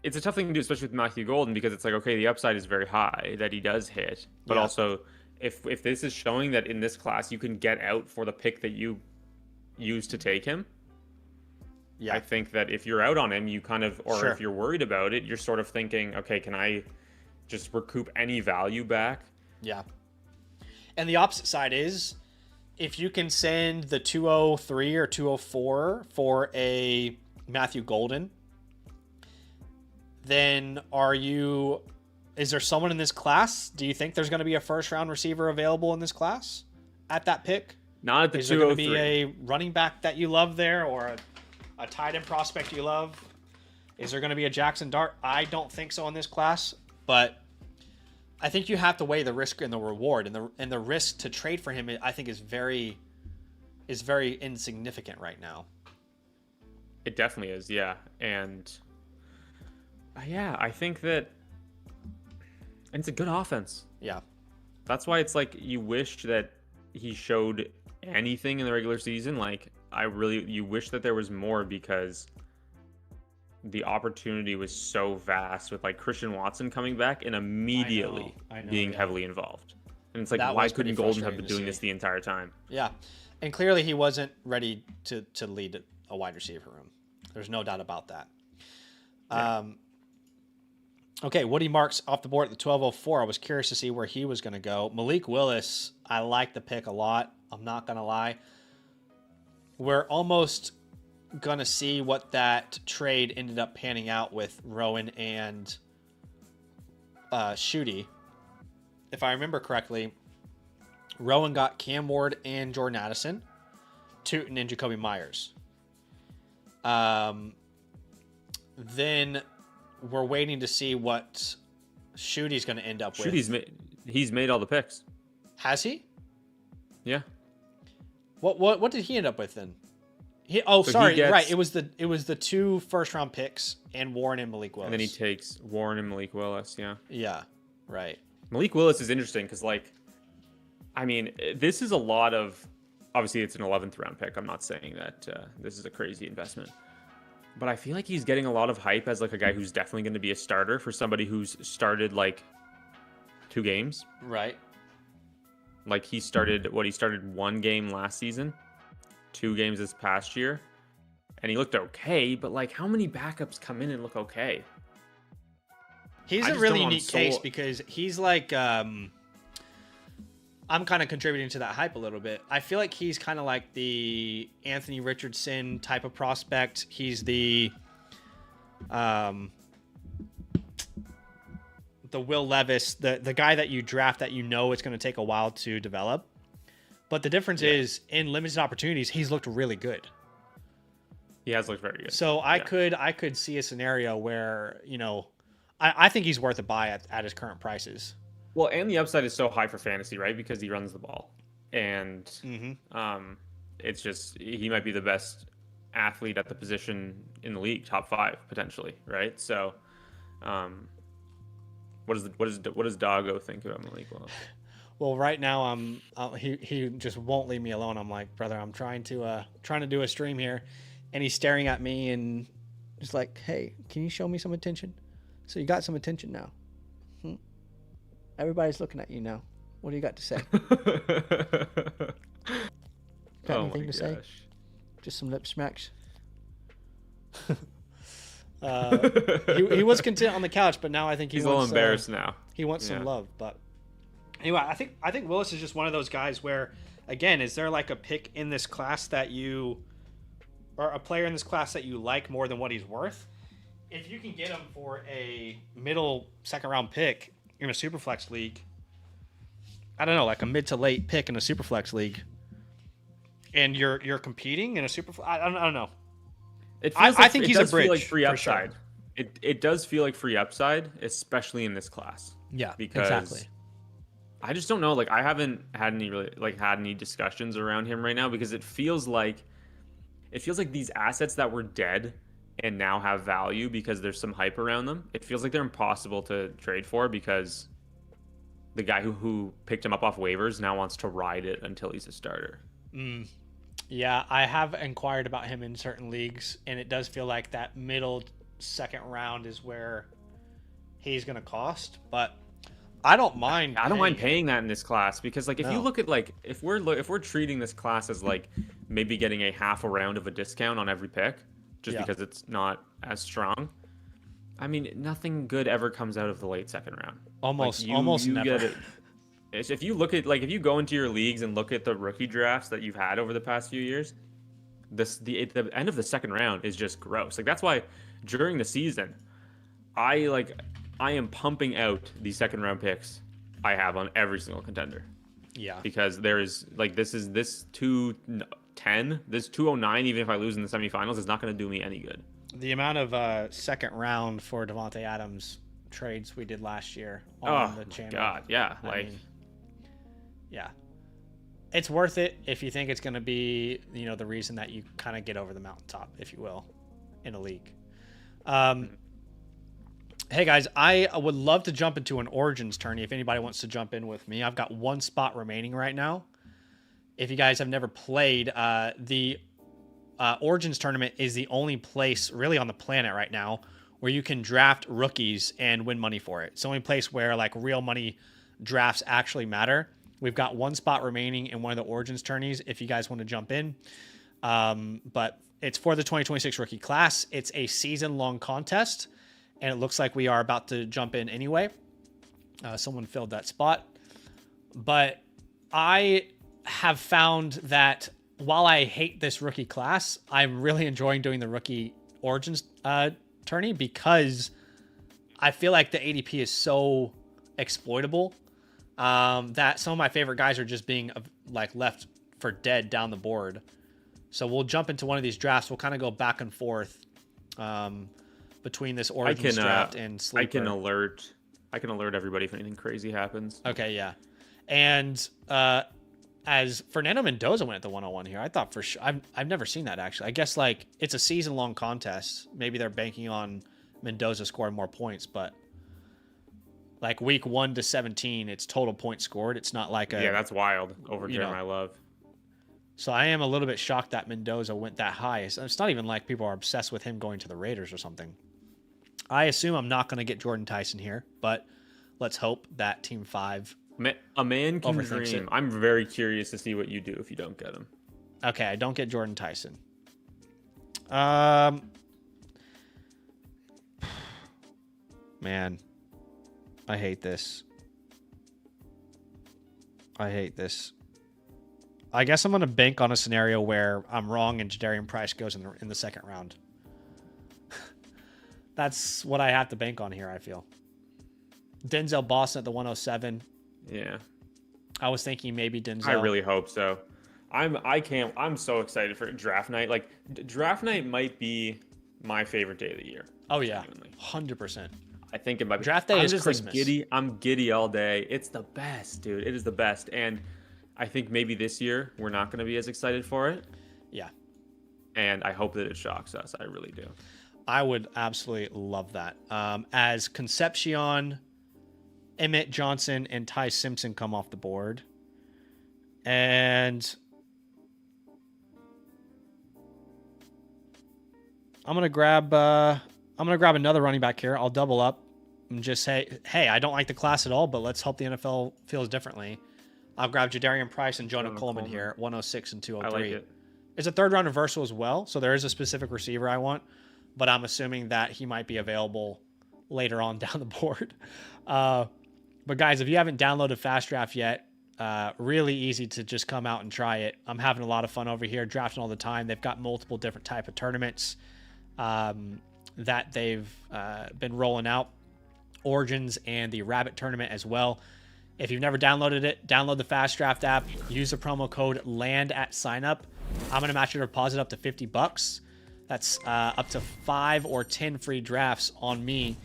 It's a tough thing to do, especially with Matthew Golden, because it's like, okay, the upside is very high that he does hit, but also if this is showing that in this class you can get out for the pick that you used to take him. Yeah, I think that if you're out on him, you kind of, or if you're worried about it, you're sort of thinking, okay, can I just recoup any value back? Yeah. And the opposite side is, if you can send the 203 or 204 for a Matthew Golden, then is there someone in this class? Do you think there's going to be a first round receiver available in this class at that pick? Not at the 203. Is there going to be a running back that you love there, or a tight end prospect you love? Is there going to be a Jackson Dart? I don't think so in this class, but I think you have to weigh the risk and the reward, and the risk to trade for him, I think, is very insignificant right now. It definitely is, yeah. And I think that, and it's a good offense. Yeah. That's why it's like you wish that he showed anything in the regular season. Like, you wish that there was more, because the opportunity was so vast with like Christian Watson coming back and immediately being heavily involved. And it's like, why couldn't Golden have been doing this the entire time? Yeah. And clearly he wasn't ready to lead a wide receiver room. There's no doubt about that. Yeah. Okay, Woody Marks off the board at the 1204. I was curious to see where he was going to go. Malik Willis, I like the pick a lot. I'm not going to lie. We're almost going to see what that trade ended up panning out with Rowan and Shooty. If I remember correctly, Rowan got Cam Ward and Jordan Addison, Tootin and Jacoby Myers. Then we're waiting to see what Shooty's going to end up with. He's made all the picks. Has he? Yeah. What did he end up with then? Sorry, right. It was the 2 first-round picks and Warren and Malik Willis. And then he takes Warren and Malik Willis. Yeah. Yeah. Right. Malik Willis is interesting because, like, I mean, this is a lot of. Obviously, it's an 11th round pick. I'm not saying that this is a crazy investment, but I feel like he's getting a lot of hype as like a guy who's definitely going to be a starter for somebody who's started like 2 games. Right. Like he started 1 game last season, 2 games this past year, and he looked okay. But like, how many backups come in and look okay? He's a really unique case because he's like. I'm kind of contributing to that hype a little bit. I feel like he's kind of like the Anthony Richardson type of prospect. He's the Will Levis, the guy that you draft that you know it's going to take a while to develop. But the difference is in limited opportunities, he's looked really good. He has looked very good. So I could see a scenario where, I think he's worth a buy at his current prices. Well, and the upside is so high for fantasy, right? Because he runs the ball, and it's just he might be the best athlete at the position in the league, top 5 potentially, right? So, what does Doggo think about Malik Willis? Well, right now he just won't leave me alone. I'm like, brother, I'm trying to do a stream here, and he's staring at me and just like, hey, can you show me some attention? So you got some attention now. Everybody's looking at you now. What do you got to say? Got anything to say? Just some lip smacks. He was content on the couch, but now I think he's a little embarrassed now. He wants some love. But anyway, I think Willis is just one of those guys where, again, is there like a pick in this class that you, or a player in this class that you like more than what he's worth? If you can get him for a middle 2nd round pick in a Superflex league, I don't know, like a mid to late pick in a Superflex league, and you're competing in a Superflex, I don't know. I think he's a bridge. Feel like free upside. Sure. It does feel like free upside, especially in this class. Yeah, because exactly. I just don't know. Like, I haven't had any discussions around him right now because it feels like these assets that were dead and now have value because there's some hype around them. It feels like they're impossible to trade for because the guy who picked him up off waivers now wants to ride it until he's a starter. Yeah, I have inquired about him in certain leagues, and it does feel like that middle 2nd round is where he's going to cost. But I don't mind. I don't mind paying that in this class because, like, if you look at like if we're treating this class as like maybe getting a half a round of a discount on every pick. Just because it's not as strong. I mean, nothing good ever comes out of the late 2nd round. Almost never. Get it. If you look at if you go into your leagues and look at the rookie drafts that you've had over the past few years, the end of the 2nd round is just gross. Like, that's why during the season, I am pumping out the 2nd round picks I have on every single contender. Yeah. Because there is this 210, this 209, even if I lose in the semifinals, is not going to do me any good. The amount of 2nd round for Devontae Adams trades we did last year on the channel. Oh, God, yeah. Yeah. It's worth it if you think it's going to be, the reason that you kind of get over the mountaintop, if you will, in a league. Hey, guys, I would love to jump into an Origins tourney if anybody wants to jump in with me. I've got 1 spot remaining right now. If you guys have never played, the Origins tournament is the only place really on the planet right now where you can draft rookies and win money for it. It's the only place where like real money drafts actually matter. We've got 1 spot remaining in one of the Origins tourneys if you guys want to jump in. But it's for the 2026 rookie class. It's a season-long contest, and it looks like we are about to jump in anyway. Someone filled that spot. But I have found that while I hate this rookie class, I'm really enjoying doing the rookie Origins tourney because I feel like the ADP is so exploitable that some of my favorite guys are just being left for dead down the board. So we'll jump into one of these drafts. We'll kind of go back and forth between this Origins draft and Sleeper. I can alert everybody if anything crazy happens. Okay, yeah. And as Fernando Mendoza went at the 101 here. I thought for sure. I've never seen that actually. I guess like it's a season-long contest. Maybe they're banking on Mendoza scoring more points, but like week 1 to 17, it's total points scored. It's not like Yeah, that's wild over Jeremiah Love. So I am a little bit shocked that Mendoza went that high. It's not even like people are obsessed with him going to the Raiders or something. I assume I'm not going to get Jordan Tyson here, but let's hope that Team 5 a man can overthinks dream. it. I'm very curious to see what you do if you don't get him. Okay, I don't get Jordan Tyson. Man, I hate this. I guess I'm going to bank on a scenario where I'm wrong and Jadarian Price goes in the second round. That's what I have to bank on here, I feel. Denzel Boston at the 107. Yeah. I was thinking maybe Denzel. I really hope so. I'm so excited for draft night. Like draft night might be my favorite day of the year. Oh yeah. Genuinely. 100%. I think it might be. Draft day is just Christmas. Like giddy. I'm giddy all day. It's the best, dude. It is the best. And I think maybe this year we're not going to be as excited for it. Yeah. And I hope that it shocks us. I really do. I would absolutely love that. As Concepcion, Emmett Johnson, and Ty Simpson come off the board. And I'm gonna grab another running back here. I'll double up and just say, hey, I don't like the class at all, but let's hope the NFL feels differently. I'll grab Jadarian Price and Jonah Coleman here, 106 and 203. I like it. It's a third round reversal as well, so there is a specific receiver I want, but I'm assuming that he might be available later on down the board. But guys, if you haven't downloaded FastDraft yet, really easy to just come out and try it. I'm having a lot of fun over here, drafting all the time. They've got multiple different type of tournaments that they've been rolling out. Origins and the Rabbit tournament as well. If you've never downloaded it, download the FastDraft app. Use the promo code LAND at signup. I'm going to match your deposit up to $50. That's up to 5 or 10 free drafts on me.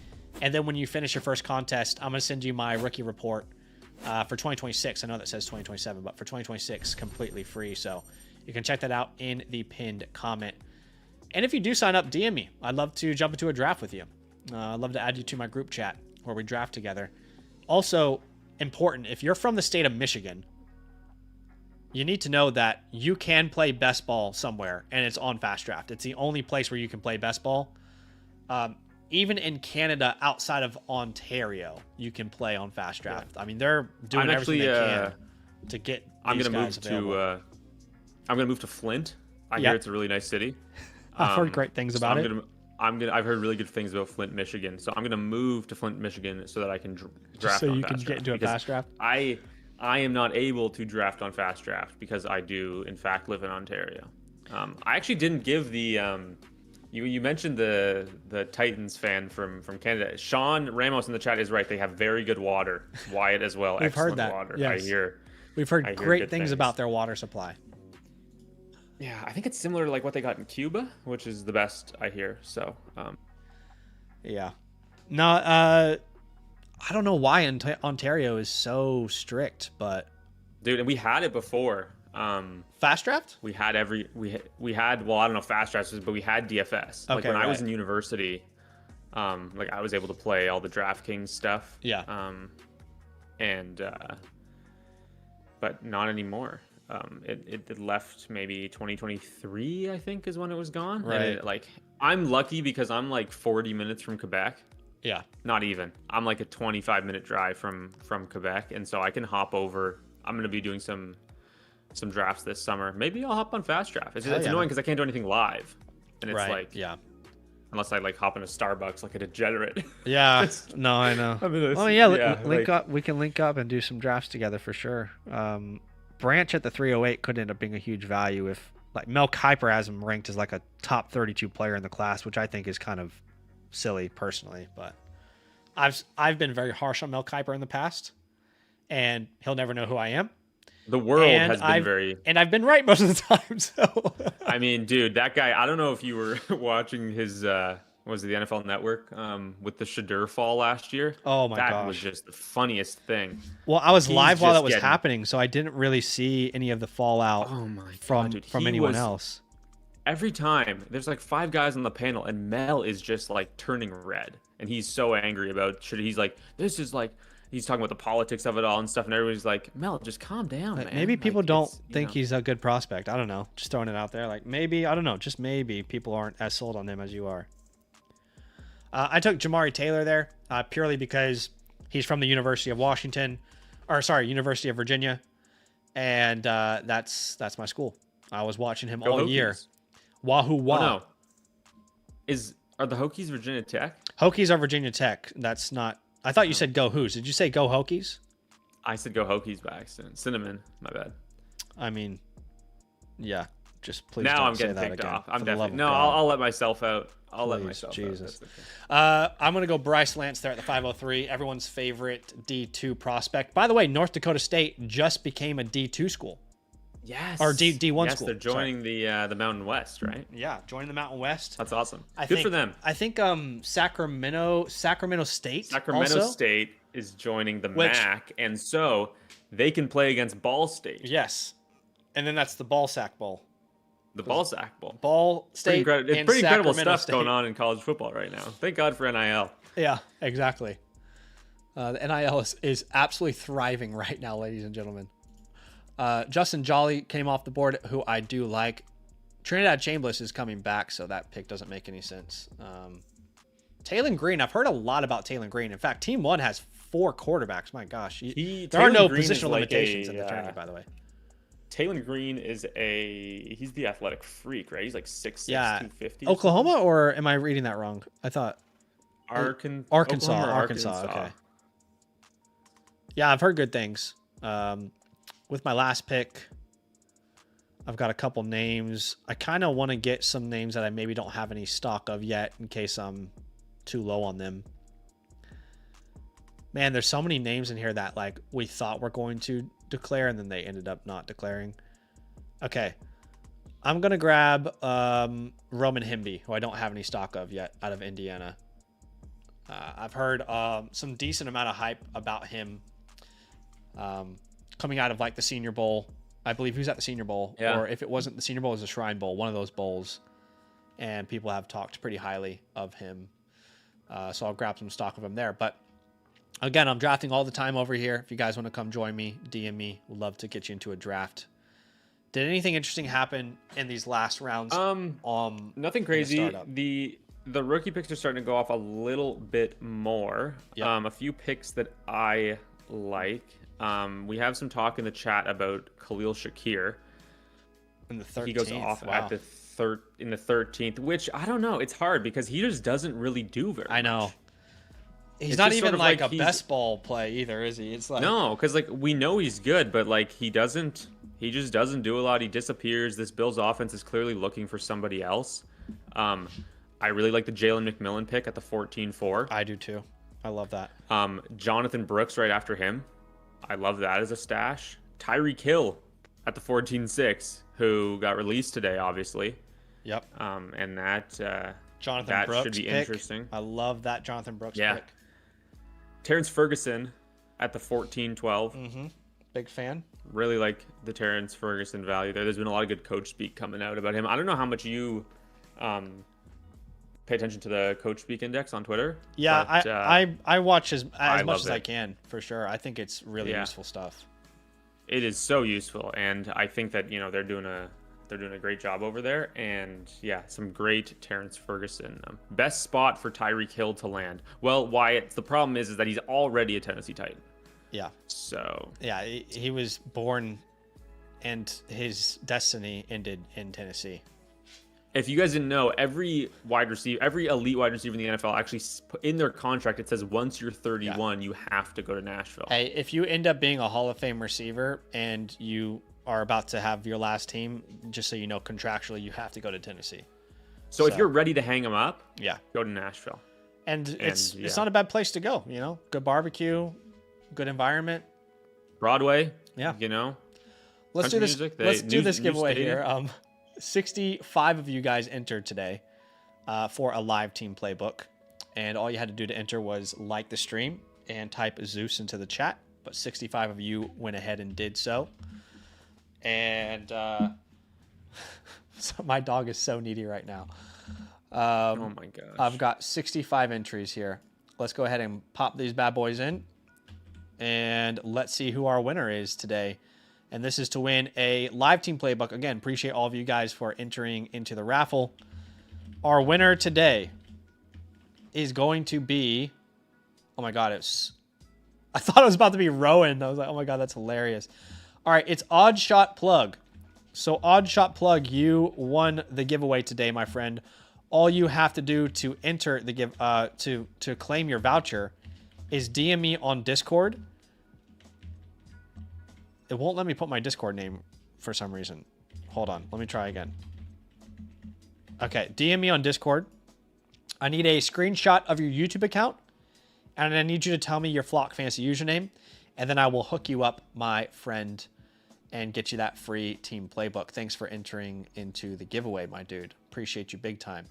And then when you finish your first contest, I'm going to send you my rookie report for 2026. I know that says 2027, but for 2026, completely free. So you can check that out in the pinned comment. And if you do sign up, DM me. I'd love to jump into a draft with you. I'd love to add you to my group chat where we draft together. Also, important, if you're from the state of Michigan, you need to know that you can play best ball somewhere, and it's on FastDraft. It's the only place where you can play best ball. Even in Canada, outside of Ontario, you can play on FastDraft. Yeah. I mean, they're doing everything they can to get these guys available. I'm gonna move to Flint. I hear it's a really nice city. I've heard great things about it. I've heard really good things about Flint, Michigan. So I'm gonna move to Flint, Michigan, so that I can draft. So you can get into a FastDraft. I am not able to draft on FastDraft because I do, in fact, live in Ontario. I actually didn't give the. You mentioned the Titans fan from Canada. Sean Ramos in the chat is right. They have very good water. Wyatt as well. We've heard that. Water. Yes. We've heard great things about their water supply. Yeah, I think it's similar to like what they got in Cuba, which is the best I hear. So, yeah. No, I don't know why Ontario is so strict, but dude, and we had it before. FastDraft? We had well, I don't know if FastDraft, but we had DFS. Okay, like when I was in university, like I was able to play all the DraftKings stuff. Yeah. But not anymore. It left maybe 2023, I think, is when it was gone. Right. And I'm lucky because I'm like 40 minutes from Quebec. Yeah. Not even. I'm like a 25-minute drive from Quebec, and so I can hop over. I'm going to be doing some drafts this summer. Maybe I'll hop on FastDraft. It's annoying because I can't do anything live, and it's unless I like hop in a Starbucks like a degenerate. Yeah. No, I know. Link up. We can link up and do some drafts together for sure. Branch at the 308 could end up being a huge value if like Mel Kiper has him ranked as like a top 32 player in the class, which I think is kind of silly personally, but I've been very harsh on Mel Kiper in the past, and he'll never know who I am. The world has been very... And I've been right most of the time, so... I mean, dude, that guy... I don't know if you were watching his was it the NFL Network with the Shadur fall last year. Oh my That was gosh. just the funniest thing. Well, I was He's live while just that was getting- happening, so I didn't really see any of the fallout Oh my from God, dude. from He anyone was- else. Every time there's like 5 guys on the panel, and Mel is just like turning red, and he's so angry about shit. He's like, this is like, he's talking about the politics of it all and stuff, and everybody's like, Mel, just calm down, man. Maybe people Like, don't it's, think he's a good prospect. I don't know. Just throwing it out there. Like maybe, I don't know. Just maybe people aren't as sold on him as you are. I took Jamari Taylor there purely because he's from the University of Washington, or sorry, University of Virginia, and that's my school. I was watching him Go all Hokies. year. Wahoo Wah. Oh, no. Are the Hokies Virginia Tech? Hokies are Virginia Tech. That's not. I thought you said Go Who's. Did you say Go Hokies? I said go Hokies by accident. Cinnamon, my bad. I mean, yeah. Just please Now don't I'm say getting that picked again. off. I'm for the love definitely of no. God. I'll let myself out. I'll let Please, myself Jesus. out. That's okay. I'm going to go Bryce Lance there at the 503. Everyone's favorite D2 prospect. By the way, North Dakota State just became a D2 school. Yes. Or D1 yes, school. they're joining the Mountain West, right? Yeah, joining the Mountain West. That's awesome. I Good think, for them. I think Sacramento State. Sacramento also? State is joining the Which- MAC, and so they can play against Ball State. Yes. And then that's the Ball Sack Bowl. The Balzac Bowl. Ball State. It's and pretty incredible Sacramento stuff State. going on in college football right now. Thank God for NIL. Yeah, exactly. The NIL is absolutely thriving right now, ladies and gentlemen. Justin Jolly came off the board, who I do like. Trinidad Chambliss is coming back, so that pick doesn't make any sense. Taylon Green, I've heard a lot about Taylon Green. In fact, Team 1 has 4 quarterbacks. My gosh. There are Taylon no Green is positional like limitations in the tournament, by the way. Taylon Green is he's the athletic freak, right? He's like 6'6", Yeah. 250. Oklahoma, or am I reading that wrong? I thought Arkansas. Arkansas. Okay. Yeah, I've heard good things. With my last pick, I've got a couple names. I kind of want to get some names that I maybe don't have any stock of yet in case I'm too low on them. Man, there's so many names in here that like we thought were going to declare and then they ended up not declaring. Okay. I'm going to grab Roman Himby, who I don't have any stock of yet, out of Indiana. I've heard some decent amount of hype about him coming out of like the Senior Bowl. I believe he was at the Senior Bowl, or if it wasn't the Senior Bowl, it was the Shrine Bowl, one of those bowls. And people have talked pretty highly of him. So I'll grab some stock of him there. But again, I'm drafting all the time over here. If you guys want to come join me, DM me. We'd love to get you into a draft. Did anything interesting happen in these last rounds? Nothing crazy. The The rookie picks are starting to go off a little bit more. Yep. A few picks that I like. We have some talk in the chat about Khalil Shakir. in the 13th. He goes off Wow. at the in the 13th, which I don't know. It's hard because he just doesn't really do very much. I know. He's It's not just even sort of like like a he's- best ball play either, is he? It's like No, because like we know he's good, but like he just doesn't do a lot. He disappears. This Bills offense is clearly looking for somebody else. I really like the Jalen McMillan pick at the 14-4. I do too. I love that. Jonathan Brooks right after him. I love that as a stash. Tyreek Hill at the 14-6, who got released today, obviously. Yep. And that Jonathan that Brooks should be pick. interesting. I love that Jonathan Brooks Yeah. pick. Terrence Ferguson at the 14-12. Mm-hmm. Big fan. Really like the Terrence Ferguson value there. There's been a lot of good coach speak coming out about him. I don't know how much you pay attention to the coach speak index on Twitter. Yeah, but, I watch as I much love as I it. can, for sure. I think it's really Yeah. useful stuff. It is so useful, and I think that they're doing a great job over there. And yeah, some great Terrence Ferguson. Best spot for Tyreek Hill to land. Well, Wyatt, the problem is that he's already a Tennessee Titan. Yeah. So Yeah, he was born and his destiny ended in Tennessee. if you guys didn't know, every elite wide receiver in the NFL actually in their contract it says once you're 31, you have to go to Nashville. Hey, if you end up being a Hall of Fame receiver and you are about to have your last team, just so you know, contractually, you have to go to Tennessee. So if you're ready to hang them up, Yeah. go to Nashville. And it's yeah. not a bad place to go, Good barbecue, good environment. Broadway, Yeah. Let's Country do this. music, Let's do this new giveaway stadium. here. 65 of you guys entered today. for a live team playbook. And all you had to do to enter was like the stream and type Zeus into the chat. But 65 of you went ahead and did so. And so my dog is so needy right now. Oh my gosh. I've got 65 entries here. Let's go ahead and pop these bad boys in. And let's see who our winner is today. And this is to win a live team playbook. Again, appreciate all of you guys for entering into the raffle. Our winner today is going to be... Oh my God, I thought it was about to be Rowan. I was like, oh my God, that's hilarious. All right, it's Odd Shot Plug. So Odd Shot Plug, you won the giveaway today, my friend. All you have to do to enter the to claim your voucher is DM me on Discord. It won't let me put my Discord name for some reason. Hold on, let me try again. Okay, DM me on Discord. I need a screenshot of your YouTube account, and I need you to tell me your Flock Fantasy username, and then I will hook you up, my friend, and get you that free team playbook. Thanks for entering into the giveaway, my dude. Appreciate you big time.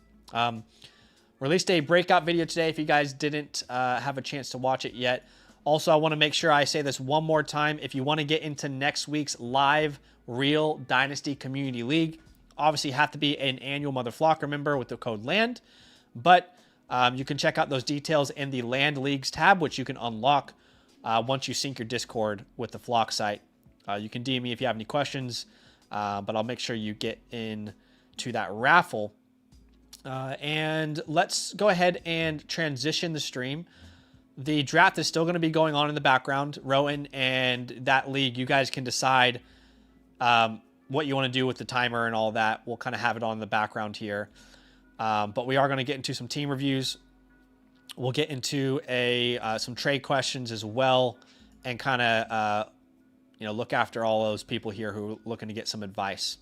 Released a breakout video today if you guys didn't have a chance to watch it yet. Also, I want to make sure I say this one more time. If you want to get into next week's live Real Dynasty Community League, obviously you have to be an annual Mother Flocker member with the code LAND. But you can check out those details in the Land Leagues tab, which you can unlock once you sync your Discord with the Flock site. You can DM me if you have any questions, but I'll make sure you get in to that raffle. And let's go ahead and transition the stream. The draft is still going to be going on in the background. Rowan and that league, you guys can decide what you want to do with the timer and all that. We'll kind of have it on in the background here. But we are going to get into some team reviews. We'll get into some trade questions as well, and kind of look after all those people here who are looking to get some advice.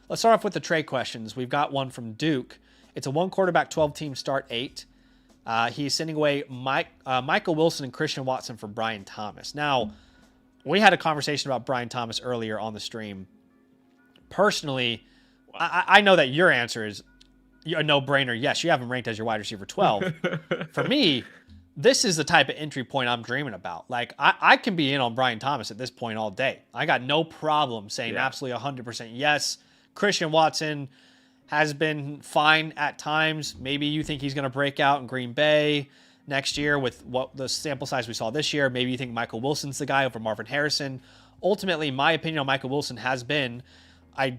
Let's start off with the trade questions. We've got one from Duke. It's a 1 quarterback, 12 team start 8. He's sending away Michael Wilson and Christian Watson for Brian Thomas. Now, we had a conversation about Brian Thomas earlier on the stream. Personally, I know that your answer is a no-brainer. Yes, you have him ranked as your wide receiver 12. For me, this is the type of entry point I'm dreaming about. Like, I can be in on Brian Thomas at this point all day. I got no problem saying absolutely 100% yes. Christian Watson has been fine at times. Maybe you think he's going to break out in Green Bay next year with what the sample size we saw this year. Maybe you think Michael Wilson's the guy over Marvin Harrison. Ultimately, my opinion on Michael Wilson has been, I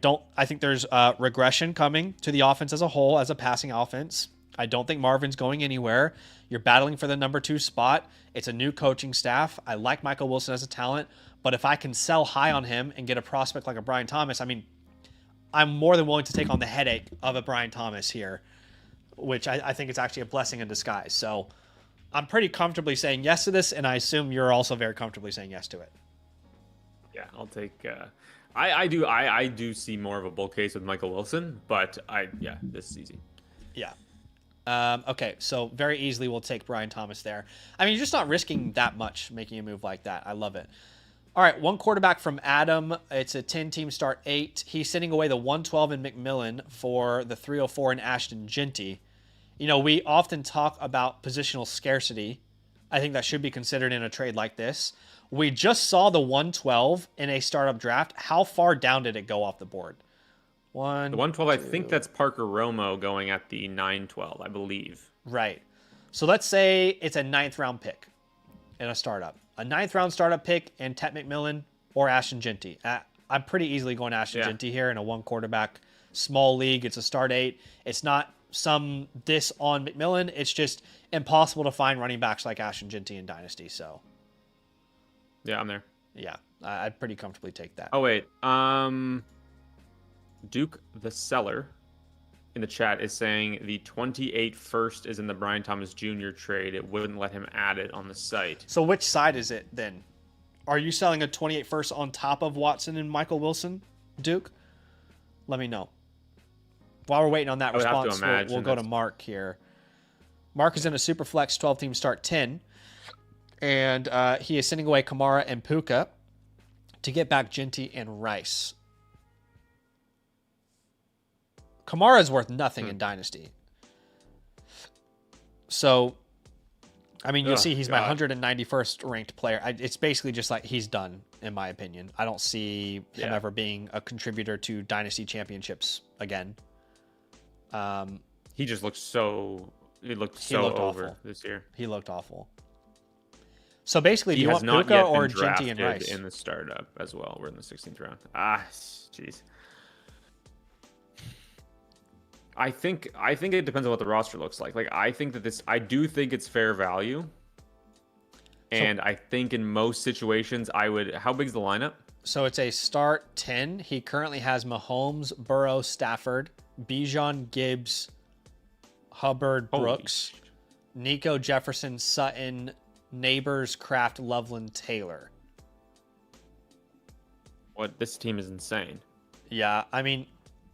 think there's regression coming to the offense as a whole, as a passing offense. I don't think Marvin's going anywhere. You're battling for the number 2 spot. It's a new coaching staff. I like Michael Wilson as a talent, but if I can sell high on him and get a prospect like a Brian Thomas, I mean, I'm more than willing to take on the headache of a Brian Thomas here, which I think is actually a blessing in disguise. So I'm pretty comfortably saying yes to this, and I assume you're also very comfortably saying yes to it. Yeah, I'll take... I do see more of a bull case with Michael Wilson, but this is easy. Yeah. Okay, so very easily we'll take Brian Thomas there. I mean, you're just not risking that much making a move like that. I love it. All right, 1 quarterback from Adam. It's a 10-team start 8. He's sending away the 112 in McMillan for the 304 in Ashton Genty. You know, we often talk about positional scarcity. I think that should be considered in a trade like this. We just saw the 112 in a startup draft. How far down did it go off the board? The 112, I think that's Parker Romo going at the 912, I believe. Right. So let's say it's a 9th round pick in a startup. A 9th round startup pick and Tet McMillan or Ashton Genty. I'm pretty easily going Ashton Genty here in a 1 quarterback small league. It's a start 8. It's not some diss on McMillan. It's just impossible to find running backs like Ashton Genty in Dynasty. So, yeah, I'm there. Yeah, I'd pretty comfortably take that. Oh, wait. Duke the Seller in the chat is saying the 28 first is in the Brian Thomas Jr. trade. It wouldn't let him add it on the site. So which side is it then? Are you selling a 28 first on top of Watson and Michael Wilson, Duke? Let me know. While we're waiting on that response, we'll go to Mark here. Mark is in a super flex 12-team start 10, and he is sending away Kamara and Puka to get back Genty and Rice. Kamara is worth nothing in Dynasty. So, I mean, you'll see he's my God. 191st ranked player. It's basically just like he's done, in my opinion. I don't see him ever being a contributor to Dynasty championships again. He just looked so. He looked over awful this year. He looked awful. So basically, do you want not Puka yet or been Ginty and drafted Rice? in the startup as well. We're in the 16th round. Jeez. I think it depends on what the roster looks like. Like I do think it's fair value. And I think in most situations how big's the lineup? So it's a start 10. He currently has Mahomes, Burrow, Stafford, Bijan, Gibbs, Hubbard, Brooks, Nico, Jefferson, Sutton, Neighbors, Kraft, Loveland, Taylor. This team is insane. Yeah, I mean,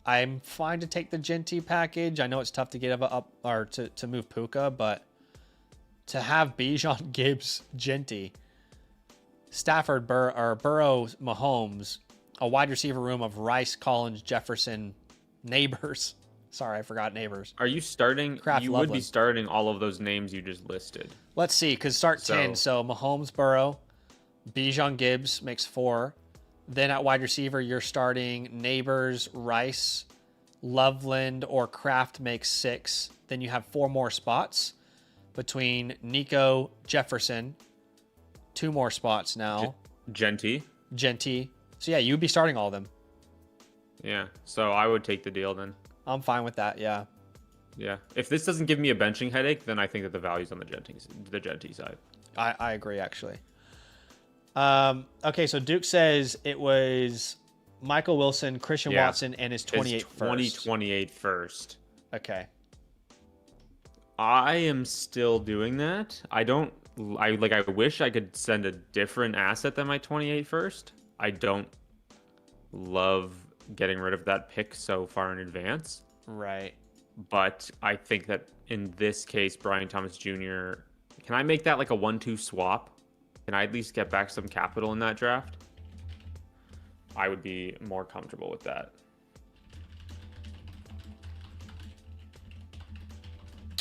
I'm fine to take the Ginty package. I know it's tough to get up or to move Puka, but to have Bijan, Gibbs, Ginty, Stafford, Burrow, Mahomes, a wide receiver room of Rice, Collins, Jefferson, Neighbors. Sorry, I forgot Neighbors. Are you starting? Kraft, you Loveland. would be starting all of those names you just listed. Let's see, because start 10. So Mahomes, Burrow, Bijan, Gibbs makes 4. Then at wide receiver, you're starting Neighbors, Rice, Loveland, or Kraft makes 6. Then you have 4 more spots between Nico, Jefferson. 2 more spots now. Ginty. So yeah, you'd be starting all of them. Yeah. So I would take the deal then. I'm fine with that. Yeah. Yeah. If this doesn't give me a benching headache, then I think that the value's on the Ginty side. I agree actually. Okay, so Duke says it was Michael Wilson, Christian Watson, and his 28 first. 2028 first. Okay. I am still doing that. I wish I could send a different asset than my 28 first. I don't love getting rid of that pick so far in advance. Right. But I think that in this case, Brian Thomas Jr., can I make that like a 1-2 swap? Can I at least get back some capital in that draft? I would be more comfortable with that.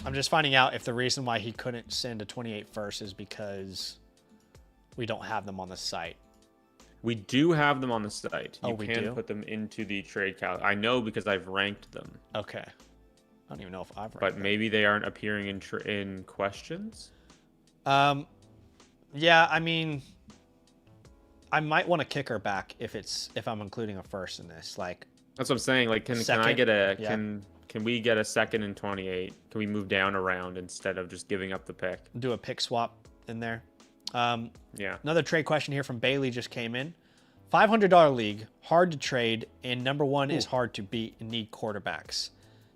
I'm just finding out if the reason why he couldn't send a 28 first is because we don't have them on the site. We do have them on the site. Oh, You we can do? put them into the trade cal. I know because I've ranked them. Okay. I don't even know if I've read But them. maybe they aren't appearing in questions. Yeah, I mean, I might want a kicker back if I'm including a first in this. Like, That's what I'm saying. Like, can I Second? get Yeah. can we get a second and 28? Can we move down a round instead of just giving up the pick? do a pick swap in there. Yeah. Another trade question here from Bailey just came in. $500 league, hard to trade, and number 1 is hard to beat and need quarterbacks.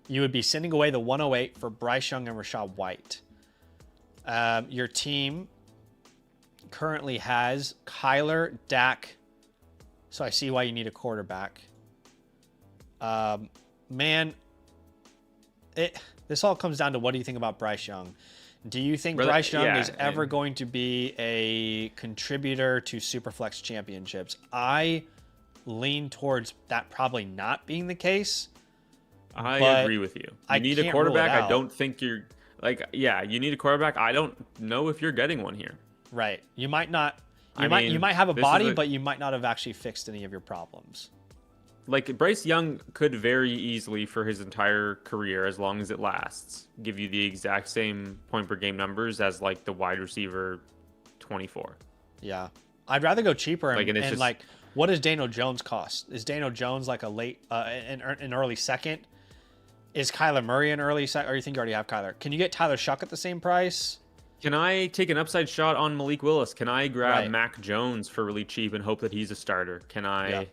You would be sending away the 108 for Bryce Young and Rashad White. Your team currently has Kyler, Dak. So I see why you need a quarterback. This all comes down to what do you think about Bryce Young? Do you think Bryce Young is ever going to be a contributor to Superflex championships? I lean towards that probably not being the case. I agree with you. I You need a can't rule it quarterback. I out. don't think you're you need a quarterback. I don't know if you're getting one here. Right. You might not. I You mean, might have a this is body, a- but you might not have actually fixed any of your problems. Like Bryce Young could very easily for his entire career, as long as it lasts, give you the exact same point per game numbers as like the wide receiver 24. Yeah. I'd rather go cheaper and, Like, and it's and just- like, what does Daniel Jones cost? Is Daniel Jones like a late, an early second? Is Kyler Murray an early second? Or you think you already have Kyler? Can you get Tyler Shuck at the same price? Can I take an upside shot on Malik Willis? Can I grab Right. Mac Jones for really cheap and hope that he's a starter? Can I? Yeah.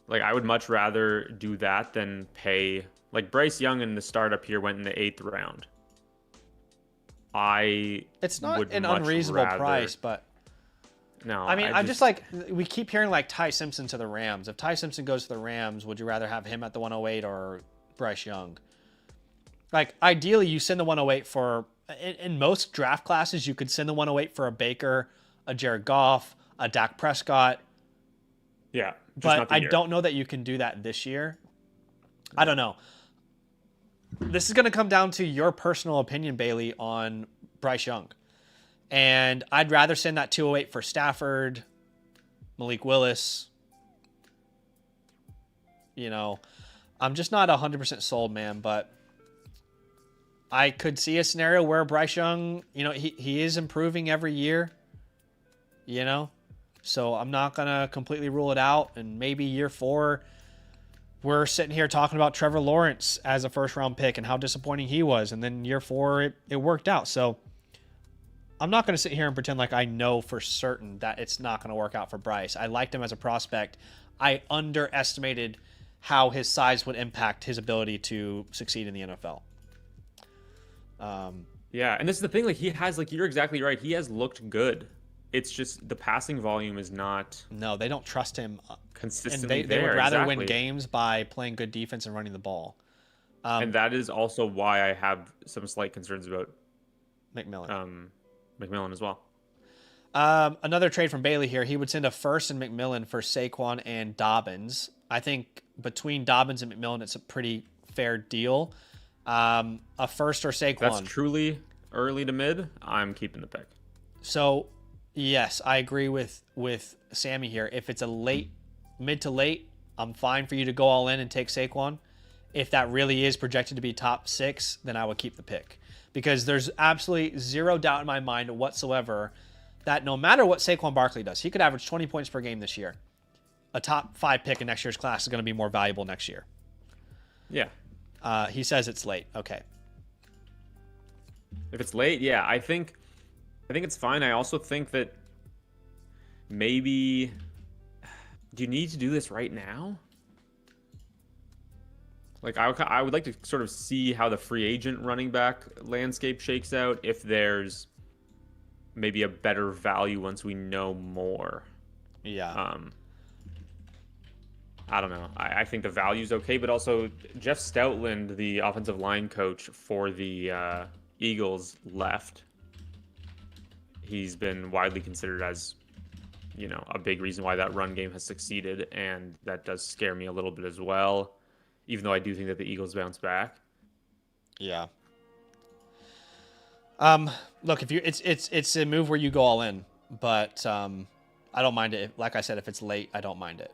Like, I would much rather do that than pay. Like, Bryce Young in the startup here went in the 8th round. It's not would an much unreasonable rather- price, but No, I mean, I'm just like, we keep hearing like Ty Simpson to the Rams. If Ty Simpson goes to the Rams, would you rather have him at the 108 or Bryce Young? Like, ideally, you send the 108 for, in most draft classes, you could send the 108 for a Baker, a Jared Goff, a Dak Prescott. Yeah. just But not the I year. don't know that you can do that this year. I don't know. this is going to come down to your personal opinion, Bailey, on Bryce Young. And I'd rather send that 208 for Stafford, Malik Willis. You know, I'm just not 100% sold, man, but I could see a scenario where Bryce Young, you know, he is improving every year, you know, so I'm not going to completely rule it out. And maybe year 4, we're sitting here talking about Trevor Lawrence as a first-round pick and how disappointing he was. And then year 4, it worked out. So I'm not going to sit here and pretend like I know for certain that it's not going to work out for Bryce. I liked him as a prospect. I underestimated how his size would impact his ability to succeed in the NFL. Yeah, and this is the thing. Like, he has, like, you're exactly right. He has looked good. It's just the passing volume is not. No, they don't trust him consistently. And they would rather win games by playing good defense and running the ball. And that is also why I have some slight concerns about McMillan. McMillan as well. Another trade from Bailey here. He would send a first and McMillan for Saquon and Dobbins. I think between Dobbins and McMillan, it's a pretty fair deal. A first or Saquon. That's truly early to mid. I'm keeping the pick. So, yes, I agree with Sammy here. If it's a mid to late, I'm fine for you to go all in and take Saquon. If that really is projected to be top 6, then I would keep the pick. Because there's absolutely zero doubt in my mind whatsoever that no matter what Saquon Barkley does, he could average 20 points per game this year. A top 5 pick in next year's class is going to be more valuable next year. Yeah. He says it's late. Okay. If it's late, yeah, I think it's fine. I also think that maybe, do you need to do this right now? Like, I would like to sort of see how the free agent running back landscape shakes out, if there's maybe a better value once we know more. Yeah. I don't know. I think the value's okay, but also Jeff Stoutland, the offensive line coach for the Eagles, left. He's been widely considered as, you know, a big reason why that run game has succeeded, and that does scare me a little bit as well, even though I do think that the Eagles bounce back. Yeah. Look, if it's a move where you go all in, but I don't mind it. Like I said, if it's late, I don't mind it.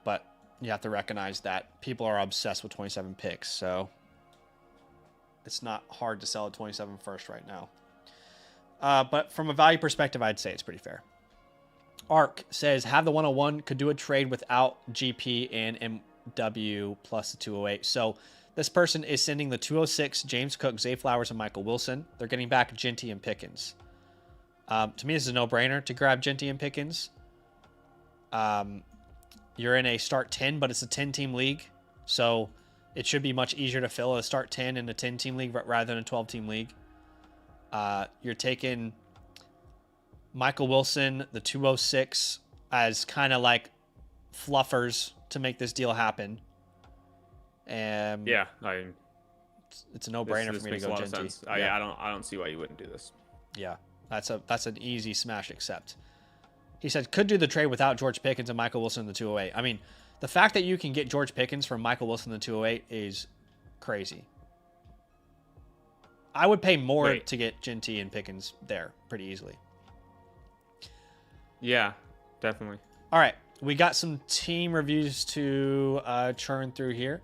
But you have to recognize that people are obsessed with 27 picks, so it's not hard to sell a 27 first right now. But from a value perspective, I'd say it's pretty fair. Ark says, have the 101, could do a trade without GP and MW plus the 208. So this person is sending the 206, James Cook, Zay Flowers, and Michael Wilson. They're getting back Ginty and Pickens. To me, this is a no-brainer to grab Ginty and Pickens. You're in a start 10, but it's a 10-team league. So it should be much easier to fill a start 10 in a 10-team league rather than a 12-team league. You're taking Michael Wilson, the 206, as kind of like fluffers to make this deal happen. And yeah, it's a no-brainer for me to go Ginty. Yeah. I don't see why you wouldn't do this. Yeah, that's an easy smash accept. He said, could do the trade without George Pickens and Michael Wilson in the 208. I mean, the fact that you can get George Pickens from Michael Wilson in the 208 is crazy. I would pay more to get Ginty and Pickens there pretty easily. Yeah, definitely. All right, we got some team reviews to churn through here.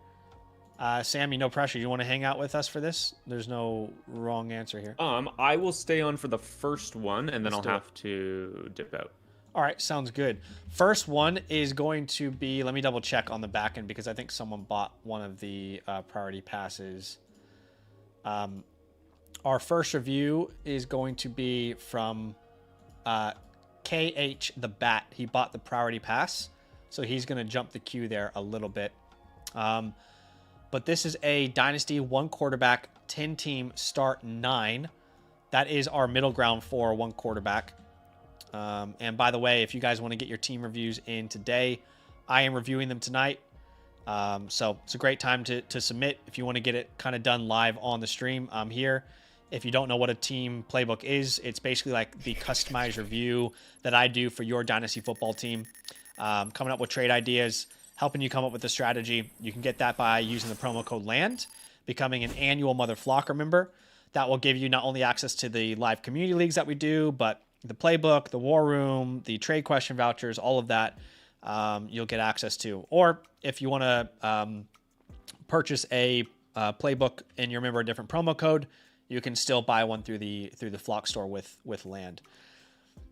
Sammy, no pressure. You want to hang out with us for this? There's no wrong answer here. I will stay on for the first one, and then I'll have to dip out. All right, sounds good. First one is going to be, let me double check on the back end because I think someone bought one of the priority passes. Our first review is going to be from KH the Bat. He bought the priority pass, so he's going to jump the queue there a little bit. But this is a Dynasty 1 quarterback, 10-team start 9. That is our middle ground for 1 quarterback. And by the way, if you guys want to get your team reviews in today, I am reviewing them tonight. So it's a great time to submit. If you want to get it kind of done live on the stream, I'm here. If you don't know what a team playbook is, it's basically like the customized review that I do for your Dynasty football team. Coming up with trade ideas, helping you come up with a strategy. You can get that by using the promo code LAND. becoming an annual Mother Flocker member. That will give you not only access to the live community leagues that we do, but the playbook, the war room, the trade question vouchers, all of that you'll get access to. Or if you want to purchase a playbook and you remember a different promo code, you can still buy one through the Flock store with land.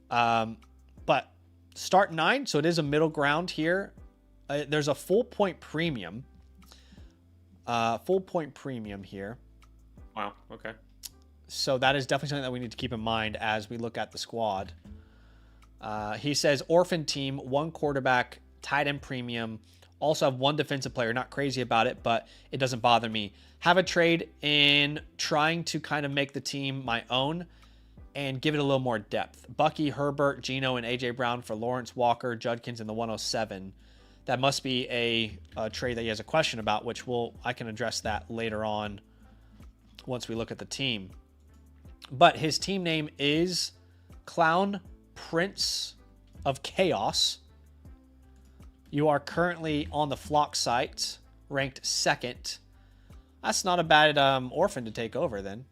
But start 9, so it is a middle ground here. There's a full point premium. Here. Wow. Okay. So that is definitely something that we need to keep in mind as we look at the squad. He says orphan team, 1 quarterback, tight end premium. Also have 1 defensive player. Not crazy about it, but it doesn't bother me. Have a trade in trying to kind of make the team my own and give it a little more depth. Bucky, Herbert, Geno, and A.J. Brown for Lawrence, Walker, Judkins, and the 107. That must be a trade that he has a question about, which I can address that later on once we look at the team. But his team name is Clown Prince of Chaos. You are currently on the Flock site, ranked 2nd. That's not a bad orphan to take over then.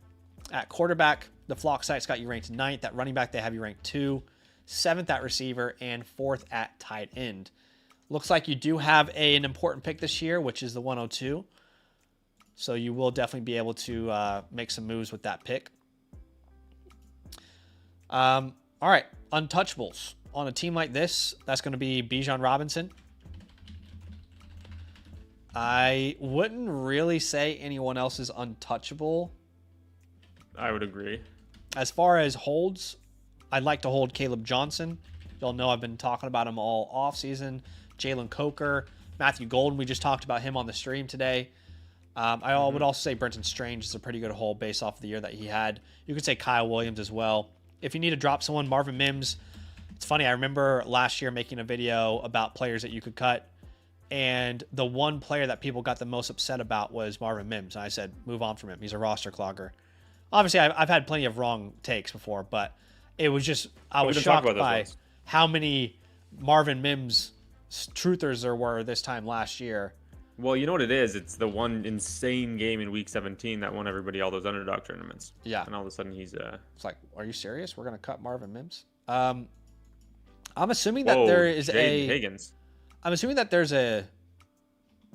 At quarterback, the Flock site's got you ranked 9th. At running back, they have you ranked 2. 7th at receiver, and 4th at tight end. Looks like you do have an important pick this year, which is the 102. So you will definitely be able to make some moves with that pick. All right, untouchables. On a team like this, that's going to be Bijan Robinson. I wouldn't really say anyone else is untouchable. I would agree. As far as holds, I'd like to hold Caleb Johnson. Y'all know I've been talking about him all offseason. Jalen Coker, Matthew Golden, we just talked about him on the stream today. I would also say Brenton Strange is a pretty good hold based off of the year that he had. You could say Kyle Williams as well. If you need to drop someone, Marvin Mims. It's funny, I remember last year making a video about players that you could cut, and the one player that people got the most upset about was Marvin Mims. And I said, move on from him. He's a roster clogger. Obviously, I've had plenty of wrong takes before, but it was just, I was shocked by how many Marvin Mims truthers there were this time last year. Well, you know what it is? It's the one insane game in Week 17 that won everybody all those underdog tournaments. Yeah. And all of a sudden he's... It's like, are you serious? We're going to cut Marvin Mims? I'm assuming that there is Higgins. I'm assuming that there's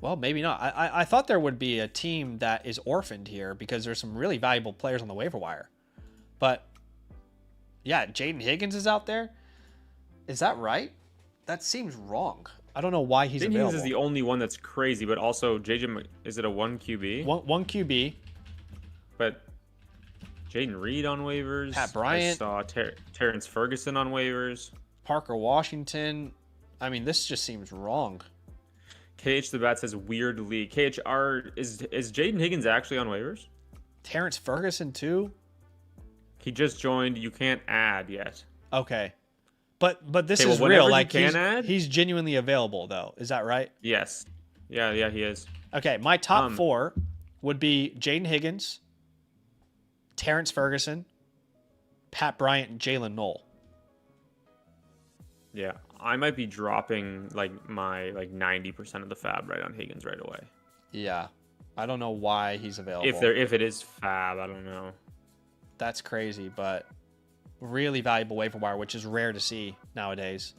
well, maybe not. I thought there would be a team that is orphaned here because there's some really valuable players on the waiver wire. But, yeah, Jaden Higgins is out there. Is that right? That seems wrong. I don't know why he's available. Higgins is the only one that's crazy, but also JJ, is it a 1 QB? One QB. But Jaden Reed on waivers. Pat Bryant. I saw Terrence Ferguson on waivers. Parker Washington. I mean, this just seems wrong. KH the Bat says weird league. KHR, is Jaden Higgins actually on waivers? Terrence Ferguson too? He just joined. You can't add yet. Okay. But this is real. Like he's genuinely available though. Is that right? Yes. Yeah, he is. Okay, my top 4 would be Jaden Higgins, Terrence Ferguson, Pat Bryant, and Jalen Knoll. Yeah, I might be dropping my 90% of the fab right on Higgins right away. Yeah, I don't know why he's available. If it is fab, I don't know. That's crazy, but really valuable waiver wire, which is rare to see nowadays.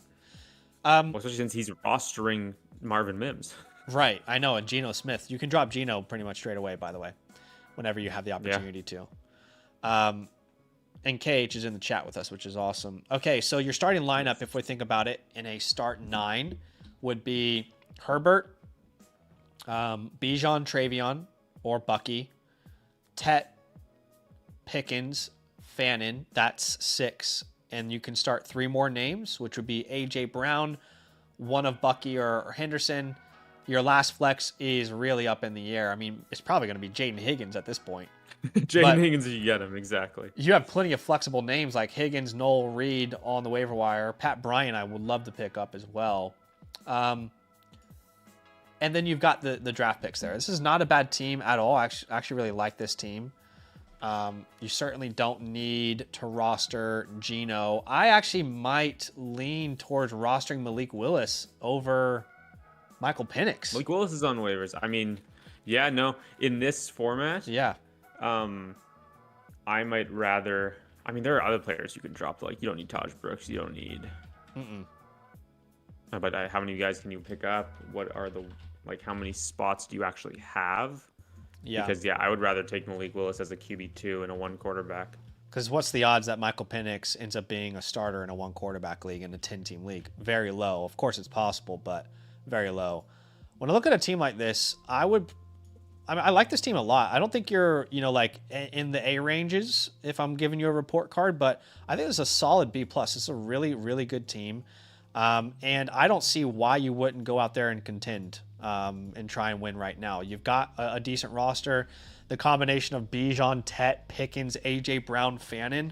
Well, especially since he's rostering Marvin Mims. Right, I know, and Geno Smith. You can drop Geno pretty much straight away, by the way, whenever you have the opportunity to. And KH is in the chat with us, which is awesome. Okay, so your starting lineup, if we think about it, in a start 9 would be Herbert, Bijan, Travion, or Bucky, Tet, Pickens, Fannin. That's 6. And you can start 3 more names, which would be A.J. Brown, one of Bucky or Henderson. Your last flex is really up in the air. I mean, it's probably going to be Jaden Higgins at this point. Jaden Higgins, you get him, exactly. You have plenty of flexible names like Higgins, Knoll, Reed on the waiver wire. Pat Bryant, I would love to pick up as well. And then you've got the draft picks there. This is not a bad team at all. I actually really like this team. You certainly don't need to roster Geno. I actually might lean towards rostering Malik Willis over Michael Penix. Malik Willis is on waivers. I mean, Yeah, no. In this format, Yeah. I might rather. I mean, there are other players you can drop. Like, you don't need Taj Brooks. You don't need. But how many guys can you pick up? What are the how many spots do you actually have? Yeah. Because I would rather take Malik Willis as a QB2 and a 1 quarterback. Because what's the odds that Michael Penix ends up being a starter in a 1 quarterback league in a 10-team league? Very low. Of course, it's possible, but very low. When I look at a team like this, I like this team a lot. I don't think you're, like in the A ranges if I'm giving you a report card, but I think it's a solid B+. It's a really, really good team. And I don't see why you wouldn't go out there and contend and try and win right now. You've got a decent roster. The combination of Bijan, Tet, Pickens, A.J. Brown, Fannin,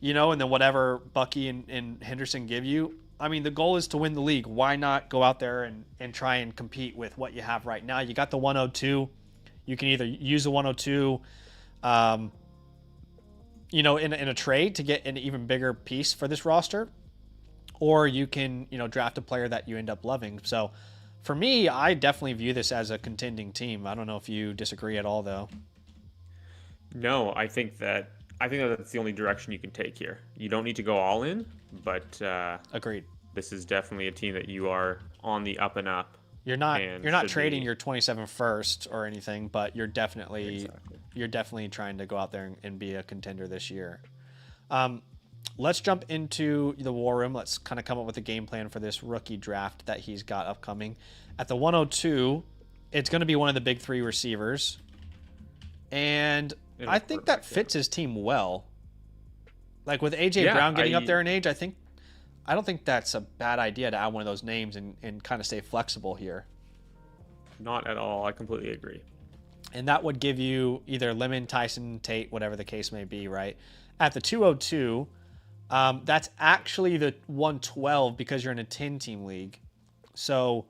and then whatever Bucky and Henderson give you. I mean, the goal is to win the league. Why not go out there and try and compete with what you have right now? You got the 102. You can either use the 102, in a trade to get an even bigger piece for this roster, or you can, draft a player that you end up loving. So for me, I definitely view this as a contending team. I don't know if you disagree at all, though. No, I think that that's the only direction you can take here. You don't need to go all in, but agreed. This is definitely a team that you are on the up and up. You're not trading your 27 first or anything, but you're definitely trying to go out there and be a contender this year. Let's jump into the war room. Let's kind of come up with a game plan for this rookie draft that he's got upcoming. At the 102, it's going to be one of the big 3 receivers. And I think that fits his team well. Like with A.J. Brown getting up there in age, I don't think that's a bad idea to add one of those names and kind of stay flexible here. Not at all. I completely agree. And that would give you either Lemon, Tyson, Tate, whatever the case may be, right? At the 202, that's actually the 112 because you're in a 10-team league. So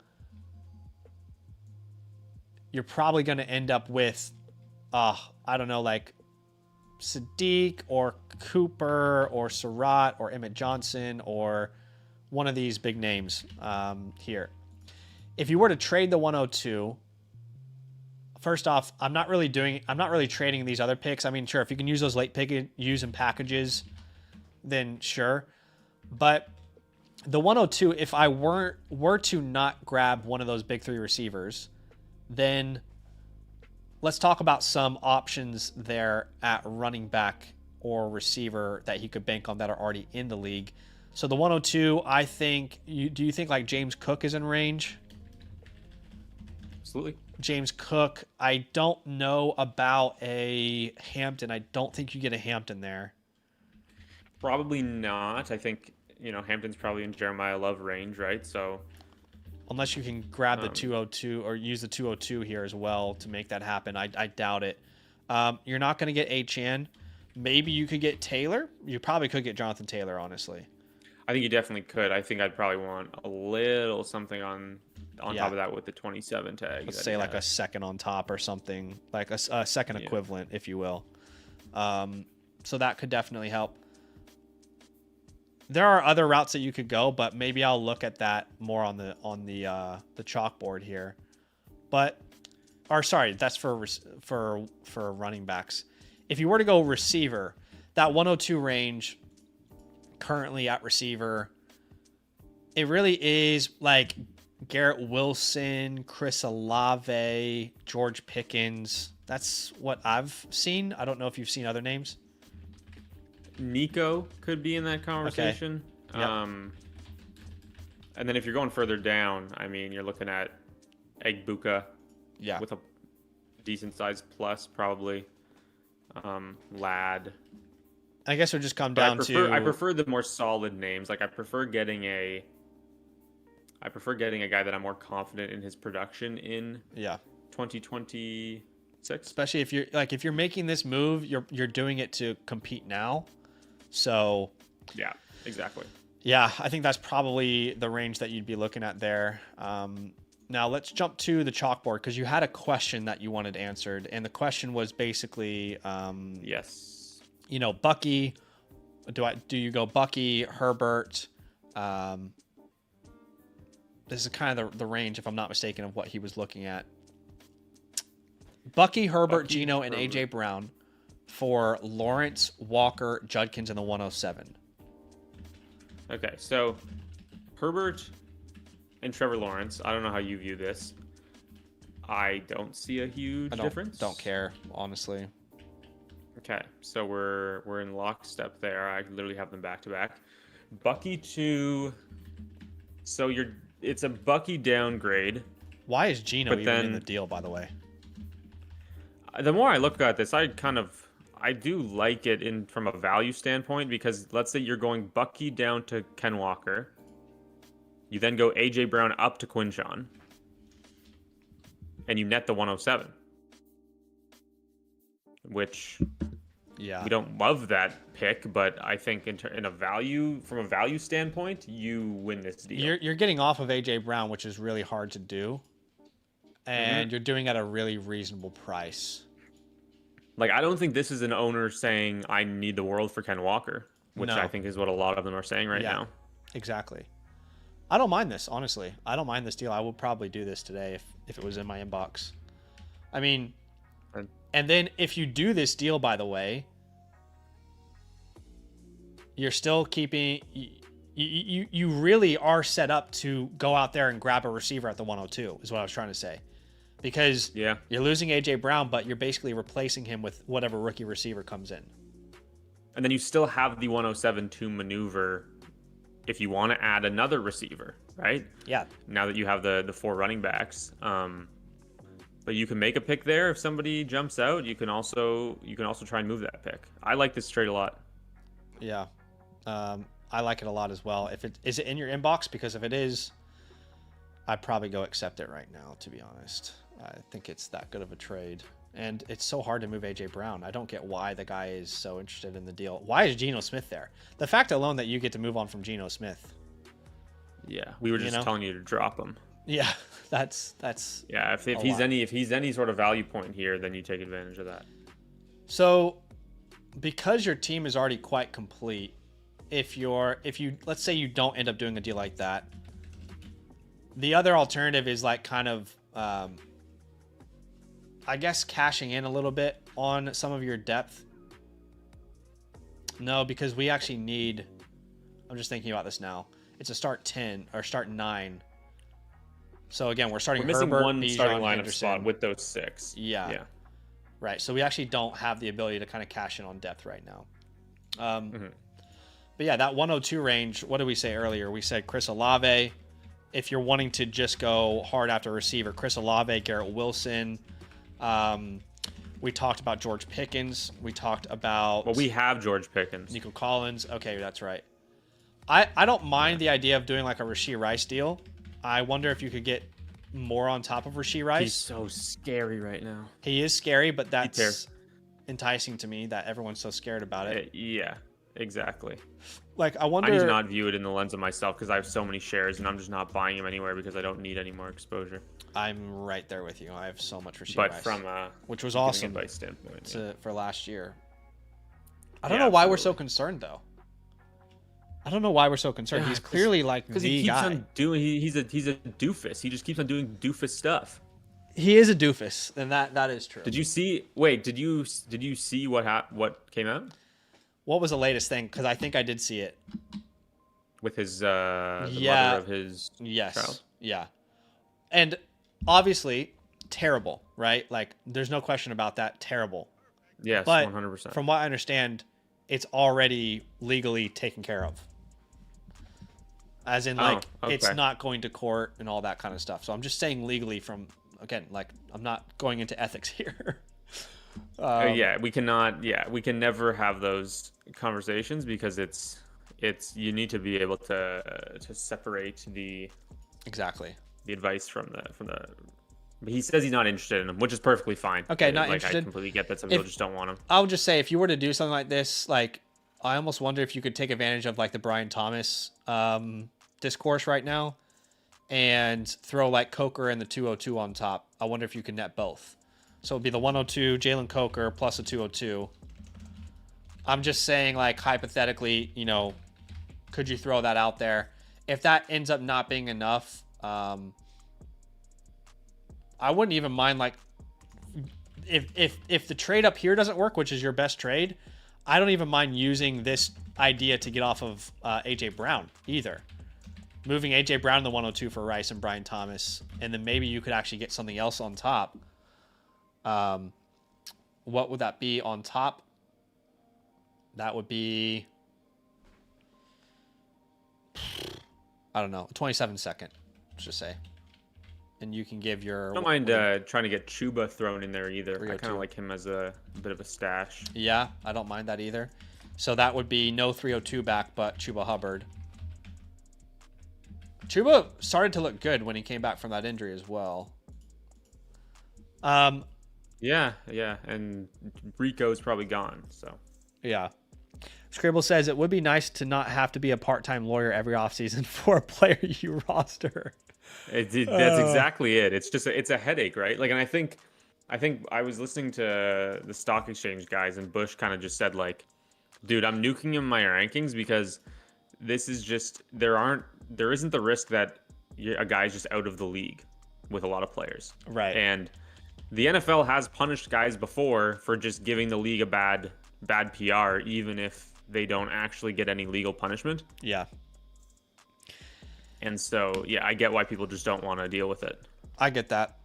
you're probably going to end up with, I don't know, like Sadiq or Cooper or Surratt or Emmett Johnson or one of these big names here. If you were to trade the 102, first off, I'm not really trading these other picks. I mean, sure, if you can use those late use and packages, then sure. But the 102, if I were to not grab one of those big 3 receivers, then let's talk about some options there at running back or receiver that he could bank on that are already in the league. So the 102, I think, do you think like James Cook is in range? Absolutely. James Cook, I don't know about a Hampton. I don't think you get a Hampton there. Probably not. I think, Hampton's probably in Jeremiah Love range, right? So unless you can grab the 202 or use the 202 here as well to make that happen, I doubt it. You're not going to get H.N. Maybe you could get Taylor. You probably could get Jonathan Taylor, honestly. I think you definitely could. I think I'd probably want a little something on top of that with the 27 tag. Let's say like a second on top or something, like a second equivalent, if you will. So that could definitely help. There are other routes that you could go, but maybe I'll look at that more on the chalkboard here. That's for running backs. If you were to go receiver, that 102 range currently at receiver, it really is like Garrett Wilson, Chris Olave, George Pickens. That's what I've seen. I don't know if you've seen other names. Nico could be in that conversation. Okay. Yep. And then if you're going further down, I mean, you're looking at Egbuka with a decent size plus, probably. Lad. I guess it would just come down to... I prefer the more solid names. Like, I prefer getting a guy that I'm more confident in his production in 2026. Especially if you're making this move, you're doing it to compete now. So yeah, exactly. Yeah, I think that's probably the range that you'd be looking at there. Now let's jump to the chalkboard because you had a question that you wanted answered, and the question was basically, yes, Bucky. Do you go Bucky, Herbert? This is kind of the range, if I'm not mistaken, of what he was looking at. Bucky, Herbert, Geno, and A.J. Brown for Lawrence, Walker, Judkins, and the 107. Okay, so Herbert and Trevor Lawrence, I don't know how you view this. I don't see a huge difference. Don't care, honestly. Okay, so we're in lockstep there. I literally have them back to back. Bucky to, so it's a Bucky downgrade. Why is Geno even in the deal, by the way? The more I look at this, I do like it from a value standpoint, because let's say you're going Bucky down to Ken Walker. You then go A.J. Brown up to Quinshawn. And you net the 107. Which, yeah, we don't love that pick, but I think from a value standpoint, you win this deal. You're getting off of A.J. Brown, which is really hard to do. And you're doing at a really reasonable price. Like, I don't think this is an owner saying, I need the world for Ken Walker, which I think is what a lot of them are saying right now. Exactly. I don't mind this, honestly. I don't mind this deal. I would probably do this today if it was in my inbox. I mean, and then if you do this deal, by the way, you're still keeping... You really are set up to go out there and grab a receiver at the 102, is what I was trying to say. Because you're losing A.J. Brown, but you're basically replacing him with whatever rookie receiver comes in. And then you still have the 107 to maneuver if you want to add another receiver, right? Yeah. Now that you have the 4 running backs. But you can make a pick there. If somebody jumps out, you can also try and move that pick. I like this trade a lot. Yeah. I like it a lot as well. Is it in your inbox? Because if it is, I'd probably go accept it right now, to be honest. I think it's that good of a trade. And it's so hard to move A.J. Brown. I don't get why the guy is so interested in the deal. Why is Geno Smith there? The fact alone that you get to move on from Geno Smith. Yeah, we were just telling you to drop him. Yeah, that's yeah. If he's any sort of value point here, then you take advantage of that. So, because your team is already quite complete, if you let's say you don't end up doing a deal like that, the other alternative is like kind of I guess cashing in a little bit on some of your depth. No, because we actually need, I'm just thinking about this now. It's a start 10 or start 9. So again, we're missing Herbert, one Bijan, starting lineup Henderson. spot with those 6. Yeah. Right. So we actually don't have the ability to kind of cash in on depth right now. But yeah, that 102 range, what did we say earlier? We said Chris Olave. If you're wanting to just go hard after receiver, Chris Olave, Garrett Wilson. We talked about George Pickens. We talked about... Well, we have George Pickens. Nico Collins. Okay, that's right. I don't mind the idea of doing like a Rashee Rice deal. I wonder if you could get more on top of Rashee Rice. He's so scary right now. He is scary, but that's enticing to me that everyone's so scared about it. Yeah, exactly. Like, I wonder... I need to not view it in the lens of myself because I have so many shares and I'm just not buying them anywhere because I don't need any more exposure. I'm right there with you. I have so much Rashee But Rice. from a which was awesome advice standpoint, for last year. I don't know why we're so concerned, though. I don't know why we're so concerned. He's clearly like the guy. Because he keeps on doing... He's a doofus. He just keeps on doing doofus stuff. He is a doofus, and that is true. Did you see... Wait, did you see what came out? What was the latest thing? Because I think I did see it. With his... the mother of his child? Yeah. And obviously, terrible, right? Like, there's no question about that. Terrible. Yes, but 100%. From what I understand, it's already legally taken care of. As in, like, it's not going to court and all that kind of stuff. So I'm just saying legally from, again, like, I'm not going into ethics here. We cannot. Yeah, we can never have those conversations because it's you need to be able to separate the advice from the. But he says he's not interested in him, which is perfectly fine. Okay, not interested. I completely get that some people just don't want him. I would just say if you were to do something like this, like, I almost wonder if you could take advantage of like the Brian Thomas discourse right now and throw like Coker and the 202 on top. I wonder if you could net both. So it'd be the 102, Jalen Coker plus a 202. I'm just saying, like, hypothetically, could you throw that out there? If that ends up not being enough, I wouldn't even mind, like, if the trade up here doesn't work, which is your best trade, I don't even mind using this idea to get off of AJ Brown either. Moving AJ Brown in the 102 for Rice and Brian Thomas, and then maybe you could actually get something else on top. What would that be on top? That would be, I don't know, 27 second, let's just say. And you can give your... I don't mind trying to get Chuba thrown in there either. I kind of like him as a bit of a stash. Yeah, I don't mind that either. So that would be no 302 back, but Chuba Hubbard. Chuba started to look good when he came back from that injury as well. Yeah, and Rico's probably gone, so. Yeah. Scribble says it would be nice to not have to be a part-time lawyer every offseason for a player you roster. That's exactly it. It's just it's a headache, right? Like, and I think I was listening to the stock exchange guys, and Bush kind of just said like, dude, I'm nuking him in my rankings because this is just there isn't the risk that a guy's just out of the league with a lot of players, right? And the NFL has punished guys before for just giving the league a bad PR, even if they don't actually get any legal punishment. Yeah. And so, yeah, I get why people just don't want to deal with it. I get that.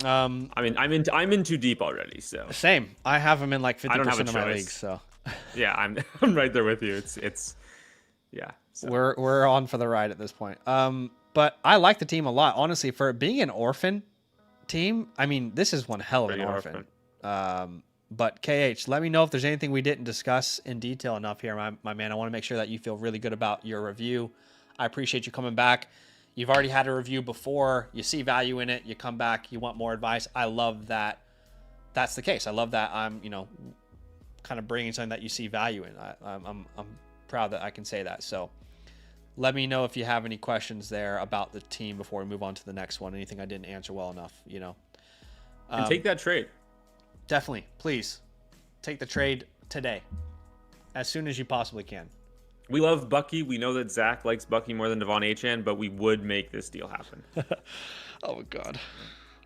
I mean, I'm in too deep already. So same. I have him in like 50% of my leagues. So yeah, I'm right there with you. It's yeah. So. We're on for the ride at this point. But I like the team a lot, honestly. For being an orphan team, I mean, this is one hell of an orphan. But KH, let me know if there's anything we didn't discuss in detail enough here, my man. I want to make sure that you feel really good about your review. I appreciate you coming back. You've already had a review before. You see value in it. You come back. You want more advice. I love that. That's the case. I love that I'm, kind of bringing something that you see value in. I'm proud that I can say that. So let me know if you have any questions there about the team before we move on to the next one. Anything I didn't answer well enough, And take that trade. Definitely. Please take the trade today, as soon as you possibly can. We love Bucky. We know that Zach likes Bucky more than Devon Achane, but we would make this deal happen. Oh, God.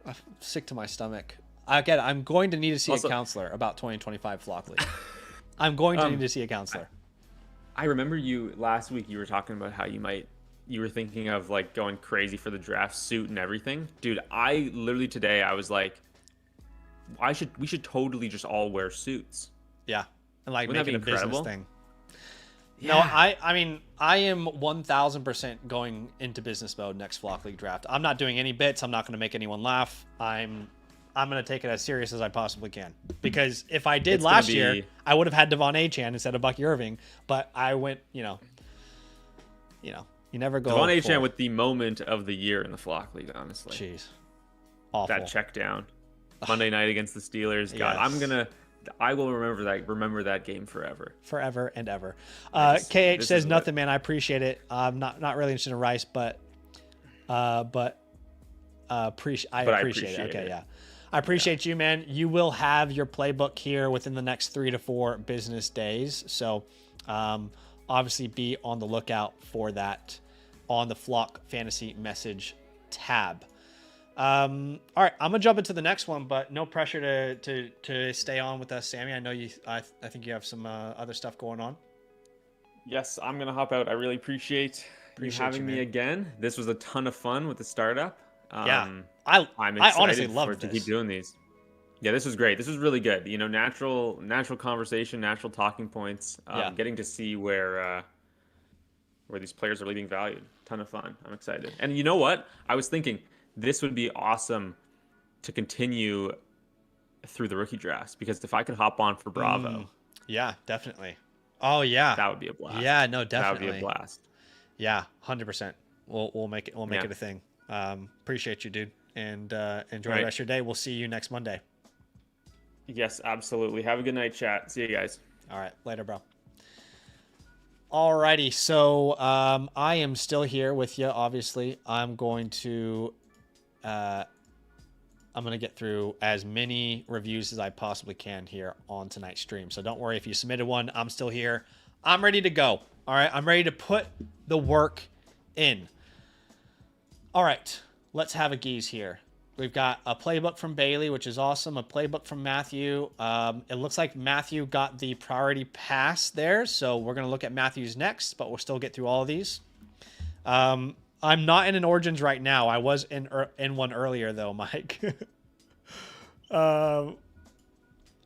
I'm sick to my stomach. Again, I'm going to need to see a counselor about 2025 Flock League. I'm going to need to see a counselor. I remember you last week, you were talking about how you were thinking of like going crazy for the draft suit and everything. Dude, I literally today, I was like, we should totally just all wear suits. Yeah. And like make it a business thing. Yeah. No, I mean, I am 1,000% going into business mode next Flock League draft. I'm not doing any bits. I'm not going to make anyone laugh. I'm going to take it as serious as I possibly can. Because if I did last year, I would have had Devon Achane instead of Bucky Irving. But I went, you never go. Devon Achane with the moment of the year in the Flock League, honestly. Jeez. Awful. That check down. Monday night against the Steelers. God, yes. I will remember that game forever. Forever and ever. KH says nothing, man. I appreciate it. I'm not really interested in Rice, but I appreciate it. Okay, yeah. I appreciate you, man. You will have your playbook here within the next 3 to 4 business days. So obviously be on the lookout for that on the Flock Fantasy Message tab. All right, I'm gonna jump into the next one, but no pressure to stay on with us, Sammy. I know I think you have some other stuff going on. Yes, I'm gonna hop out. I really appreciate you having me again. This was a ton of fun with the startup. Yeah, I'm excited honestly love to keep doing these. Yeah, this was great. This was really good. Natural conversation, natural talking points. Getting to see where these players are leaving valued. Ton of fun. I'm excited. And you know what? I was thinking, this would be awesome to continue through the rookie drafts, because if I could hop on for Bravo. Yeah, definitely. Oh yeah. That would be a blast. Yeah, no, definitely. That would be a blast. Yeah, 100%. We'll make it it a thing. Appreciate you, dude. And enjoy the rest of your day. We'll see you next Monday. Yes, absolutely. Have a good night, chat. See you guys. All right, later, bro. Alrighty, so I am still here with you, obviously. I'm going to get through as many reviews as I possibly can here on tonight's stream. So don't worry if you submitted one. I'm still here. I'm ready to go. All right, I'm ready to put the work in. All right, let's have a geese here. We've got a playbook from Bailey, which is awesome. A playbook from Matthew. It looks like Matthew got the priority pass there, so we're going to look at Matthew's next, but we'll still get through all of these. I'm not in an Origins right now. I was in one earlier, though, Mike.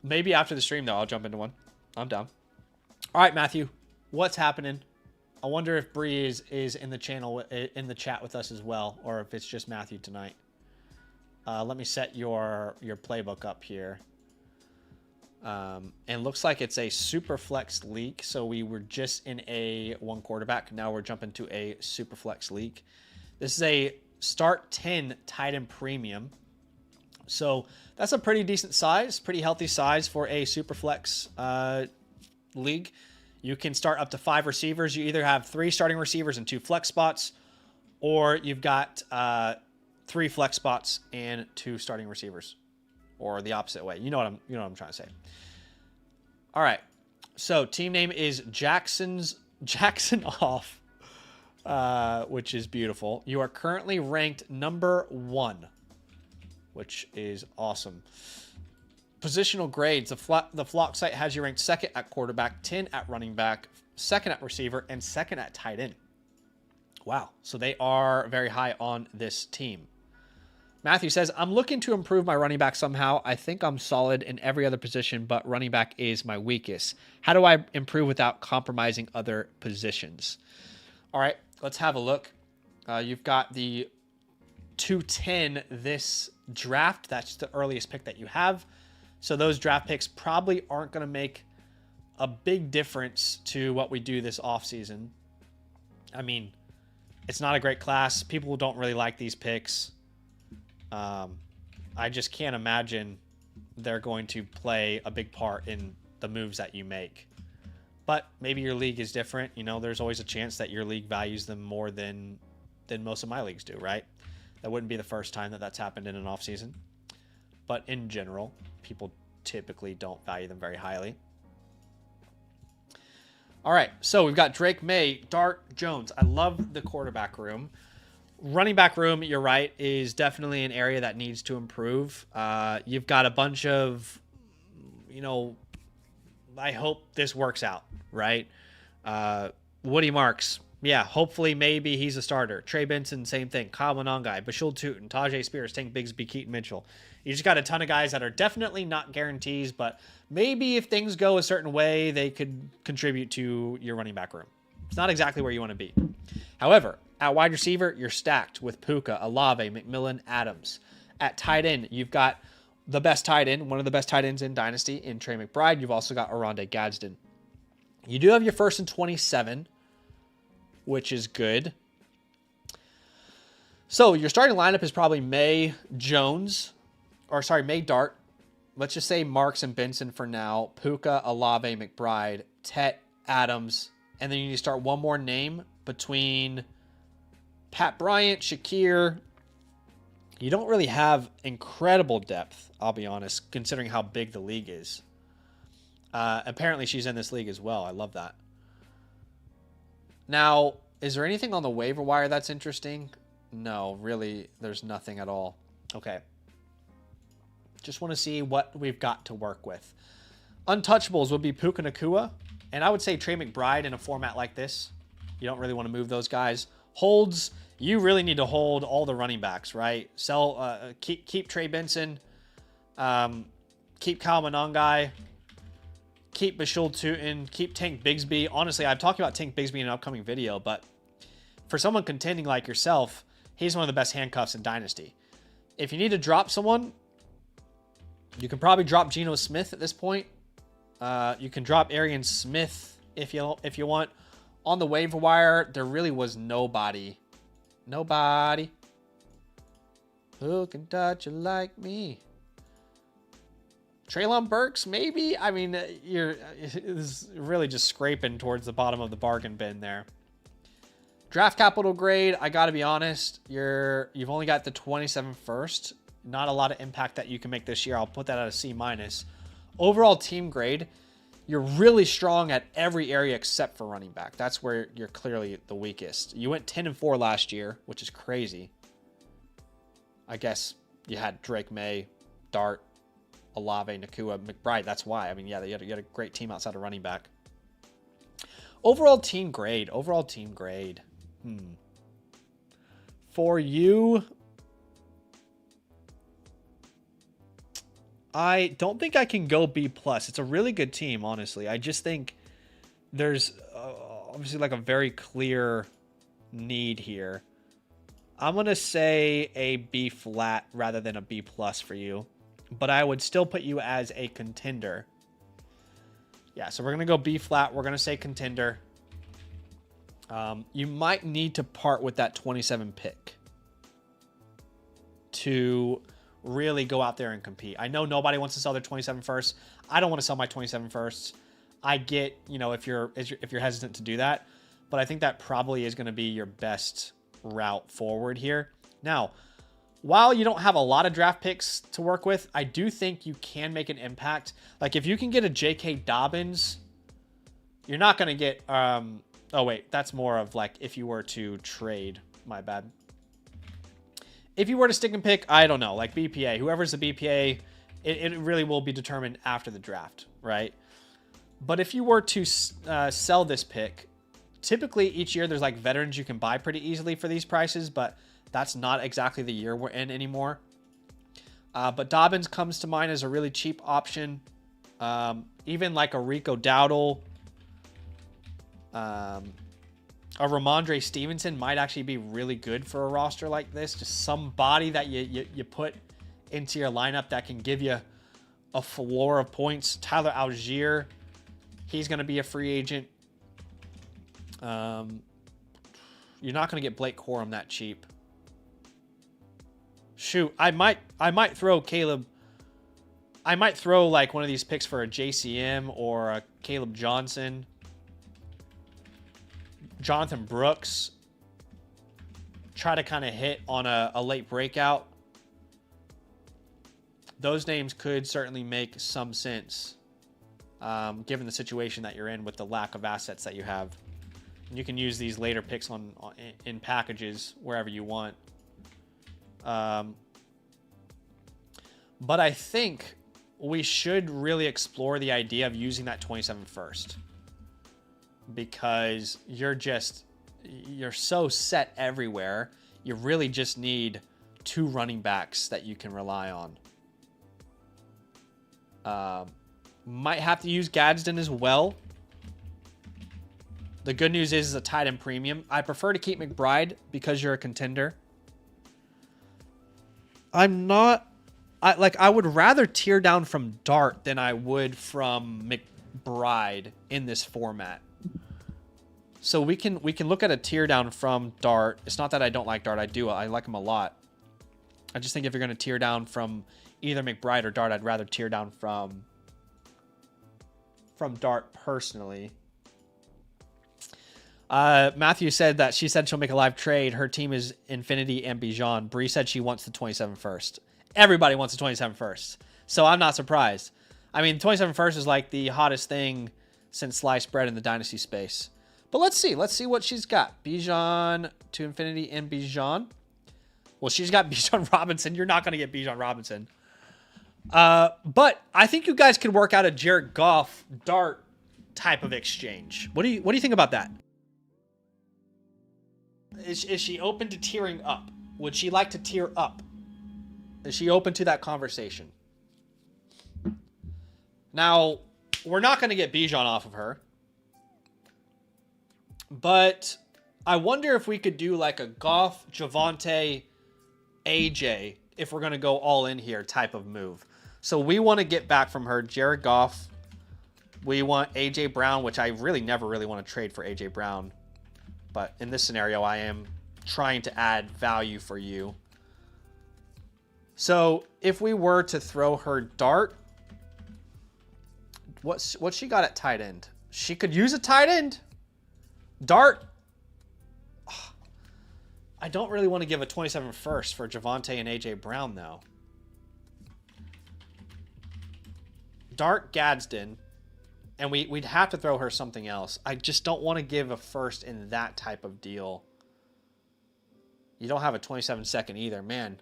Maybe after the stream, though, I'll jump into one. I'm down. All right, Matthew, what's happening? I wonder if Bree is in the channel, in the chat with us as well, or if it's just Matthew tonight. Let me set your playbook up here. And looks like it's a super flex league. So we were just in a 1 quarterback. Now we're jumping to a super flex league. This is a start 10 tight end premium. So that's a pretty decent size, pretty healthy size for a super flex league. You can start up to 5 receivers. You either have 3 starting receivers and 2 flex spots, or you've got 3 flex spots and 2 starting receivers, or the opposite way. You know what I'm trying to say. All right. So team name is Jackson Off, which is beautiful. You are currently ranked number 1, which is awesome. Positional grades. The Flock site has you ranked 2nd at quarterback, 10 at running back, 2nd at receiver, and 2nd at tight end. Wow. So they are very high on this team. Matthew says, I'm looking to improve my running back somehow. I think I'm solid in every other position, but running back is my weakest. How do I improve without compromising other positions? All right, let's have a look. You've got the 210 this draft. That's the earliest pick that you have. So those draft picks probably aren't going to make a big difference to what we do this offseason. I mean, it's not a great class. People don't really like these picks. I just can't imagine they're going to play a big part in the moves that you make. But maybe your league is different. You know, there's always a chance that your league values them more than most of my leagues do, right? That wouldn't be the first time that that's happened in an offseason. But in general, people typically don't value them very highly. All right, so we've got Drake May, Dart, Jones. I love the quarterback room. Running back room, you're right, is definitely an area that needs to improve. You've got a bunch of, I hope this works out, right? Woody Marks, yeah, hopefully maybe he's a starter. Trey Benson, same thing. Kyle Monangai, Bashul Tootin, Tajay Spears, Tank Bigsby, Keaton Mitchell. You just got a ton of guys that are definitely not guarantees, but maybe if things go a certain way, they could contribute to your running back room. It's not exactly where you want to be. However, at wide receiver, you're stacked with Puka, Olave, McMillan, Adams. At tight end, you've got the best tight end, one of the best tight ends in Dynasty, in Trey McBride. You've also got Oronde Gadsden. You do have your first and 27, which is good. So your starting lineup is probably May Dart. Let's just say Marks and Benson for now. Puka, Olave, McBride, Tet, Adams. And then you need to start one more name between Pat Bryant, Shakir. You don't really have incredible depth, I'll be honest, considering how big the league is. Apparently she's in this league as well. I love that. Now, is there anything on the waiver wire that's interesting? No, really, there's nothing at all. Okay. Just want to see what we've got to work with. Untouchables would be Puka Nacua, and I would say Trey McBride in a format like this. You don't really want to move those guys. Holds, you really need to hold all the running backs, right? Keep Trey Benson, keep Kyle Monangai, keep Bashul Tootin, keep Tank Bigsby. Honestly, I've talked about Tank Bigsby in an upcoming video, but for someone contending like yourself, he's one of the best handcuffs in Dynasty. If you need to drop someone, you can probably drop Geno Smith at this point. You can drop Arian Smith if you want. On the waiver wire, there really was nobody who can touch you like me. Treylon Burks, maybe. I mean, it's really just scraping towards the bottom of the bargain bin there. Draft capital grade, I got to be honest, you've only got the 27 first. Not a lot of impact that you can make this year. I'll put that at a C-. Overall team grade, you're really strong at every area except for running back. That's where you're clearly the weakest. You went 10-4 last year, which is crazy. I guess You had Drake May, Dart, Olave, Nakua, McBride. That's why. I mean, yeah, you had a great team outside of running back. Overall team grade. For you, I don't think I can go B+. It's a really good team, honestly. I just think there's obviously like a very clear need here. I'm going to say a B flat rather than a B+ for you, but I would still put you as a contender. Yeah, so we're going to go B flat. We're going to say contender. You might need to part with that 27 pick to really go out there and compete. I know nobody wants to sell their 27 first. I don't want to sell my 27 firsts. I get, if you're hesitant to do that, but I think that probably is going to be your best route forward here. Now, while you don't have a lot of draft picks to work with, I do think you can make an impact. Like if you can get a J.K. Dobbins, you're not going to get, oh wait, that's more of like if you were to trade, my bad. If you were to stick and pick, I don't know, like BPA, whoever's the BPA, it really will be determined after the draft, right? But if you were to sell this pick, typically each year there's like veterans you can buy pretty easily for these prices, but that's not exactly the year we're in anymore. But Dobbins comes to mind as a really cheap option. Even like a Rico Dowdle, a Ramondre Stevenson might actually be really good for a roster like this. Just somebody that you put into your lineup that can give you a floor of points. Tyler Algier, he's going to be a free agent. You're not going to get Blake Corum that cheap. Shoot, I might throw Caleb. I might throw like one of these picks for a JCM or a Caleb Johnson. Jonathan Brooks. Try to kind of hit on a late breakout. Those names could certainly make some sense, given the situation that you're in with the lack of assets that you have. And you can use these later picks in packages wherever you want. But I think we should really explore the idea of using that 27 first, because you're so set everywhere. You really just need 2 running backs that you can rely on. Might have to use Gadsden as well. The good news is a tight end premium. I prefer to keep McBride because you're a contender. I would rather tear down from Dart than I would from McBride in this format. So we can look at a tear down from Dart. It's not that I don't like Dart. I do. I like him a lot. I just think if you're going to tear down from either McBride or Dart, I'd rather tear down from Dart personally. Matthew said that she said she'll make a live trade. Her team is Infinity and Bijan. Bree said she wants the 27 first. Everybody wants the 27 first. So I'm not surprised. I mean, 27 first is like the hottest thing since sliced bread in the Dynasty space. But let's see. Let's see what she's got. Bijan to Infinity and Bijan. Well, she's got Bijan Robinson. You're not going to get Bijan Robinson. But I think you guys could work out a Jared Goff Dart type of exchange. What do you think about that? Is she open to tearing up? Would she like to tear up? Is she open to that conversation? Now, we're not going to get Bijan off of her. But I wonder if we could do like a Goff, Javonte, AJ, if we're going to go all in here type of move. So we want to get back from her Jared Goff. We want AJ Brown, which I really never really want to trade for AJ Brown. But in this scenario, I am trying to add value for you. So if we were to throw her Dart, what's she got at tight end? She could use a tight end. Dart. I don't really want to give a 27 first for Javonte and AJ Brown, though. Dart, Gadsden. And we'd have to throw her something else. I just don't want to give a first in that type of deal. You don't have a 27 second either, man.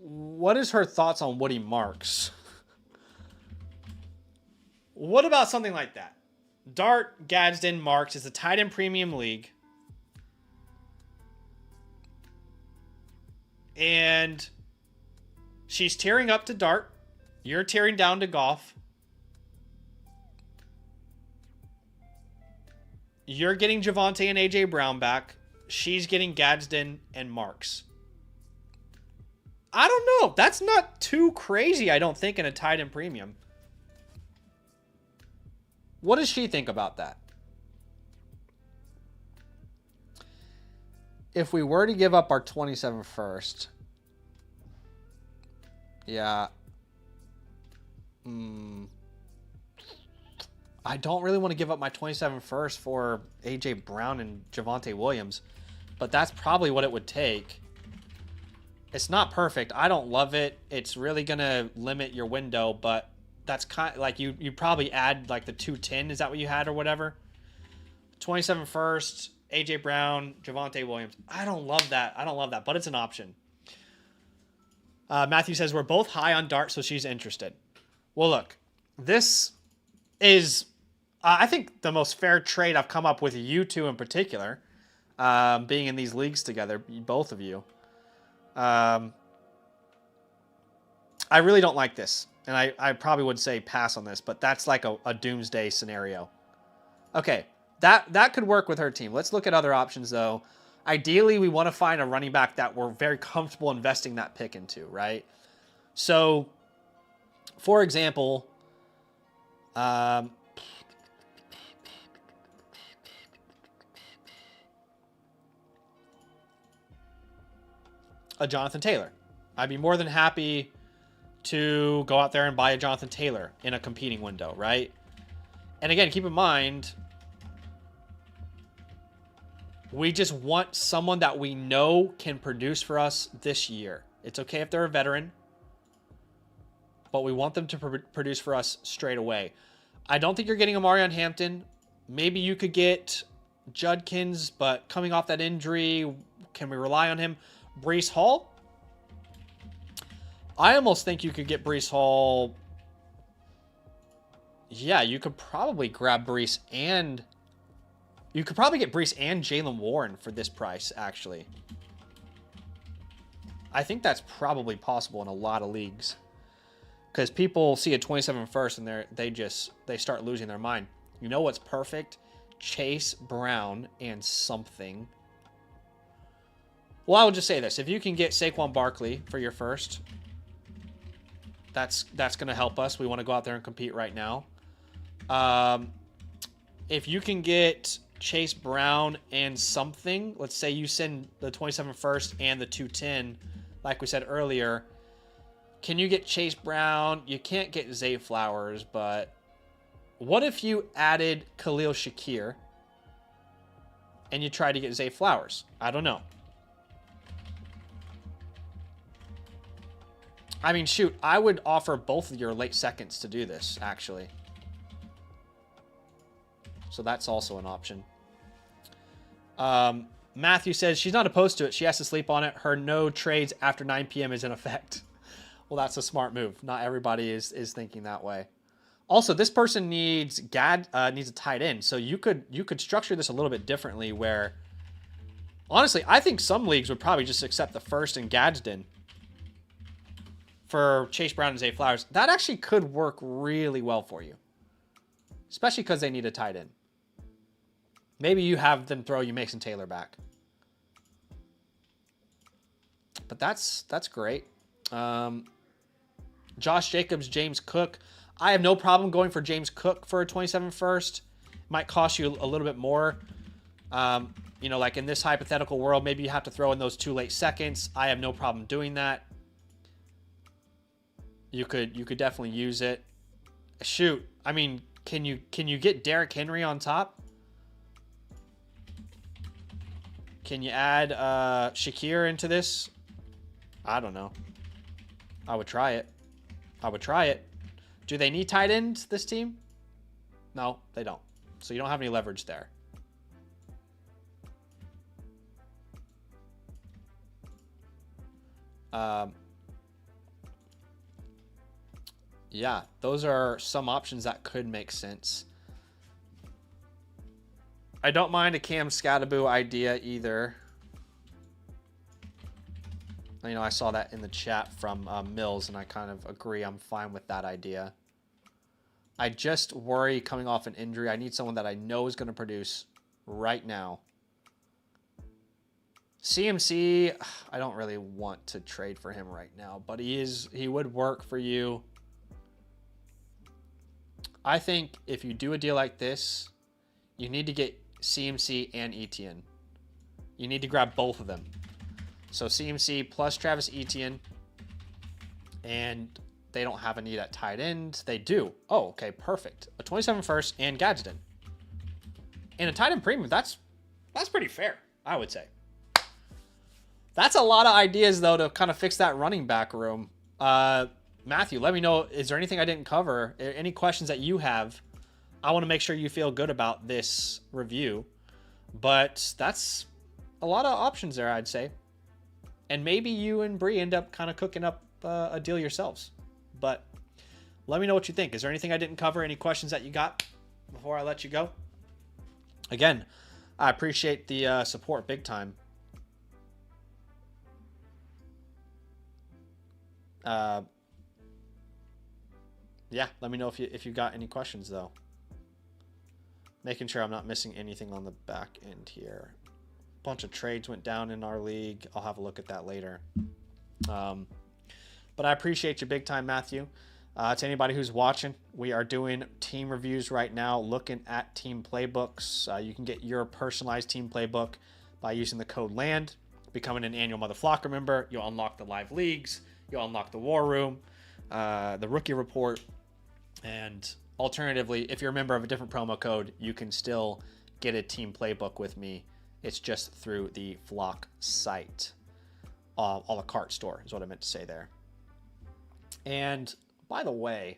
What is her thoughts on Woody Marks? What about something like that? Dart, Gadsden, Marks is a tight end premium league. And she's tearing up to Dart. You're tearing down to Goff. You're getting Javonte and AJ Brown back. She's getting Gadsden and Marks. I don't know. That's not too crazy, I don't think, in a tight end premium. What does she think about that? If we were to give up our 27 first. Yeah. I don't really want to give up my 27 first for AJ Brown and Javonte Williams. But that's probably what it would take. It's not perfect. I don't love it. It's really going to limit your window, but that's kind of like you probably add like the 210. Is that what you had or whatever? 27 first, AJ Brown, Javonte Williams. I don't love that. But it's an option. Matthew says we're both high on Dart, so she's interested. Well, look, this is, I think, the most fair trade I've come up with, you two in particular, being in these leagues together, both of you. I really don't like this. And I probably would say pass on this, but that's like a doomsday scenario. Okay, that could work with her team. Let's look at other options, though. Ideally, we want to find a running back that we're very comfortable investing that pick into, right? So, for example, a Jonathan Taylor. I'd be more than happy to go out there and buy a Jonathan Taylor in a competing window, right? And again, keep in mind, we just want someone that we know can produce for us this year. It's okay if they're a veteran, but we want them to produce for us straight away. I don't think you're getting Amarion Hampton. Maybe you could get Judkins, but coming off that injury, can we rely on him? Breece Hall? I almost think you could get Breece Hall. Yeah, you could probably grab Breece and... You could probably get Breece and Jaylen Warren for this price, actually. I think that's probably possible in a lot of leagues. Because people see a 27 first and they start losing their mind. You know what's perfect? Chase Brown and something. Well, I will just say this. If you can get Saquon Barkley for your first, that's going to help us. We want to go out there and compete right now. If you can get Chase Brown and something, let's say you send the 27 first and the 210, like we said earlier, can you get Chase Brown? You can't get Zay Flowers, but what if you added Khalil Shakir and you tried to get Zay Flowers? I don't know. I mean, shoot, I would offer both of your late seconds to do this, actually. So that's also an option. Matthew says she's not opposed to it. She has to sleep on it. Her no trades after 9 p.m. is in effect. Well, that's a smart move. Not everybody is thinking that way. Also, this person needs a tight end. So you could structure this a little bit differently where, honestly, I think some leagues would probably just accept the first and Gadsden for Chase Brown and Zay Flowers. That actually could work really well for you, especially because they need a tight end. Maybe you have them throw you Mason Taylor back. But that's great. Josh Jacobs, James Cook. I have no problem going for James Cook for a 27 first. Might cost you a little bit more. You know, like in this hypothetical world, maybe you have to throw in those 2 late seconds. I have no problem doing that. You could definitely use it. Shoot, I mean, can you get Derrick Henry on top? Can you add Shakir into this? I don't know. I would try it. Do they need tight ends, this team? No, they don't. So you don't have any leverage there. Yeah, those are some options that could make sense. I don't mind a Cam Scattaboo idea either. You know, I saw that in the chat from Mills, and I kind of agree. I'm fine with that idea. I just worry coming off an injury. I need someone that I know is going to produce right now. CMC, I don't really want to trade for him right now, but he would work for you. I think if you do a deal like this, you need to get CMC and Etienne. You need to grab both of them. So CMC plus Travis Etienne, and they don't have a need at tight end. They do. Oh, okay, perfect. A 27 first and Gadsden. And a tight end premium, that's pretty fair, I would say. That's a lot of ideas, though, to kind of fix that running back room. Matthew, let me know, is there anything I didn't cover? Any questions that you have? I want to make sure you feel good about this review. But that's a lot of options there, I'd say. And maybe you and Bree end up kind of cooking up a deal yourselves. But let me know what you think. Is there anything I didn't cover? Any questions that you got before I let you go? Again, I appreciate the support big time. Yeah, let me know if you got any questions, though. Making sure I'm not missing anything on the back end here. Bunch of trades went down in our league. I'll have a look at that later. But I appreciate you big time, Matthew. To anybody who's watching, we are doing team reviews right now, looking at team playbooks. You can get your personalized team playbook by using the code LAND, becoming an annual Mother Flocker member. You'll unlock the live leagues. You'll unlock the war room, the rookie report, and alternatively, if you're a member of a different promo code, you can still get a team playbook with me. It's just through the Flock site. A la carte store is what I meant to say there. And by the way,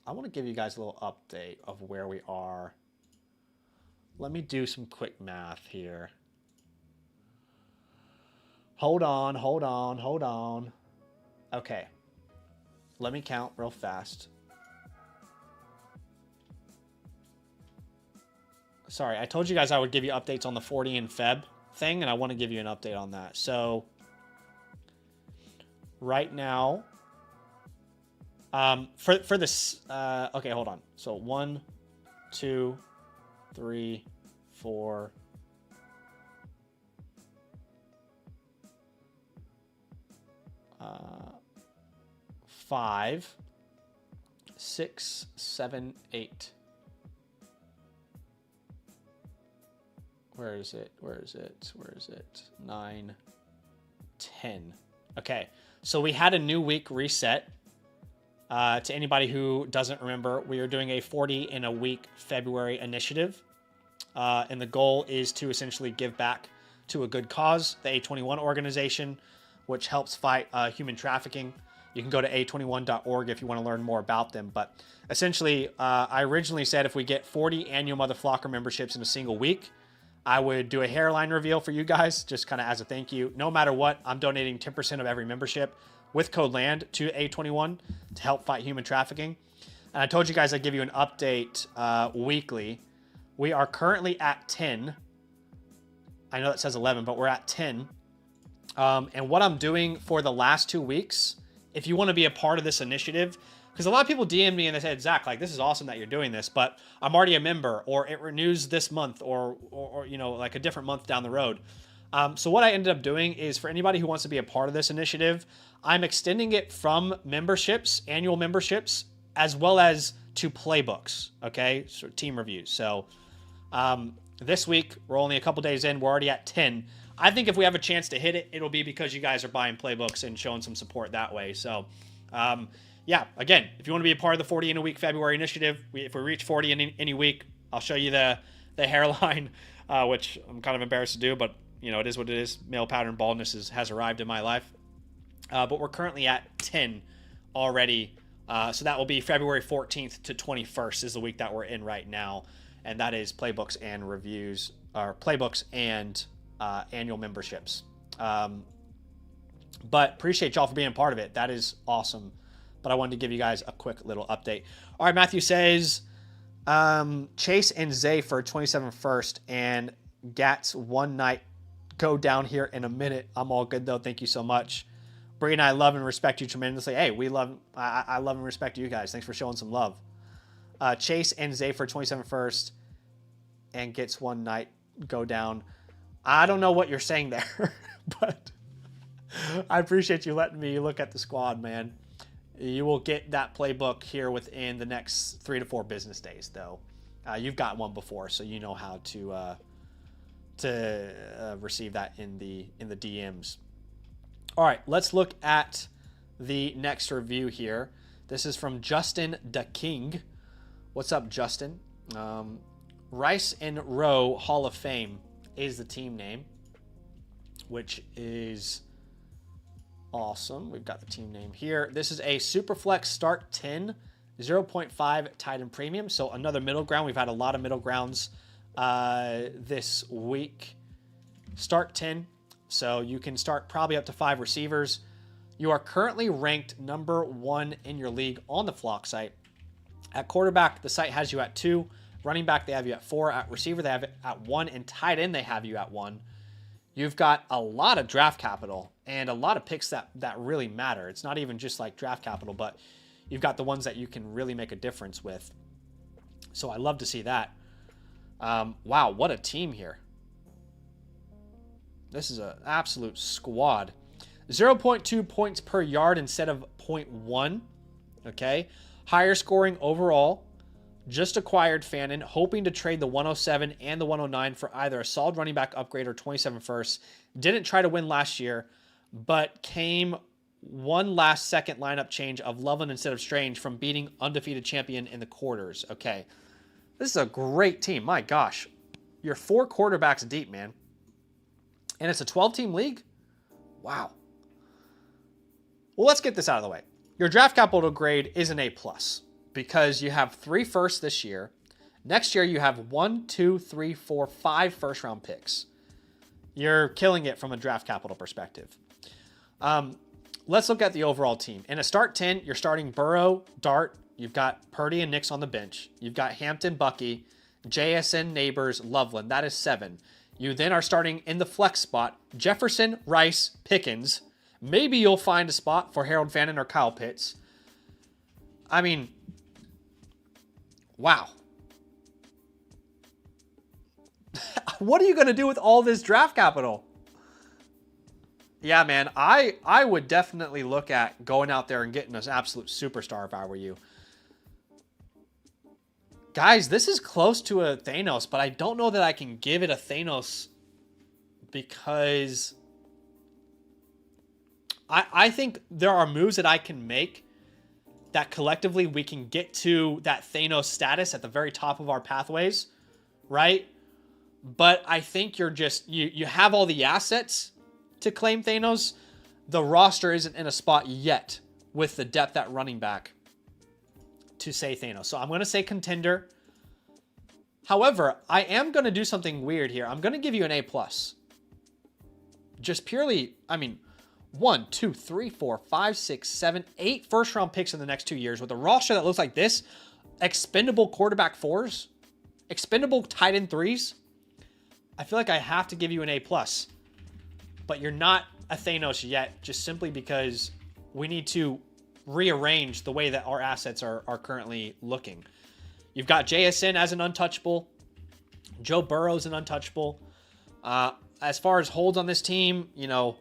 I want to give you guys a little update of where we are. Let me do some quick math here. Hold on. Okay. Let me count real fast. Sorry, I told you guys I would give you updates on the 40 in Feb thing, and I want to give you an update on that. So, right now, for this, okay, hold on. So, 1, 2, 3, 4, 5, 6, 7, 8. Where is it? 9, 10. Okay, so we had a new week reset. To anybody who doesn't remember, we are doing a 40 in a week February initiative. And the goal is to essentially give back to a good cause, the A21 organization, which helps fight human trafficking. You can go to a21.org if you want to learn more about them. But essentially, I originally said if we get 40 annual Mother Flocker memberships in a single week, I would do a hairline reveal for you guys, just kind of as a thank you. No matter what, I'm donating 10% of every membership with code LAND to A21 to help fight human trafficking. And I told you guys I'd give you an update weekly. We are currently at 10. I know that says 11, but we're at 10. And what I'm doing for the last 2 weeks, if you want to be a part of this initiative, because a lot of people DM me and they said, Zach, like, this is awesome that you're doing this, but I'm already a member, or it renews this month, or you know, like a different month down the road. So what I ended up doing is, for anybody who wants to be a part of this initiative, I'm extending it from memberships, annual memberships, as well as to playbooks, okay? So team reviews. So this week, we're only a couple days in. We're already at 10. I think if we have a chance to hit it, it'll be because you guys are buying playbooks and showing some support that way. So, yeah, again, if you want to be a part of the 40 in a week February initiative, if we reach 40 in any week, I'll show you the hairline, which I'm kind of embarrassed to do, but you know, it is what it is. Male pattern baldness has arrived in my life. But we're currently at 10 already. So that will be February 14th to 21st is the week that we're in right now. And that is playbooks and reviews, or playbooks and annual memberships. But appreciate y'all for being a part of it. That is awesome but I wanted to give you guys a quick little update. All right, Matthew says Chase and Zay for 27 first and Gats one night go down here in a minute. I'm all good though. Thank you so much. Bree and I love and respect you tremendously. Hey, I love and respect you guys. Thanks for showing some love. Chase and Zay for 27 first and gets one night go down. I don't know what you're saying there, but I appreciate you letting me look at the squad, man. You will get that playbook here within the next 3 to 4 business days, though. You've got one before, so you know how to receive that in the DMs. All right, let's look at the next review here. This is from Justin the King. What's up, Justin? Rice and Rowe Hall of Fame is the team name, which is awesome. We've got the team name here. This is a Superflex Start 10, 0.5 tight end premium. So another middle ground. We've had a lot of middle grounds this week. Start 10. So you can start probably up to 5 receivers. You are currently ranked number 1 in your league on the Flock site. At quarterback, the site has you at 2. Running back, they have you at 4. At receiver, they have it at 1. And tight end, they have you at 1. You've got a lot of draft capital and a lot of picks that really matter. It's not even just like draft capital, but you've got the ones that you can really make a difference with. So I love to see that. Wow, what a team here. This is an absolute squad. 0.2 points per yard instead of 0.1. Okay. Higher scoring overall. Just acquired Fannin, hoping to trade the 107 and the 109 for either a solid running back upgrade or 27 first. Didn't try to win last year, but came one last second lineup change of Loveland instead of Strange from beating undefeated champion in the quarters. Okay. This is a great team. My gosh. You're 4 quarterbacks deep, man. And it's a 12-team league? Wow. Well, let's get this out of the way. Your draft capital grade is an A+, because you have 3 firsts this year. Next year, you have 1, 2, 3, 4, 5 first-round picks. You're killing it from a draft capital perspective. Let's look at the overall team. In a start 10, you're starting Burrow, Dart. You've got Purdy and Nix on the bench. You've got Hampton, Bucky, JSN, Neighbors, Loveland. That is 7. You then are starting in the flex spot, Jefferson, Rice, Pickens. Maybe you'll find a spot for Harold Fannin or Kyle Pitts. I mean, wow. What are you going to do with all this draft capital? Yeah, man, I would definitely look at going out there and getting an absolute superstar if I were you. Guys, this is close to a Thanos, but I don't know that I can give it a Thanos because I think there are moves that I can make that collectively we can get to that Thanos status at the very top of our pathways, right? But I think you're just, you have all the assets to claim Thanos. The roster isn't in a spot yet with the depth at running back to say Thanos. So I'm going to say contender. However, I am going to do something weird here. I'm going to give you an A+. Just purely, I mean, 1, 2, 3, 4, 5, 6, 7, 8 first-round picks in the next 2 years with a roster that looks like this, expendable quarterback 4s, expendable tight end 3s. I feel like I have to give you an A+. But you're not a Thanos yet, just simply because we need to rearrange the way that our assets are currently looking. You've got JSN as an untouchable. Joe Burrow's an untouchable. As far as holds on this team, you know,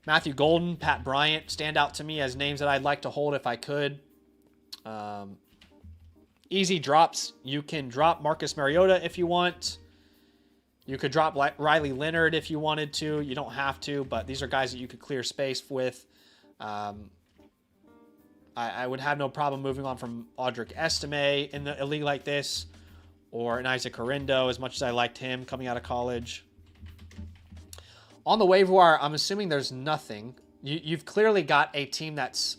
Matthew Golden, Pat Bryant stand out to me as names that I'd like to hold if I could. Easy drops. You can drop Marcus Mariota if you want. You could drop Riley Leonard if you wanted to. You don't have to, but these are guys that you could clear space with. I would have no problem moving on from Audric Estime in a league like this, or an Isaac Corindo, as much as I liked him coming out of college. On the waiver wire, I'm assuming there's nothing. You've clearly got a team that's...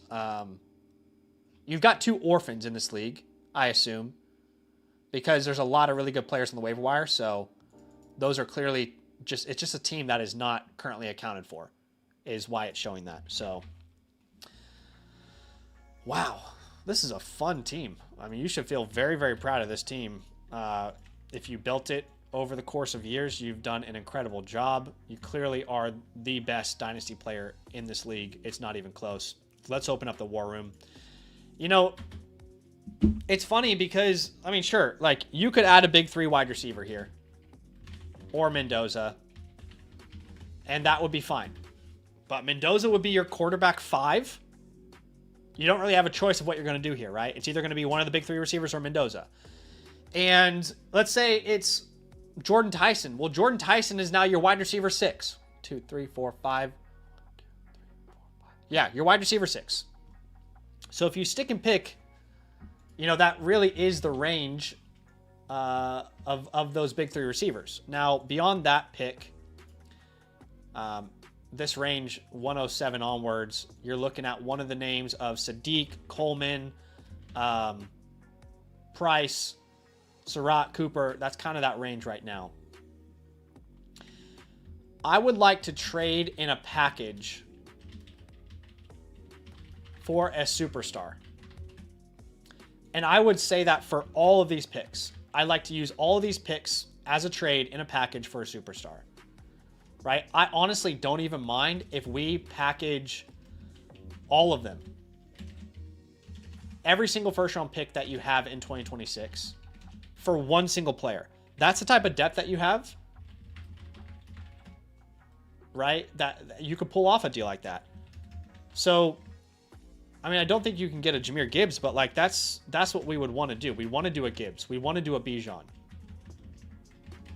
you've got 2 orphans in this league, I assume, because there's a lot of really good players on the waiver wire, so those are clearly just... It's just a team that is not currently accounted for, is why it's showing that, so... Wow, this is a fun team. I mean, you should feel very, very proud of this team. If you built it over the course of years, you've done an incredible job. You clearly are the best Dynasty player in this league. It's not even close. Let's open up the war room. You know, it's funny because, I mean, sure, like, you could add a big 3 wide receiver here. Or Mendoza. And that would be fine. But Mendoza would be your quarterback 5. You don't really have a choice of what you're going to do here, right? It's either going to be one of the big 3 receivers or Mendoza. And let's say it's Jordan Tyson. Well, Jordan Tyson is now your wide receiver 6. 2, 3, 4, 5. Yeah, your wide receiver 6. So if you stick and pick, you know, that really is the range of those big 3 receivers. Now, beyond that pick, this range 107 onwards, you're looking at one of the names of Sadiq, Coleman, Price, Surratt, Cooper. That's kind of that range right now. I would like to trade in a package for a superstar. And I would say that for all of these picks. I like to use all of these picks as a trade in a package for a superstar. Right? I honestly don't even mind if we package all of them. Every single first round pick that you have in 2026 for one single player. That's the type of depth that you have. Right? That you could pull off a deal like that. So, I mean, I don't think you can get a Jahmyr Gibbs, but like that's what we would want to do. We want to do a Gibbs. We want to do a Bijan.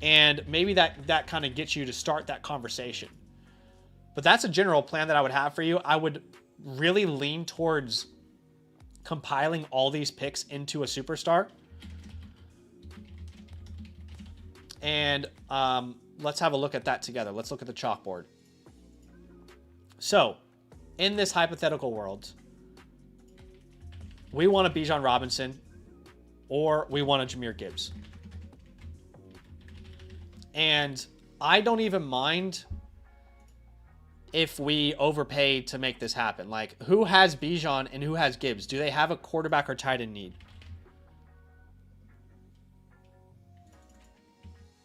And maybe that kind of gets you to start that conversation. But that's a general plan that I would have for you. I would really lean towards compiling all these picks into a superstar. And let's have a look at that together. Let's look at the chalkboard. So, in this hypothetical world, we want a Bijan Robinson or we want a Jahmyr Gibbs. And I don't even mind if we overpay to make this happen. Like, who has Bijan and who has Gibbs? Do they have a quarterback or tight end need?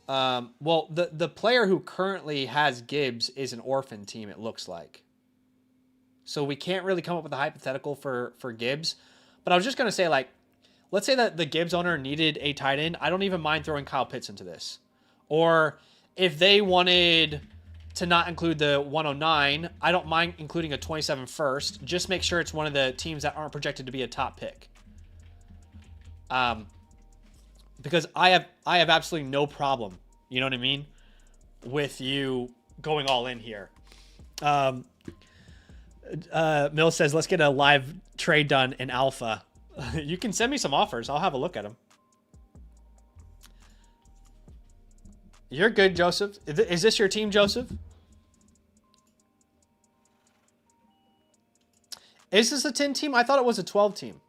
Well, the player who currently has Gibbs is an orphan team, it looks like. So we can't really come up with a hypothetical for Gibbs. But I was just going to say, like, let's say that the Gibbs owner needed a tight end. I don't even mind throwing Kyle Pitts into this. Or if they wanted to not include the 109, I don't mind including a 27 first. Just make sure it's one of the teams that aren't projected to be a top pick. Because I have absolutely no problem, you know what I mean, with you going all in here. Mill says, let's get a live trade done in alpha. You can send me some offers. I'll have a look at them. You're good, Joseph. Is this your team, Joseph? Is this a 10 team? I thought it was a 12 team.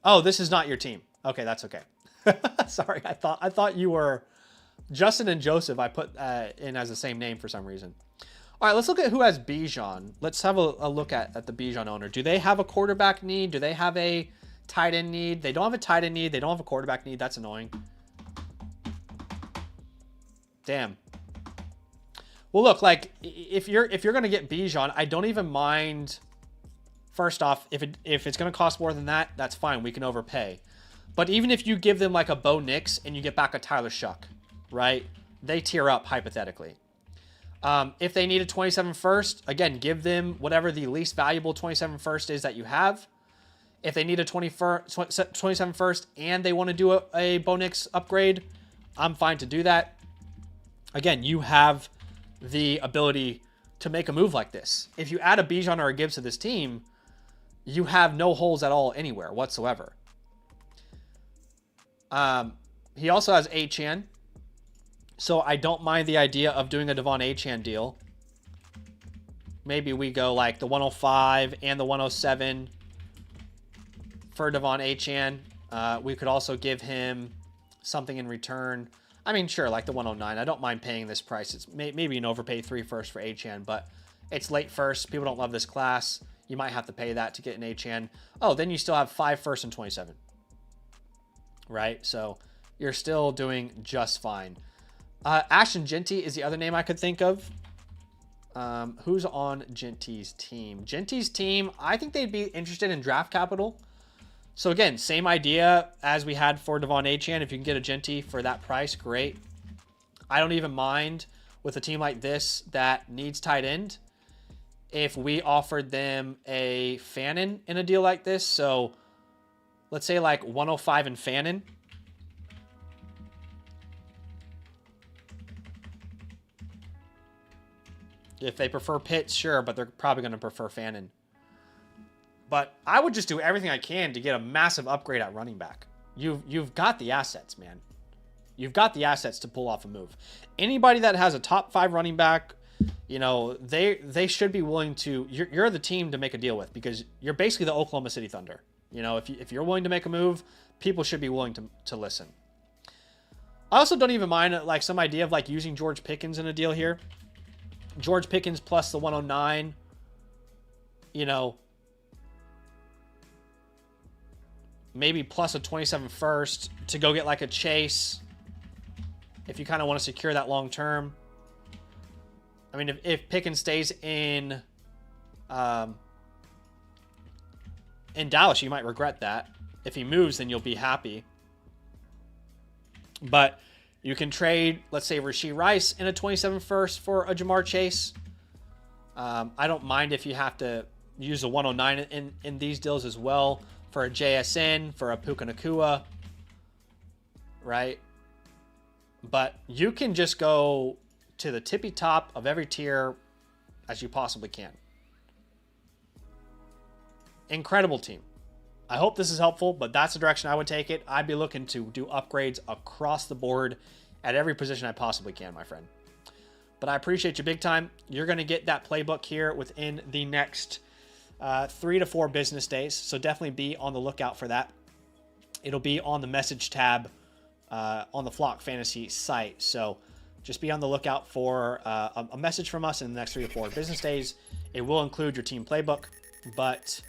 Oh, this is not your team. Okay, that's okay. Sorry, I thought you were Justin and Joseph. I put in as the same name for some reason. All right, let's look at who has Bijan. Let's have a look at the Bijan owner. Do they have a quarterback need? Do they have a tight end need? They don't have a tight end need. They don't have a quarterback need. That's annoying. Damn. Well, look, like if you're gonna get Bijan, I don't even mind. First off, if it's gonna cost more than that, that's fine. We can overpay. But even if you give them like a Bo Nix and you get back a Tyler Shuck, right? They tier up hypothetically. If they need a 27 first, again, give them whatever the least valuable 27 first is that you have. If they need a 27 first and they want to do a Bo Nix upgrade, I'm fine to do that. Again, you have the ability to make a move like this. If you add a Bijan or a Gibbs to this team, you have no holes at all anywhere whatsoever. He also has Achane. So I don't mind the idea of doing a Devon Achane deal. Maybe we go like the 105 and the 107 for Devon Achane. We could also give him something in return. I mean, sure, like the 109. I don't mind paying this price. It's maybe an overpay 3 first for Achane, but it's late first. People don't love this class. You might have to pay that to get an HN. Oh, then you still have 5 first and 27. Right? So you're still doing just fine. Ashton Genty is the other name I could think of. Who's on Genty's team? Genty's team, I think they'd be interested in draft capital. So again, same idea as we had for Devon Achane. If you can get a Genty for that price, great. I don't even mind with a team like this that needs tight end if we offered them a Fannin in a deal like this. So let's say like 105 in Fannin. If they prefer Pitts, sure, but they're probably going to prefer Fannin. But I would just do everything I can to get a massive upgrade at running back. You've got the assets, man. You've got the assets to pull off a move. Anybody that has a top 5 running back, you know, they should be willing to. You're the team to make a deal with, because you're basically the Oklahoma City Thunder. You know, if you're willing to make a move, people should be willing to listen. I also don't even mind like some idea of like using George Pickens in a deal here. George Pickens plus the 109, you know, maybe plus a 27 first to go get like a Chase if you kind of want to secure that long term. I mean, if Pickens stays in Dallas, you might regret that. If he moves, then you'll be happy. But you can trade, let's say, Rashee Rice in a 27 first for a Jamar Chase. I don't mind if you have to use a 109 in these deals as well for a JSN, for a Puka Nacua, right? But you can just go to the tippy top of every tier as you possibly can. Incredible team. I hope this is helpful, but that's the direction I would take it. I'd be looking to do upgrades across the board at every position I possibly can, my friend. But I appreciate you big time. You're going to get that playbook here within the next 3 to 4 business days. So definitely be on the lookout for that. It'll be on the message tab on the Flock Fantasy site. So just be on the lookout for a message from us in the next 3 to 4 business days. It will include your team playbook, but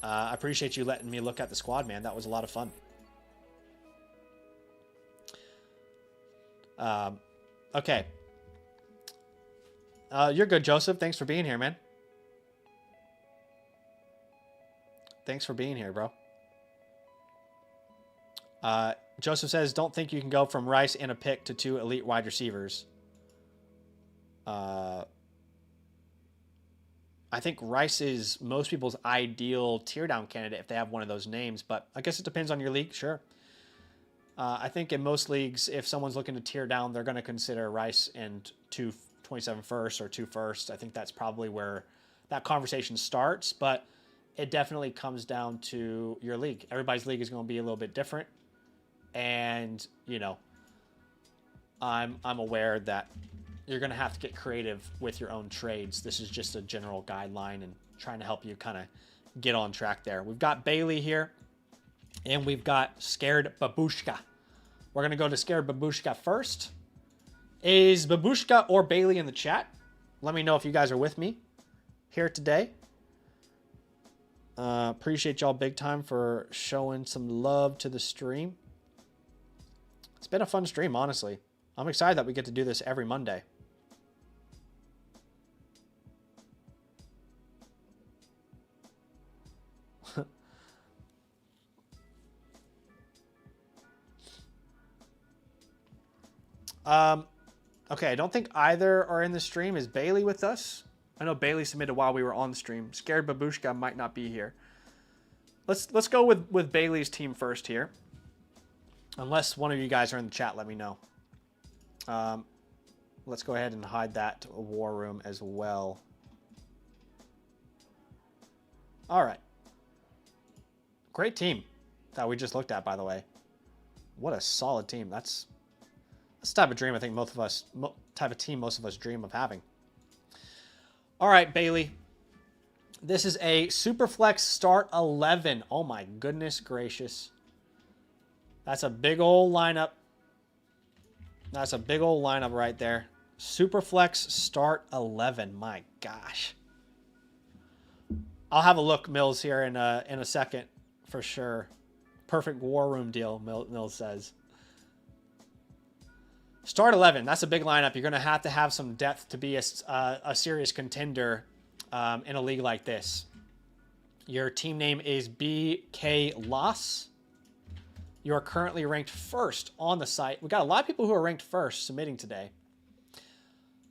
I appreciate you letting me look at the squad, man. That was a lot of fun. Okay. You're good, Joseph. Thanks for being here, man. Thanks for being here, bro. Joseph says, don't think you can go from Rice and a pick to 2 elite wide receivers. I think Rice is most people's ideal tier down candidate if they have one of those names, but I guess it depends on your league. Sure. I think in most leagues, if someone's looking to tier down, they're going to consider Rice and 2 27 first or 2 first. I think that's probably where that conversation starts, but it definitely comes down to your league. Everybody's league is going to be a little bit different. And, you know, I'm aware that you're going to have to get creative with your own trades. This is just a general guideline and trying to help you kind of get on track there. We've got Bailey here, and we've got Scared Babushka. We're going to go to Scared Babushka first. Is Babushka or Bailey in the chat? Let me know if you guys are with me here today. Appreciate y'all big time for showing some love to the stream. It's been a fun stream, honestly. I'm excited that we get to do this every Monday. Okay, I don't think either are in the stream. Is Bailey with us? I know Bailey submitted while we were on the stream. Scared Babushka might not be here. Let's go with Bailey's team first here. Unless one of you guys are in the chat, let me know. Let's go ahead and hide that war room as well. All right. Great team that we just looked at, by the way. What a solid team. That's the type of dream I think most of us, type of team most of us dream of having. All right, Bailey. This is a Superflex Start 11. Oh my goodness gracious. That's a big old lineup. That's a big old lineup right there. Superflex Start 11. My gosh. I'll have a look, Mills, here in a second for sure. Perfect war room deal, Mills says. Start 11. That's a big lineup. You're going to have some depth to be a serious contender in a league like this. Your team name is BK Loss. You are currently ranked first on the site. We got a lot of people who are ranked first submitting today.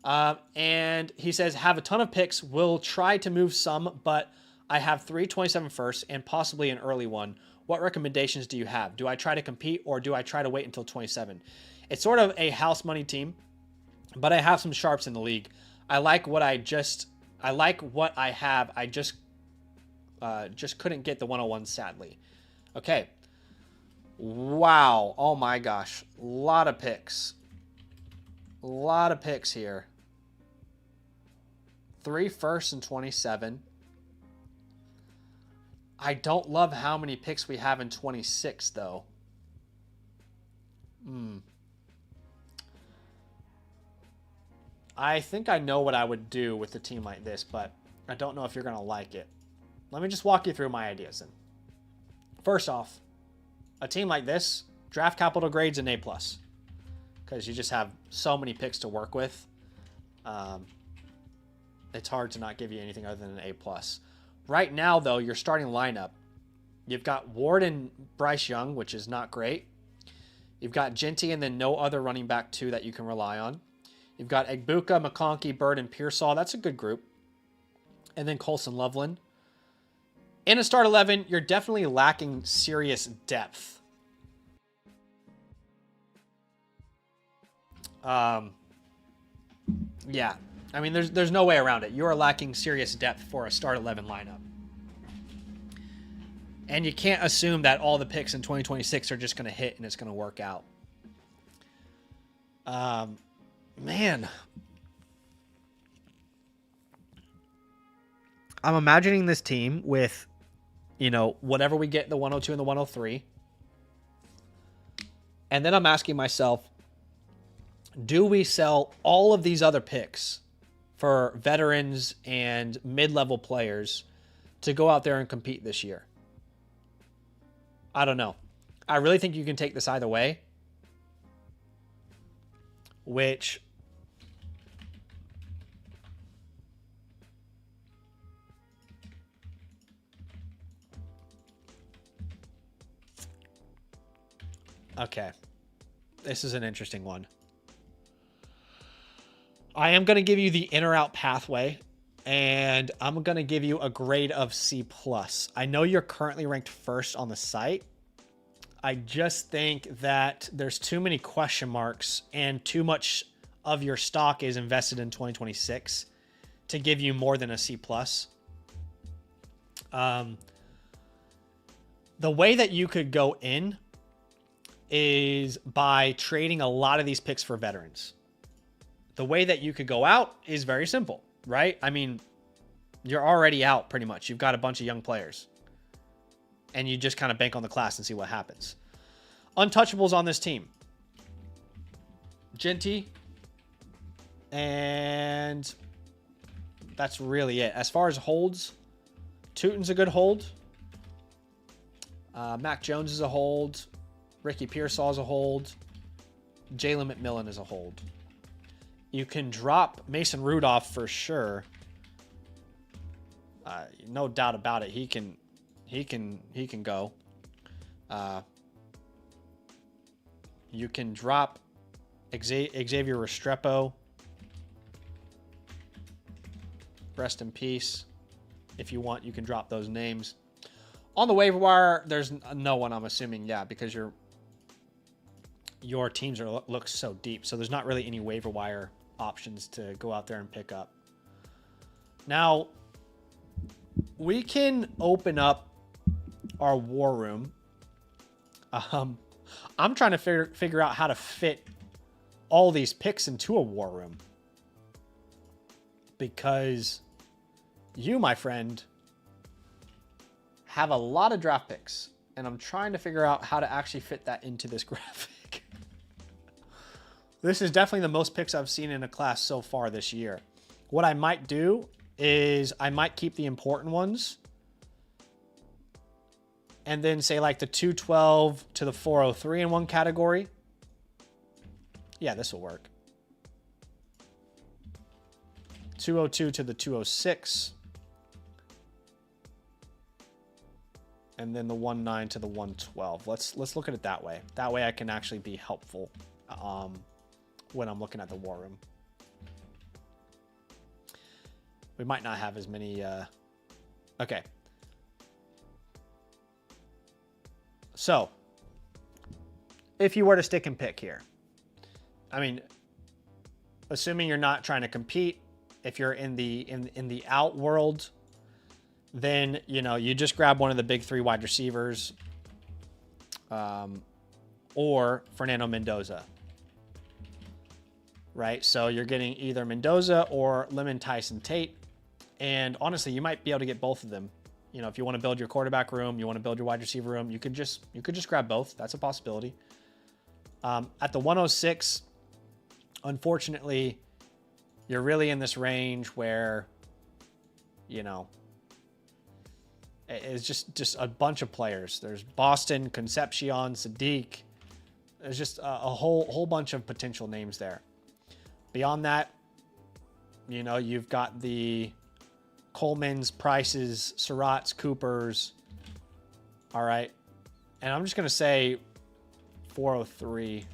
And he says, have a ton of picks. We'll try to move some, but I have 3 27 firsts and possibly an early one. What recommendations do you have? Do I try to compete or do I try to wait until 27? It's sort of a house money team, but I have some sharps in the league. I like what I have. I just couldn't get the 101 sadly. Okay. Wow. Oh my gosh. A lot of picks. A lot of picks here. 3 firsts and 27. I don't love how many picks we have in 26 though. I think I know what I would do with a team like this, but I don't know if you're going to like it. Let me just walk you through my ideas then. First off, a team like this, draft capital grades an A+. Because you just have so many picks to work with. It's hard to not give you anything other than an A+. Right now, though, your starting lineup, you've got Ward and Bryce Young, which is not great. You've got Genty and then no other running back 2 that you can rely on. You've got Egbuka, McConkey, Bird, and Pearsall. That's a good group. And then Colson Loveland. In a start 11, you're definitely lacking serious depth. Yeah. I mean, there's no way around it. You are lacking serious depth for a start 11 lineup. And you can't assume that all the picks in 2026 are just going to hit and it's going to work out. Man. I'm imagining this team with, whatever we get, the 102 and the 103. And then I'm asking myself, do we sell all of these other picks for veterans and mid-level players to go out there and compete this year? I don't know. I really think you can take this either way. Which... Okay. This is an interesting one. I am going to give you the in or out pathway, and I'm going to give you a grade of C+. I know you're currently ranked first on the site. I just think that there's too many question marks and too much of your stock is invested in 2026 to give you more than a C+. The way that you could go in is by trading a lot of these picks for veterans. The way that you could go out is very simple, right? I mean, you're already out pretty much. You've got a bunch of young players. And you just kind of bank on the class and see what happens. Untouchables on this team. Genty. And that's really it. As far as holds, Tootin's a good hold. Mac Jones is a hold. Ricky Pearsall is a hold. Jalen McMillan is a hold. You can drop Mason Rudolph for sure. No doubt about it. He can go. You can drop Xavier Restrepo. Rest in peace. If you want, you can drop those names. On the waiver wire, there's no one, I'm assuming, because your teams look so deep. So there's not really any waiver wire options to go out there and pick up. Now, we can open up our war room. I'm trying to figure out how to fit all these picks into a war room. Because you, my friend, have a lot of draft picks. And I'm trying to figure out how to actually fit that into this graphic. This is definitely the most picks I've seen in a class so far this year. What I might do is I might keep the important ones and then say like the 212 to the 403 in one category. Yeah, this will work. 202 to the 206. And then the 19 to the 112. Let's look at it that way. That way I can actually be helpful when I'm looking at the war room. We might not have as many. Okay. So, if you were to stick and pick here, I mean, assuming you're not trying to compete, if you're in the out world, then, you know, you just grab one of the big 3 wide receivers, or Fernando Mendoza, right? So you're getting either Mendoza or Lemon Tyson Tate. And honestly, you might be able to get both of them. You know, if you want to build your quarterback room, you want to build your wide receiver room, you could just grab both. That's a possibility. At the 106, unfortunately, you're really in this range where, you know, it's just a bunch of players. There's Boston, Concepcion, Sadiq. There's just a whole bunch of potential names there. Beyond that, you know, you've got the Coleman's, Prices, Surratt's, Cooper's. All right. And I'm just going to say 403.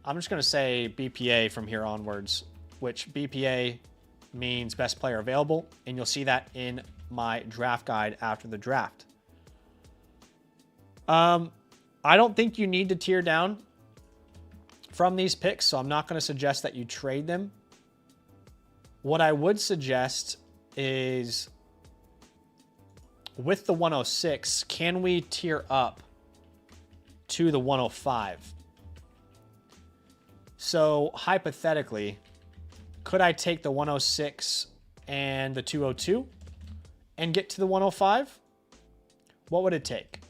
I'm just going to say BPA from here onwards, which BPA means best player available. And you'll see that in my draft guide after the draft. I don't think you need to tier down from these picks, so I'm not going to suggest that you trade them. What I would suggest is with the 106, can we tier up to the 105? So hypothetically, could I take the 106 and the 202 and get to the 105? What would it take?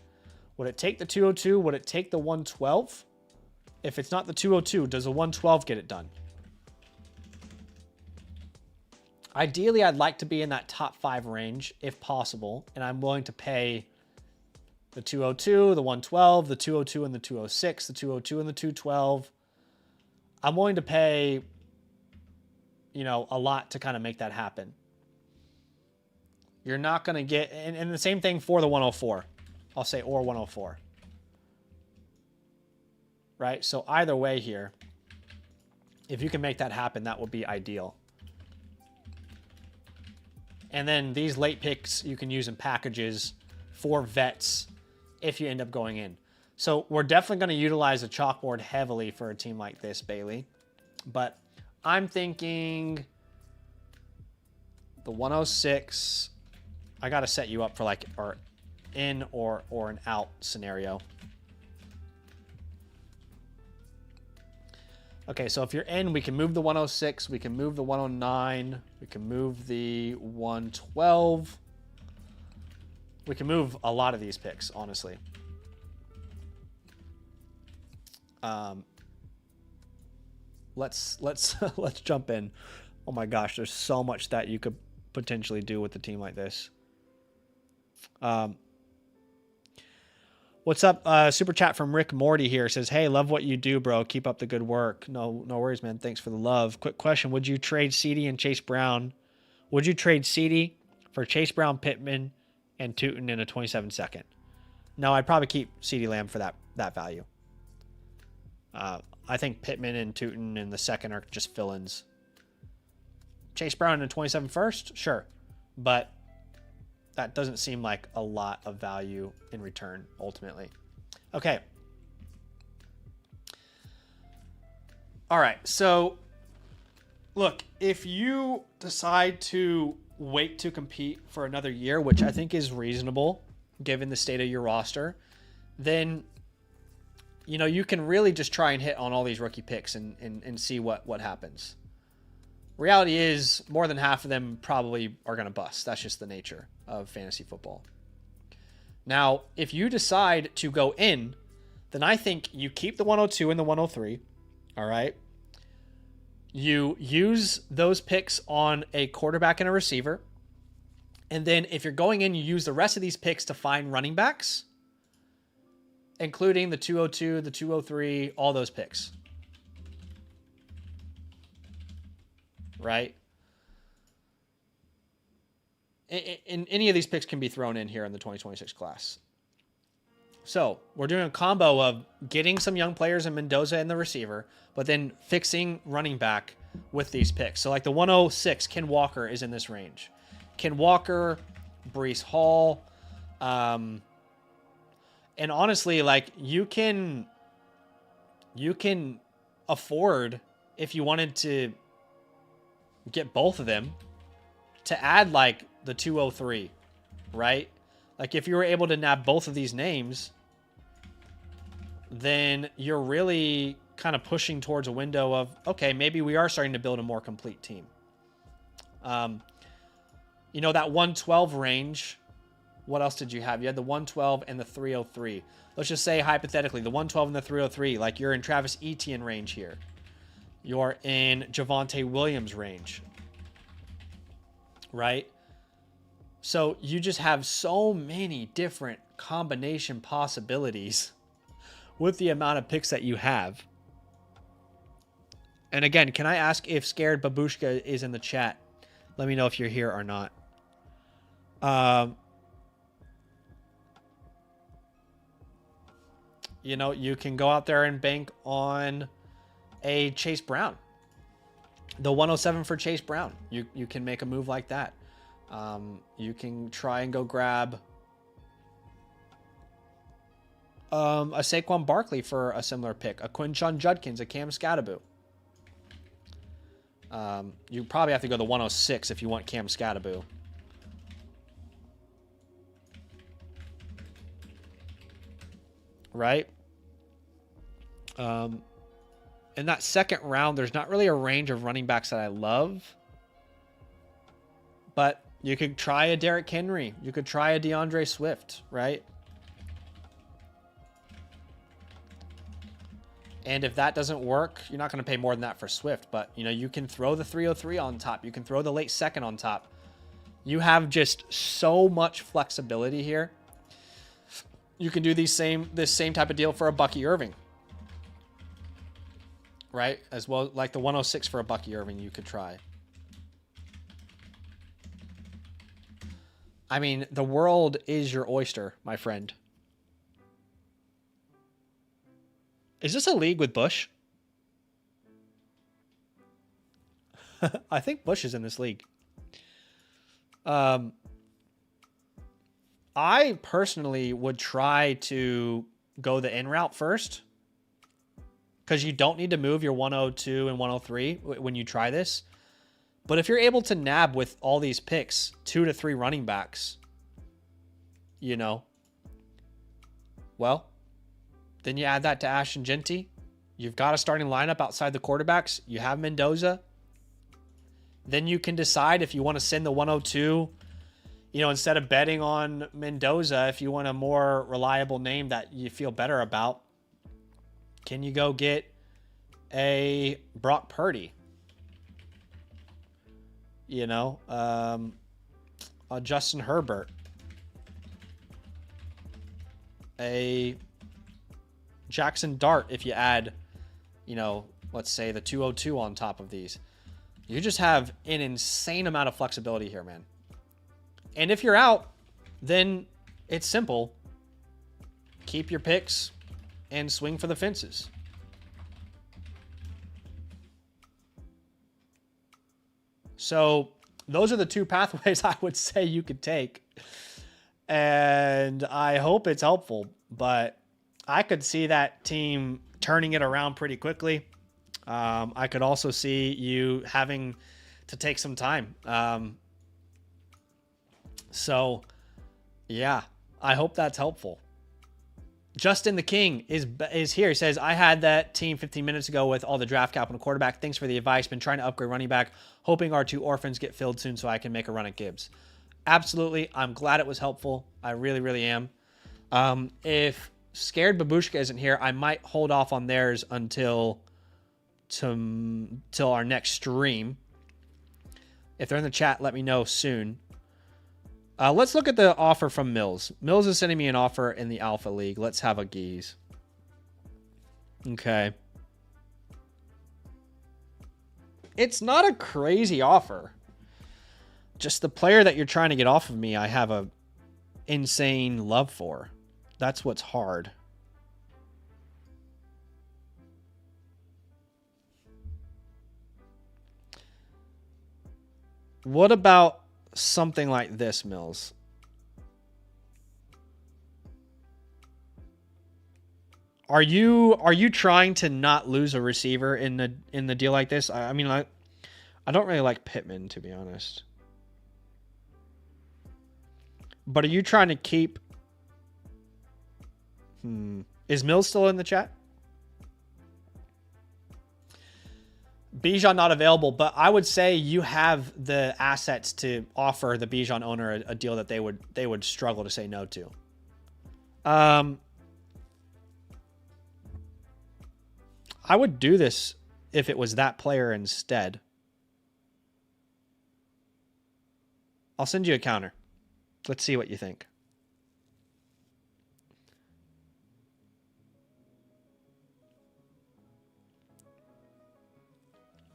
Would it take the 202? Would it take the 112? If it's not the 202, does the 112 get it done? Ideally, I'd like to be in that top 5 range if possible, and I'm willing to pay the 202, the 112, the 202 and the 206, the 202 and the 212. I'm willing to pay, you know, a lot to kind of make that happen. You're not going to get, and the same thing for the 104. I'll say or 104. Right? So either way here, if you can make that happen, that would be ideal. And then these late picks you can use in packages for vets if you end up going in. So we're definitely going to utilize the chalkboard heavily for a team like this, Bailey. But I'm thinking the 106, I got to set you up for like or in or an out scenario. Okay, so if you're in, we can move the 106, we can move the 109, we can move the 112. We can move a lot of these picks, honestly. Let's let's jump in. Oh my gosh, there's so much that you could potentially do with a team like this. What's up? Super chat from Rick Morty here says, "Hey, love what you do, bro. Keep up the good work." No worries, man. Thanks for the love. Quick question: would you trade CeeDee and Chase Brown? Would you trade CeeDee for Chase Brown, Pittman, and Tootin in a 27-second? No, I'd probably keep CeeDee Lamb for that value. I think Pittman and Tootin in the second are just fill-ins. Chase Brown in a 27 first, sure, but that doesn't seem like a lot of value in return, ultimately. Okay. All right, so look, if you decide to wait to compete for another year, which I think is reasonable given the state of your roster, then, you know, you can really just try and hit on all these rookie picks and see what happens. Reality is more than half of them probably are going to bust. That's just the nature of fantasy football. Now, if you decide to go in, then I think you keep the 102 and the 103. All right. You use those picks on a quarterback and a receiver. And then if you're going in, you use the rest of these picks to find running backs, including the 202, the 203, all those picks. Right? And any of these picks can be thrown in here in the 2026 class. So we're doing a combo of getting some young players in Mendoza and the receiver, but then fixing running back with these picks. So like the 106, Ken Walker is in this range. Ken Walker, Breece Hall. And honestly, like you can afford, if you wanted to get both of them, to add like the 203, right? Like if you were able to nab both of these names, then you're really kind of pushing towards a window of, okay, maybe we are starting to build a more complete team. You know, that 112 range, what else did you have? You had the 112 and the 303. Let's just say hypothetically, the 112 and the 303, like you're in Travis Etienne range here. You're in Javonte Williams range, right? So you just have so many different combination possibilities with the amount of picks that you have. And again, can I ask if Scared Babushka is in the chat? Let me know if you're here or not. You know, you can go out there and bank on a Chase Brown. The 107 for Chase Brown. You can make a move like that. You can try and go grab a Saquon Barkley for a similar pick, a Quinshon Judkins, a Cam Scatterbo. You probably have to go the 106 if you want Cam Scatterbo. Right? In that second round, there's not really a range of running backs that I love. But you could try a Derrick Henry. You could try a DeAndre Swift, right? And if that doesn't work, you're not going to pay more than that for Swift. But, you know, you can throw the 303 on top. You can throw the late second on top. You have just so much flexibility here. You can do this same type of deal for a Bucky Irving. Right? As well, like the 106 for a Bucky Irving, you could try. I mean, the world is your oyster, my friend. Is this a league with Bush? I think Bush is in this league. I personally would try to go the in route first, because you don't need to move your 102 and 103 when you try this. But if you're able to nab with all these picks 2 to 3 running backs, you know, well, then you add that to Ashton Genty. You've got a starting lineup outside the quarterbacks. You have Mendoza. Then you can decide if you want to send the 102, you know, instead of betting on Mendoza, if you want a more reliable name that you feel better about, can you go get a Brock Purdy? You know, a Justin Herbert, a Jackson Dart. If you add, you know, let's say the 202 on top of these, you just have an insane amount of flexibility here, man. And if you're out, then it's simple. Keep your picks and swing for the fences. So those are the two pathways I would say you could take. And I hope it's helpful, but I could see that team turning it around pretty quickly. I could also see you having to take some time. So yeah, I hope that's helpful. Justin the King is here. He says, I had that team 15 minutes ago with all the draft capital quarterback. Thanks for the advice. Been trying to upgrade running back, hoping our 2 orphans get filled soon so I can make a run at Gibbs. Absolutely. I'm glad it was helpful. I really, really am. If Scared Babushka isn't here, I might hold off on theirs until our next stream. If they're in the chat, let me know soon. Let's look at the offer from Mills. Mills is sending me an offer in the Alpha League. Let's have a geese. Okay. It's not a crazy offer. Just the player that you're trying to get off of me, I have a insane love for. That's what's hard. What about something like this, Mills? Are you trying to not lose a receiver in the deal like this? I mean, I don't really like Pittman, to be honest. But are you trying to keep... Is Mills still in the chat? Bijan not available, but I would say you have the assets to offer the Bijan owner a deal that they would struggle to say no to. I would do this if it was that player instead. I'll send you a counter. Let's see what you think.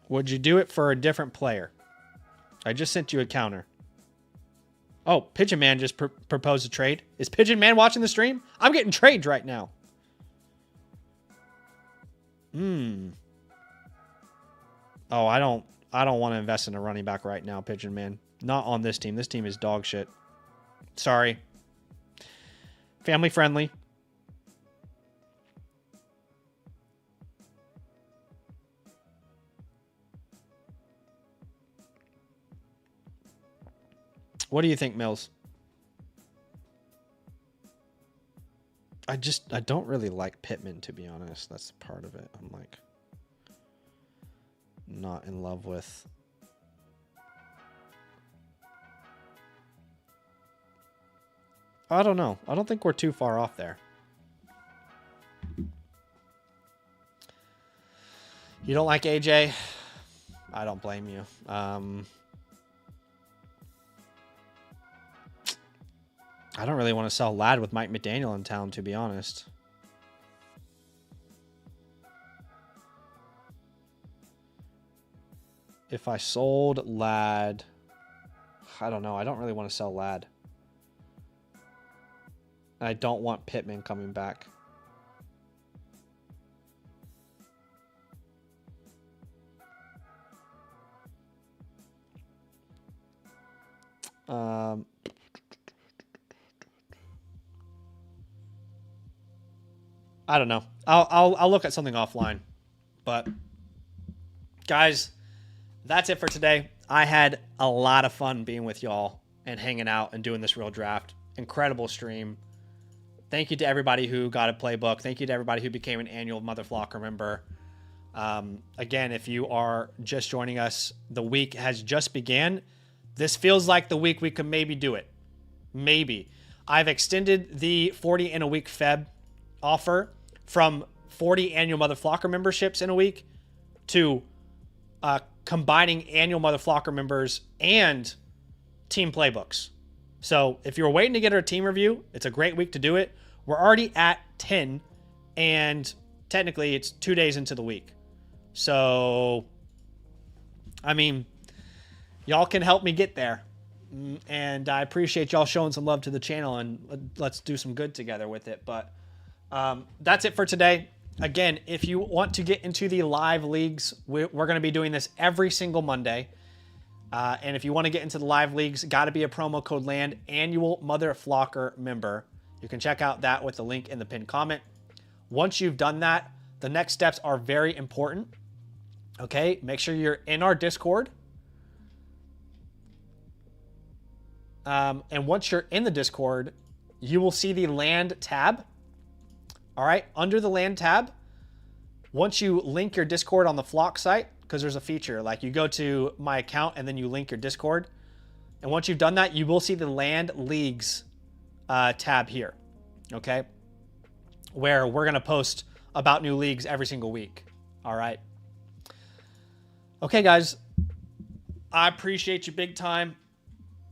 Would you do it for a different player? I just sent you a counter. Oh, Pigeon Man just proposed a trade. Is Pigeon Man watching the stream? I'm getting trades right now. Oh, I don't want to invest in a running back right now, Pigeon Man. Not on this team. This team is dog shit. Sorry. Family friendly. What do you think, Mills? I don't really like Pittman, to be honest. That's part of it. I'm like not in love with. I don't know. I don't think we're too far off there. You don't like AJ? I don't blame you. I don't really want to sell Ladd with Mike McDaniel in town, to be honest. If I sold Ladd, I don't know. I don't really want to sell Ladd. I don't want Pittman coming back. I don't know. I'll look at something offline. But guys, that's it for today. I had a lot of fun being with y'all and hanging out and doing this real draft. Incredible stream. Thank you to everybody who got a playbook. Thank you to everybody who became an annual Mother Flocker member. Again, if you are just joining us, the week has just began. This feels like the week we could maybe do it. Maybe. I've extended the 40 in a week Feb offer from 40 annual Mother Flocker memberships in a week to combining annual Mother Flocker members and team playbooks. So if you're waiting to get our team review, it's a great week to do it. We're already at 10, and technically it's 2 days into the week. So, I mean, y'all can help me get there. And I appreciate y'all showing some love to the channel, and let's do some good together with it. But that's it for today. Again, if you want to get into the live leagues, we're going to be doing this every single Monday. And if you want to get into the live leagues, got to be a promo code LAND, annual Mother Flocker member. You can check out that with the link in the pinned comment. Once you've done that, the next steps are very important. Okay, make sure you're in our Discord. And once you're in the Discord, you will see the land tab. All right, under the land tab, once you link your Discord on the Flock site, because there's a feature, like you go to my account and then you link your Discord. And once you've done that, you will see the land leagues tab here, okay? Where we're going to post about new leagues every single week, all right? Okay, guys, I appreciate you big time.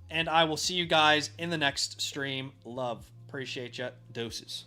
and I will see you guys in the next stream. Love. Appreciate you. Deuces.